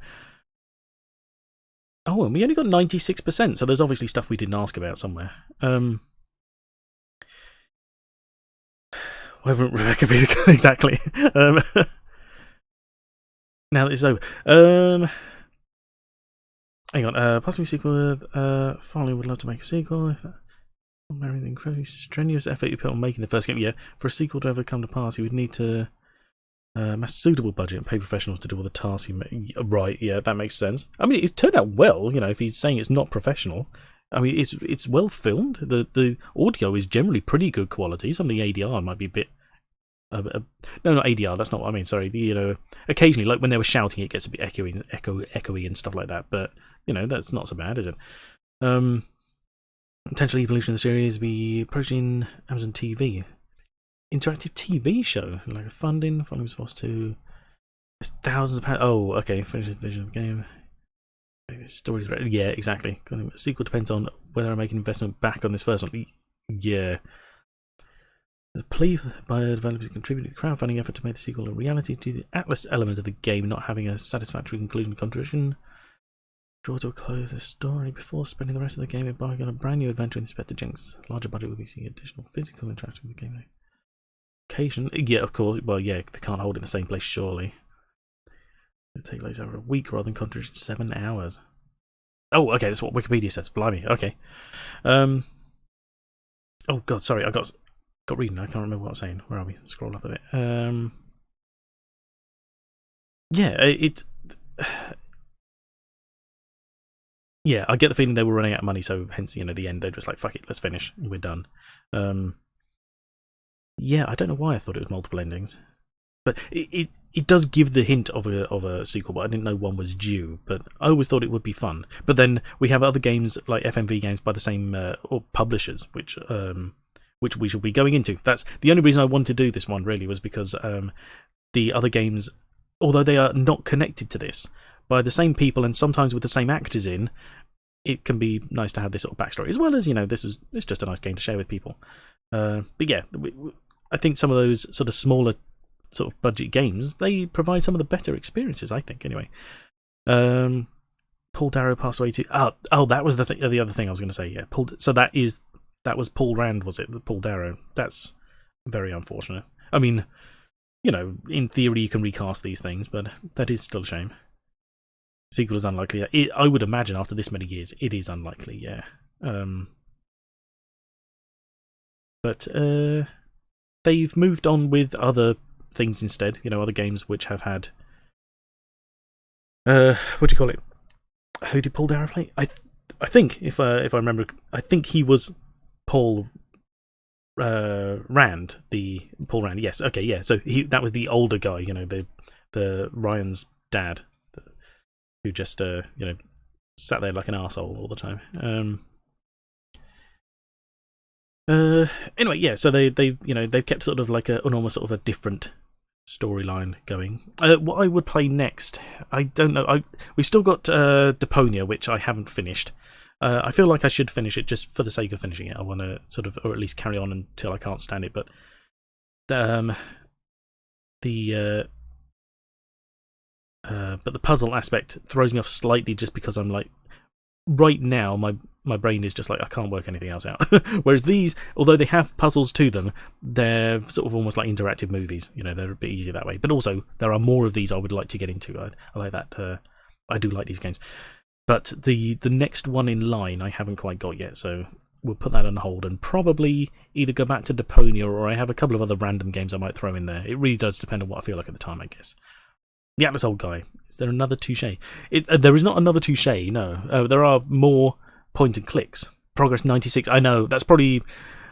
Oh, and we only got 96%, so there's obviously stuff we didn't ask about somewhere. Why wouldn't Rebecca be the exactly? Now that it's over. Hang on, possibly sequel. Finally would love to make a sequel. Everything incredibly strenuous effort you put on making the first game. Yeah, for a sequel to ever come to pass, you would need to amass a suitable budget and pay professionals to do all the tasks you make. Right, yeah, that makes sense. I mean, it turned out well, if he's saying it's not professional. I mean, it's well filmed. The audio is generally pretty good quality. Some of the ADR might be a bit no, not ADR. That's not what I mean. Sorry. Occasionally, like when they were shouting, it gets a bit echoey and stuff like that. But that's not so bad, is it? Potential evolution of the series be approaching Amazon TV. Interactive TV show, like a funding was forced to. It's thousands of pounds. Oh, okay. Finish the vision of the game. Maybe stories ready. Yeah, exactly. A sequel depends on whether I make an investment back on this first one. Yeah. The plea by the developers to contribute to the crowdfunding effort to make the sequel a reality to the Atlas element of the game not having a satisfactory conclusion. Contradiction. Draw to a close the story before spending the rest of the game embarking on a brand new adventure in Inspector Jenks. Larger budget will be seeing additional physical interaction with the game. Location. Yeah, of course. Well, yeah, they can't hold it in the same place, surely. It'll take place over a week rather than Contradiction 7 hours. Oh, okay, that's what Wikipedia says. Blimey, okay. Oh god, sorry, I got reading. I can't remember what I was saying. Where are we? Scroll up a bit. Yeah, I get the feeling they were running out of money, so hence, the end, they're just like, fuck it, let's finish, we're done. Yeah, I don't know why I thought it was multiple endings. But it does give the hint of a sequel, but I didn't know one was due. But I always thought it would be fun. But then we have other games like FMV games by the same or publishers, which we shall be going into. That's the only reason I wanted to do this one, really, was because the other games, although they are not connected to this, by the same people and sometimes with the same actors in, it can be nice to have this sort of backstory, as well as it's just a nice game to share with people. But yeah, I think some of those sort of smaller sort of budget games, they provide some of the better experiences, I think, anyway. Paul Darrow passed away too. Oh, that was the other thing I was going to say. Yeah, so that was Paul Rand, was it? Paul Darrow. That's very unfortunate. I mean, in theory you can recast these things, but that is still a shame. Sequel is unlikely. I would imagine after this many years, it is unlikely. Yeah. But they've moved on with other things instead, other games which have had what do you call it? Who did Paul Darrow play? I think if I remember, I think he was Paul Rand, the Paul Rand. Yes, okay, yeah. So that was the older guy, the Ryan's dad, who just sat there like an arsehole all the time. Anyway, yeah. So they've kept sort of like an almost sort of a different storyline going. What I would play next, I don't know. We've still got Deponia, which I haven't finished. I feel like I should finish it just for the sake of finishing it. I want to sort of, or at least carry on until I can't stand it. But the puzzle aspect throws me off slightly, just because I'm like, right now my brain is just like, I can't work anything else out. Whereas these, although they have puzzles to them, they're sort of almost like interactive movies. They're a bit easier that way. But also, there are more of these I would like to get into. I like that. I do like these games. But the next one in line I haven't quite got yet, so we'll put that on hold and probably either go back to Deponia, or I have a couple of other random games I might throw in there. It really does depend on what I feel like at the time, I guess. The Atlas Old Guy. Is there another Touché? There is not another Touché, no. There are more point and clicks. Progress 96. I know, that's probably...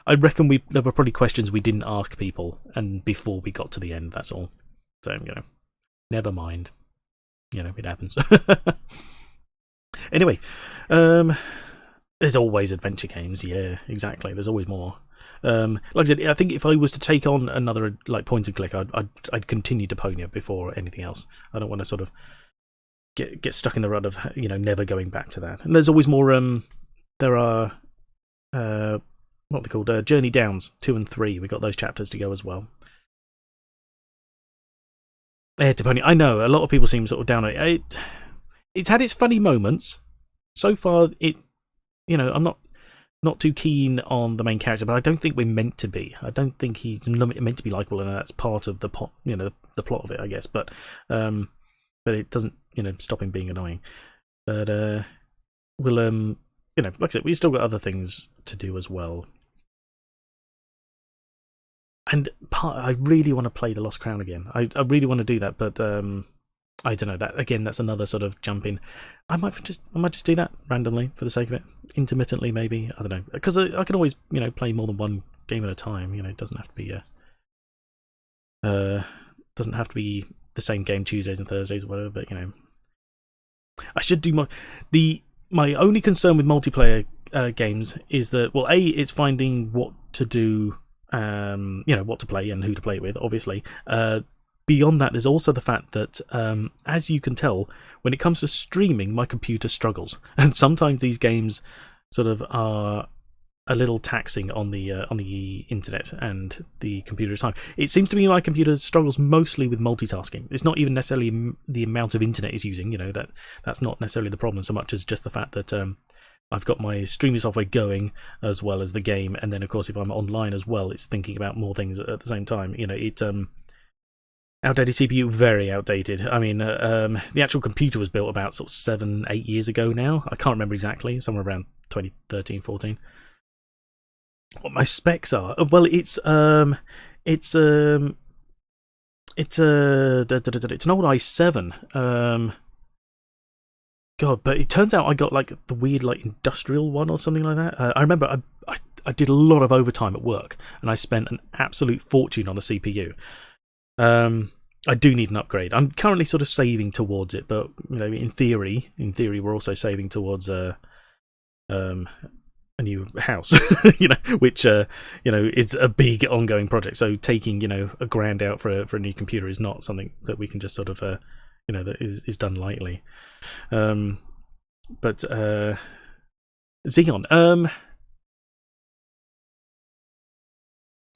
I reckon there were probably questions we didn't ask people, and before we got to the end, that's all. So, never mind. It happens. Anyway, there's always adventure games. Yeah, exactly. There's always more. Like I said, I think if I was to take on another like point and click, I'd continue Deponia before anything else. I don't want to sort of get stuck in the rut of never going back to that. And there's always more. There are what are they called? Journey Downs 2 and 3. We got those chapters to go as well. Deponia. I know a lot of people seem sort of down on it. It's had its funny moments. So far, I'm not too keen on the main character, but I don't think we're meant to be. I don't think he's meant to be likable, and that's part of the the plot of it, I guess. But it doesn't stop him being annoying. But we'll like I said, we've still got other things to do as well. And I really want to play the Lost Crown again. I really want to do that, but I don't know. That again, that's another sort of jump in. I might just do that randomly for the sake of it, intermittently maybe. I don't know, because I can always play more than one game at a time. It doesn't have to be Doesn't have to be the same game Tuesdays and Thursdays or whatever, but I should do my only concern with multiplayer games is that, well, it's finding what to do, what to play and who to play it with, obviously. Beyond that, there's also the fact that, as you can tell, when it comes to streaming, my computer struggles, and sometimes these games sort of are a little taxing on the internet and the computer time. It seems to me my computer struggles mostly with multitasking. It's not even necessarily the amount of internet it's using. That's not necessarily the problem so much as just the fact that I've got my streaming software going as well as the game, and then of course if I'm online as well, it's thinking about more things at the same time. Outdated CPU, very outdated. I mean, the actual computer was built about sort of 7-8 years ago now. I can't remember exactly, somewhere around 2013, 14. What my specs are? Well, it's an old i7. God, but it turns out I got like the weird like industrial one or something like that. I remember I did a lot of overtime at work, and I spent an absolute fortune on the CPU. I do need an upgrade. I'm currently sort of saving towards it, but in theory, we're also saving towards a new house, which is a big ongoing project. So taking $1,000 out for a new computer is not something that we can just sort of that is done lightly. But Xeon,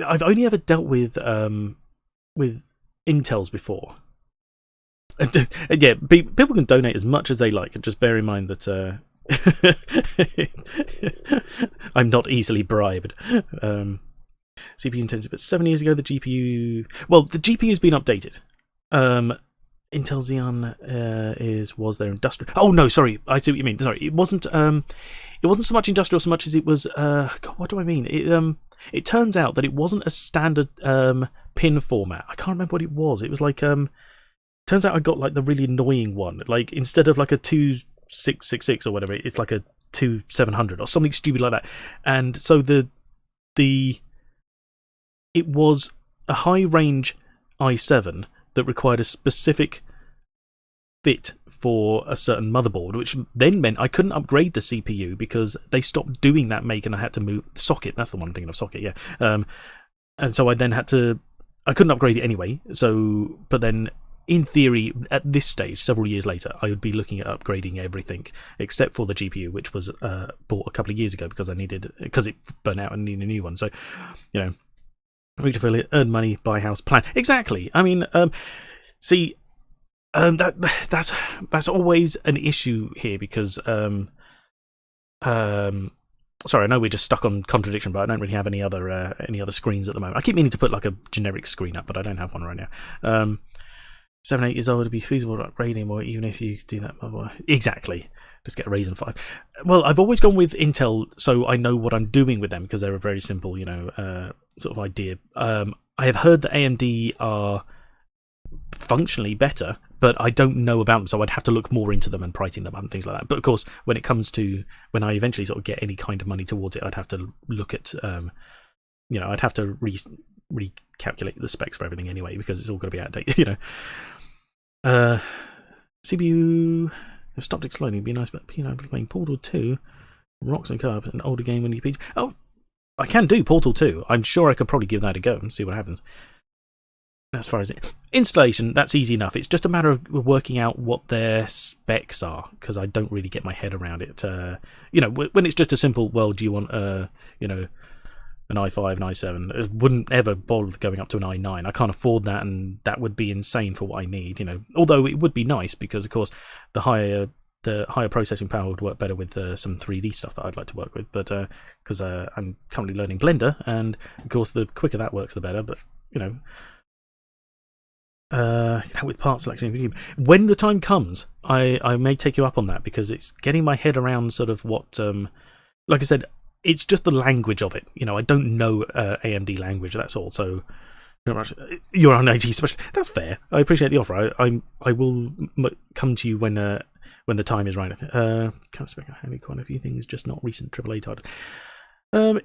I've only ever dealt with Intels before. Yeah, people can donate as much as they like, and just bear in mind that I'm not easily bribed. CPU intensive, but 7 years ago the GPU's been updated. Intel Xeon was their industrial. Oh no, sorry, I see what you mean. Sorry, it wasn't so much industrial so much as it was. God, what do I mean? It turns out that it wasn't a standard pin format. I can't remember what it was. It was like turns out I got like the really annoying one. Like instead of like a 2666 or whatever, it's like a 2700 or something stupid like that. And so it was a high range i7 that required a specific fit for a certain motherboard, which then meant I couldn't upgrade the CPU because they stopped doing that make, and I had to move the socket. That's the one thing of socket, yeah. And so I then I couldn't upgrade it anyway. So, but then in theory, at this stage, several years later, I would be looking at upgrading everything except for the GPU, which was bought a couple of years ago because it burnt out and needed a new one. So, refill it, earn money, buy house, plan. Exactly. I mean, that's always an issue here because sorry, I know we're just stuck on Contradiction, but I don't really have any other screens at the moment. I keep meaning to put like a generic screen up, but I don't have one right now. 7-8 years old to be feasible to upgrade him, or even if you do that, exactly. Just get a Ryzen 5. Well, I've always gone with Intel, so I know what I'm doing with them because they're a very simple, sort of idea. I have heard that AMD are functionally better, but I don't know about them, so I'd have to look more into them and pricing them and things like that. But of course, when I eventually sort of get any kind of money towards it, I'd have to look at, I'd have to recalculate the specs for everything anyway because it's all going to be outdated, CPU have stopped exploding. It'd be nice, but playing Portal 2, Rocks and Carbs, an older game when you PC. Oh, I can do Portal 2. I'm sure I could probably give that a go and see what happens. As far as installation, that's easy enough. It's just a matter of working out what their specs are because I don't really get my head around it. When it's just a simple, well, do you want an i5, an i7? It wouldn't ever bother going up to an i9. I can't afford that, and that would be insane for what I need. Although it would be nice because, of course, the higher processing power would work better with some 3D stuff that I'd like to work with. But because I'm currently learning Blender, and of course, the quicker that works, the better. But with part selection, when the time comes, I may take you up on that because it's getting my head around sort of what, like I said. It's just the language of it. I don't know AMD language, that's all. So you're on IT special. That's fair. I appreciate the offer. I will come to you when the time is right. Kind of spec having quite a few things, just not recent AAA titles.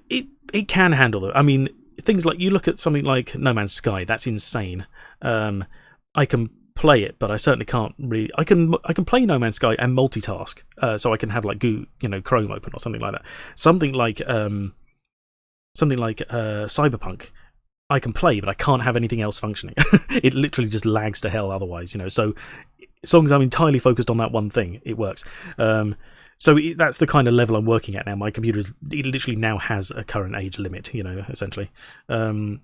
It can handle it. I mean, things like, you look at something like No Man's Sky, that's insane. I can play it, but I certainly can't really. I can play No Man's Sky and multitask, so I can have like Chrome open or something like that. Something like Cyberpunk, I can play, but I can't have anything else functioning. It literally just lags to hell otherwise, So as long as I'm entirely focused on that one thing, it works. So that's the kind of level I'm working at now. My computer it literally now has a current age limit, essentially. Simple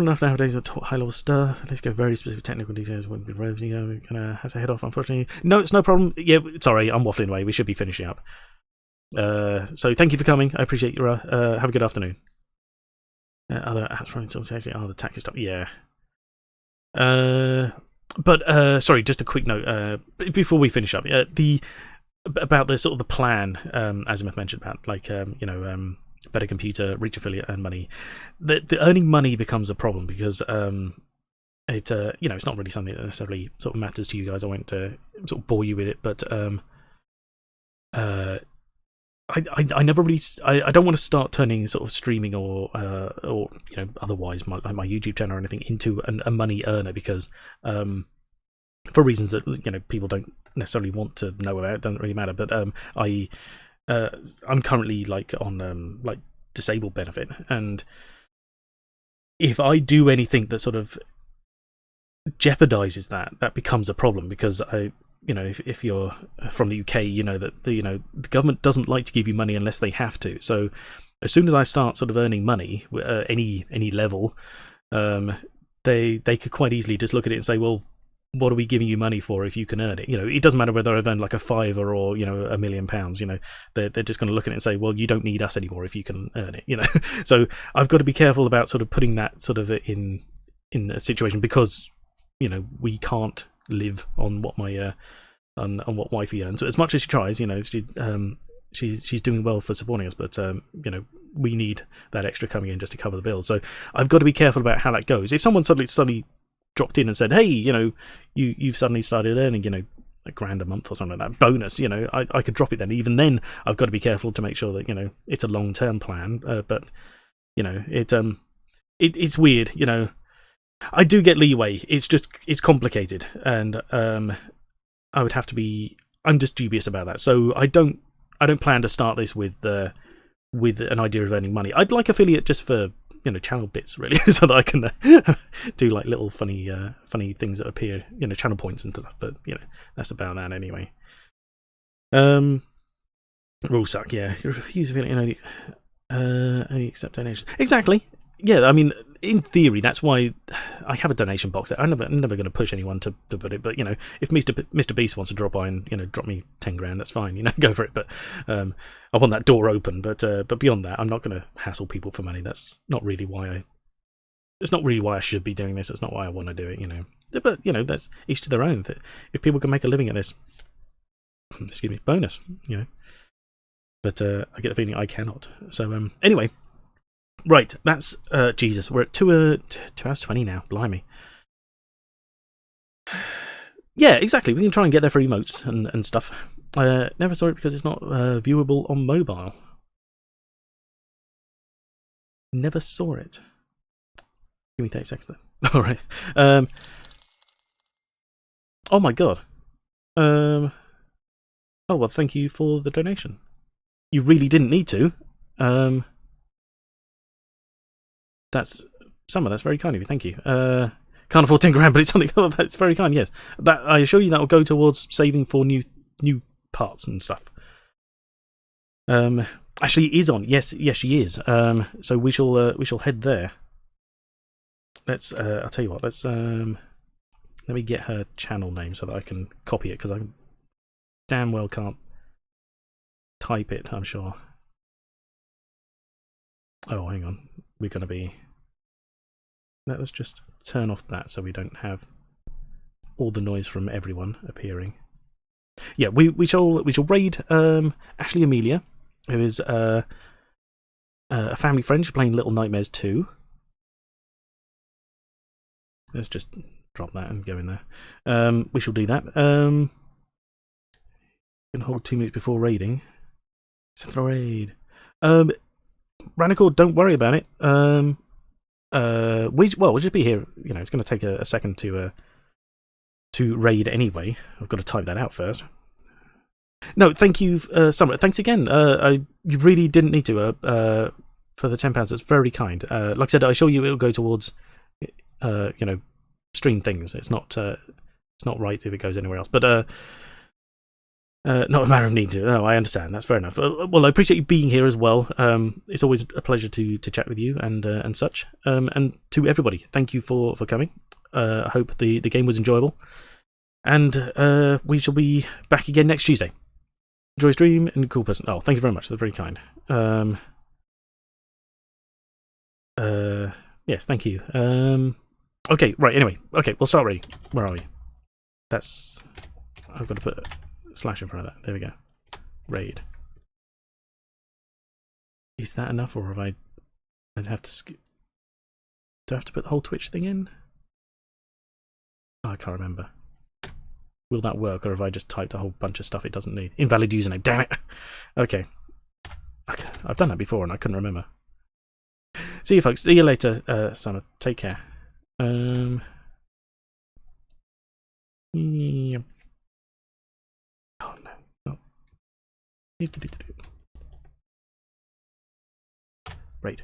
enough nowadays to talk high level stuff. Let's go very specific technical details. We're gonna have to head off, unfortunately. No, it's no problem. Yeah, sorry, I'm waffling away. We should be finishing up. So thank you for coming. I appreciate your. Have a good afternoon. Other apps from the taxi stuff. Yeah. But sorry, just a quick note before we finish up. About the sort of the plan, Azimuth mentioned about better computer, reach affiliate, earn money. The earning money becomes a problem because it's not really something that necessarily sort of matters to you guys. I won't sort of bore you with it, but I never really I don't want to start turning sort of streaming or otherwise my YouTube channel or anything into a money earner because for reasons that people don't necessarily want to know about. It doesn't really matter, but I'm currently on disabled benefit, and if I do anything that sort of jeopardizes that becomes a problem because if you're from the UK, that the government doesn't like to give you money unless they have to. So as soon as I start sort of earning money any level, they could quite easily just look at it and say, well, what are we giving you money for if you can earn it? It doesn't matter whether I've earned like a £5 or £1 million. They're just going to look at it and say, well, you don't need us anymore if you can earn it. So I've got to be careful about sort of putting that sort of in a situation because we can't live on what my on what wifey earns. So as much as she tries, she's doing well for supporting us, but we need that extra coming in just to cover the bills. So I've got to be careful about how that goes. If someone suddenly dropped in and said, hey, you've suddenly started earning £1,000 a month or something like that bonus, I could drop it then. Even then I've got to be careful to make sure that it's a long-term plan, but it's weird. I do get leeway. It's complicated, and I would have to be. I'm just dubious about that. So I don't plan to start this with an idea of earning money. I'd like affiliate just for channel bits really, so that I can do like little funny things that appear, channel points and stuff. But that's about that anyway. Rule suck. Yeah, you refuse affiliate only accept donations. Exactly. Yeah, I mean, in theory, that's why I have a donation box. I'm never going to push anyone to put it, but if Mr. Beast wants to drop by and drop me 10 grand, that's fine. Go for it. But I want that door open. But beyond that, I'm not going to hassle people for money. That's not really why It's not really why I should be doing this. It's not why I want to do it. But that's each to their own. If people can make a living at this, excuse me, bonus. But I get the feeling I cannot. So anyway. Right, that's Jesus. We're at 2 hours 20 now. Blimey. Yeah, exactly. We can try and get there for emotes and stuff. Never saw it because it's not viewable on mobile. Never saw it. Give me 30 seconds then. All right. Oh my god. Oh well, thank you for the donation. You really didn't need to. That's very kind of you. Thank you. Can't afford 10 grand, but it's something. That's very kind. Yes, that I assure you that will go towards saving for new parts and stuff. Actually, is on. Yes, she is. So we shall head there. Let's. I'll tell you what. Let's. Let me get her channel name so that I can copy it because I damn well can't type it. I'm sure. Oh, hang on. We're going to be. Let's just turn off that so we don't have all the noise from everyone appearing. Yeah, we shall raid Ashley Amelia, who is a family friend. She's playing Little Nightmares 2. Let's just drop that and go in there. We shall do that. Can hold 2 minutes before raiding. It's a raid. Ranicord, don't worry about it. We'll just be here. You know, it's going to take a second to raid anyway. I've got to type that out first. No, thank you, Summer. Thanks again. You really didn't need to for the £10. That's very kind. Like I said, I assure you it'll go towards stream things. It's not right if it goes anywhere else. But not a matter of need to. No, I understand. That's fair enough. Well, I appreciate you being here as well. It's always a pleasure to chat with you and such. And to everybody, thank you for coming. I hope the game was enjoyable. And we shall be back again next Tuesday. Enjoy stream and cool person. Oh, thank you very much. That's very kind. Yes, thank you. Okay, right. Anyway, okay, we'll start reading. Where are we? I've got to put a slash in front of that. There we go. Raid. Is that enough, or have I'd have to skip? Do I have to put the whole Twitch thing in? Oh, I can't remember. Will that work, or have I just typed a whole bunch of stuff it doesn't need? Invalid username, damn it! Okay. I've done that before and I couldn't remember. See you folks, see you later, Summer. Take care. Yeah. Oh no. Oh. Right.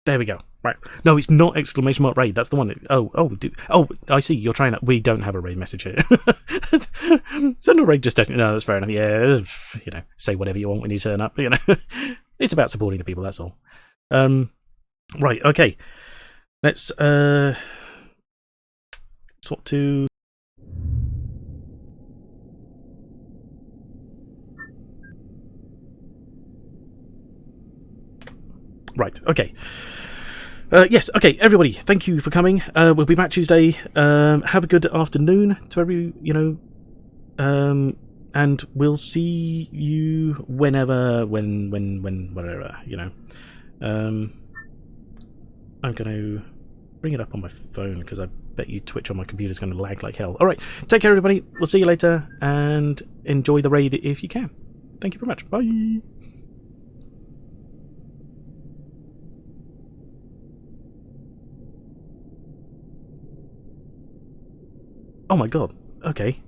There we go. Right. No, it's not exclamation mark raid. That's the one. Oh, I see. You're trying that. We don't have a raid message here. Send a raid just testing. No, that's fair enough. Yeah, say whatever you want when you turn up. It's about supporting the people. That's all. Right. Okay. Let's swap to. Right. Okay. Yes, okay, everybody, thank you for coming. We'll be back Tuesday. Have a good afternoon to and we'll see you whenever, whatever, I'm going to bring it up on my phone because I bet you Twitch on my computer is going to lag like hell. All right, take care, everybody. We'll see you later and enjoy the raid if you can. Thank you very much. Bye. Oh my god. Okay.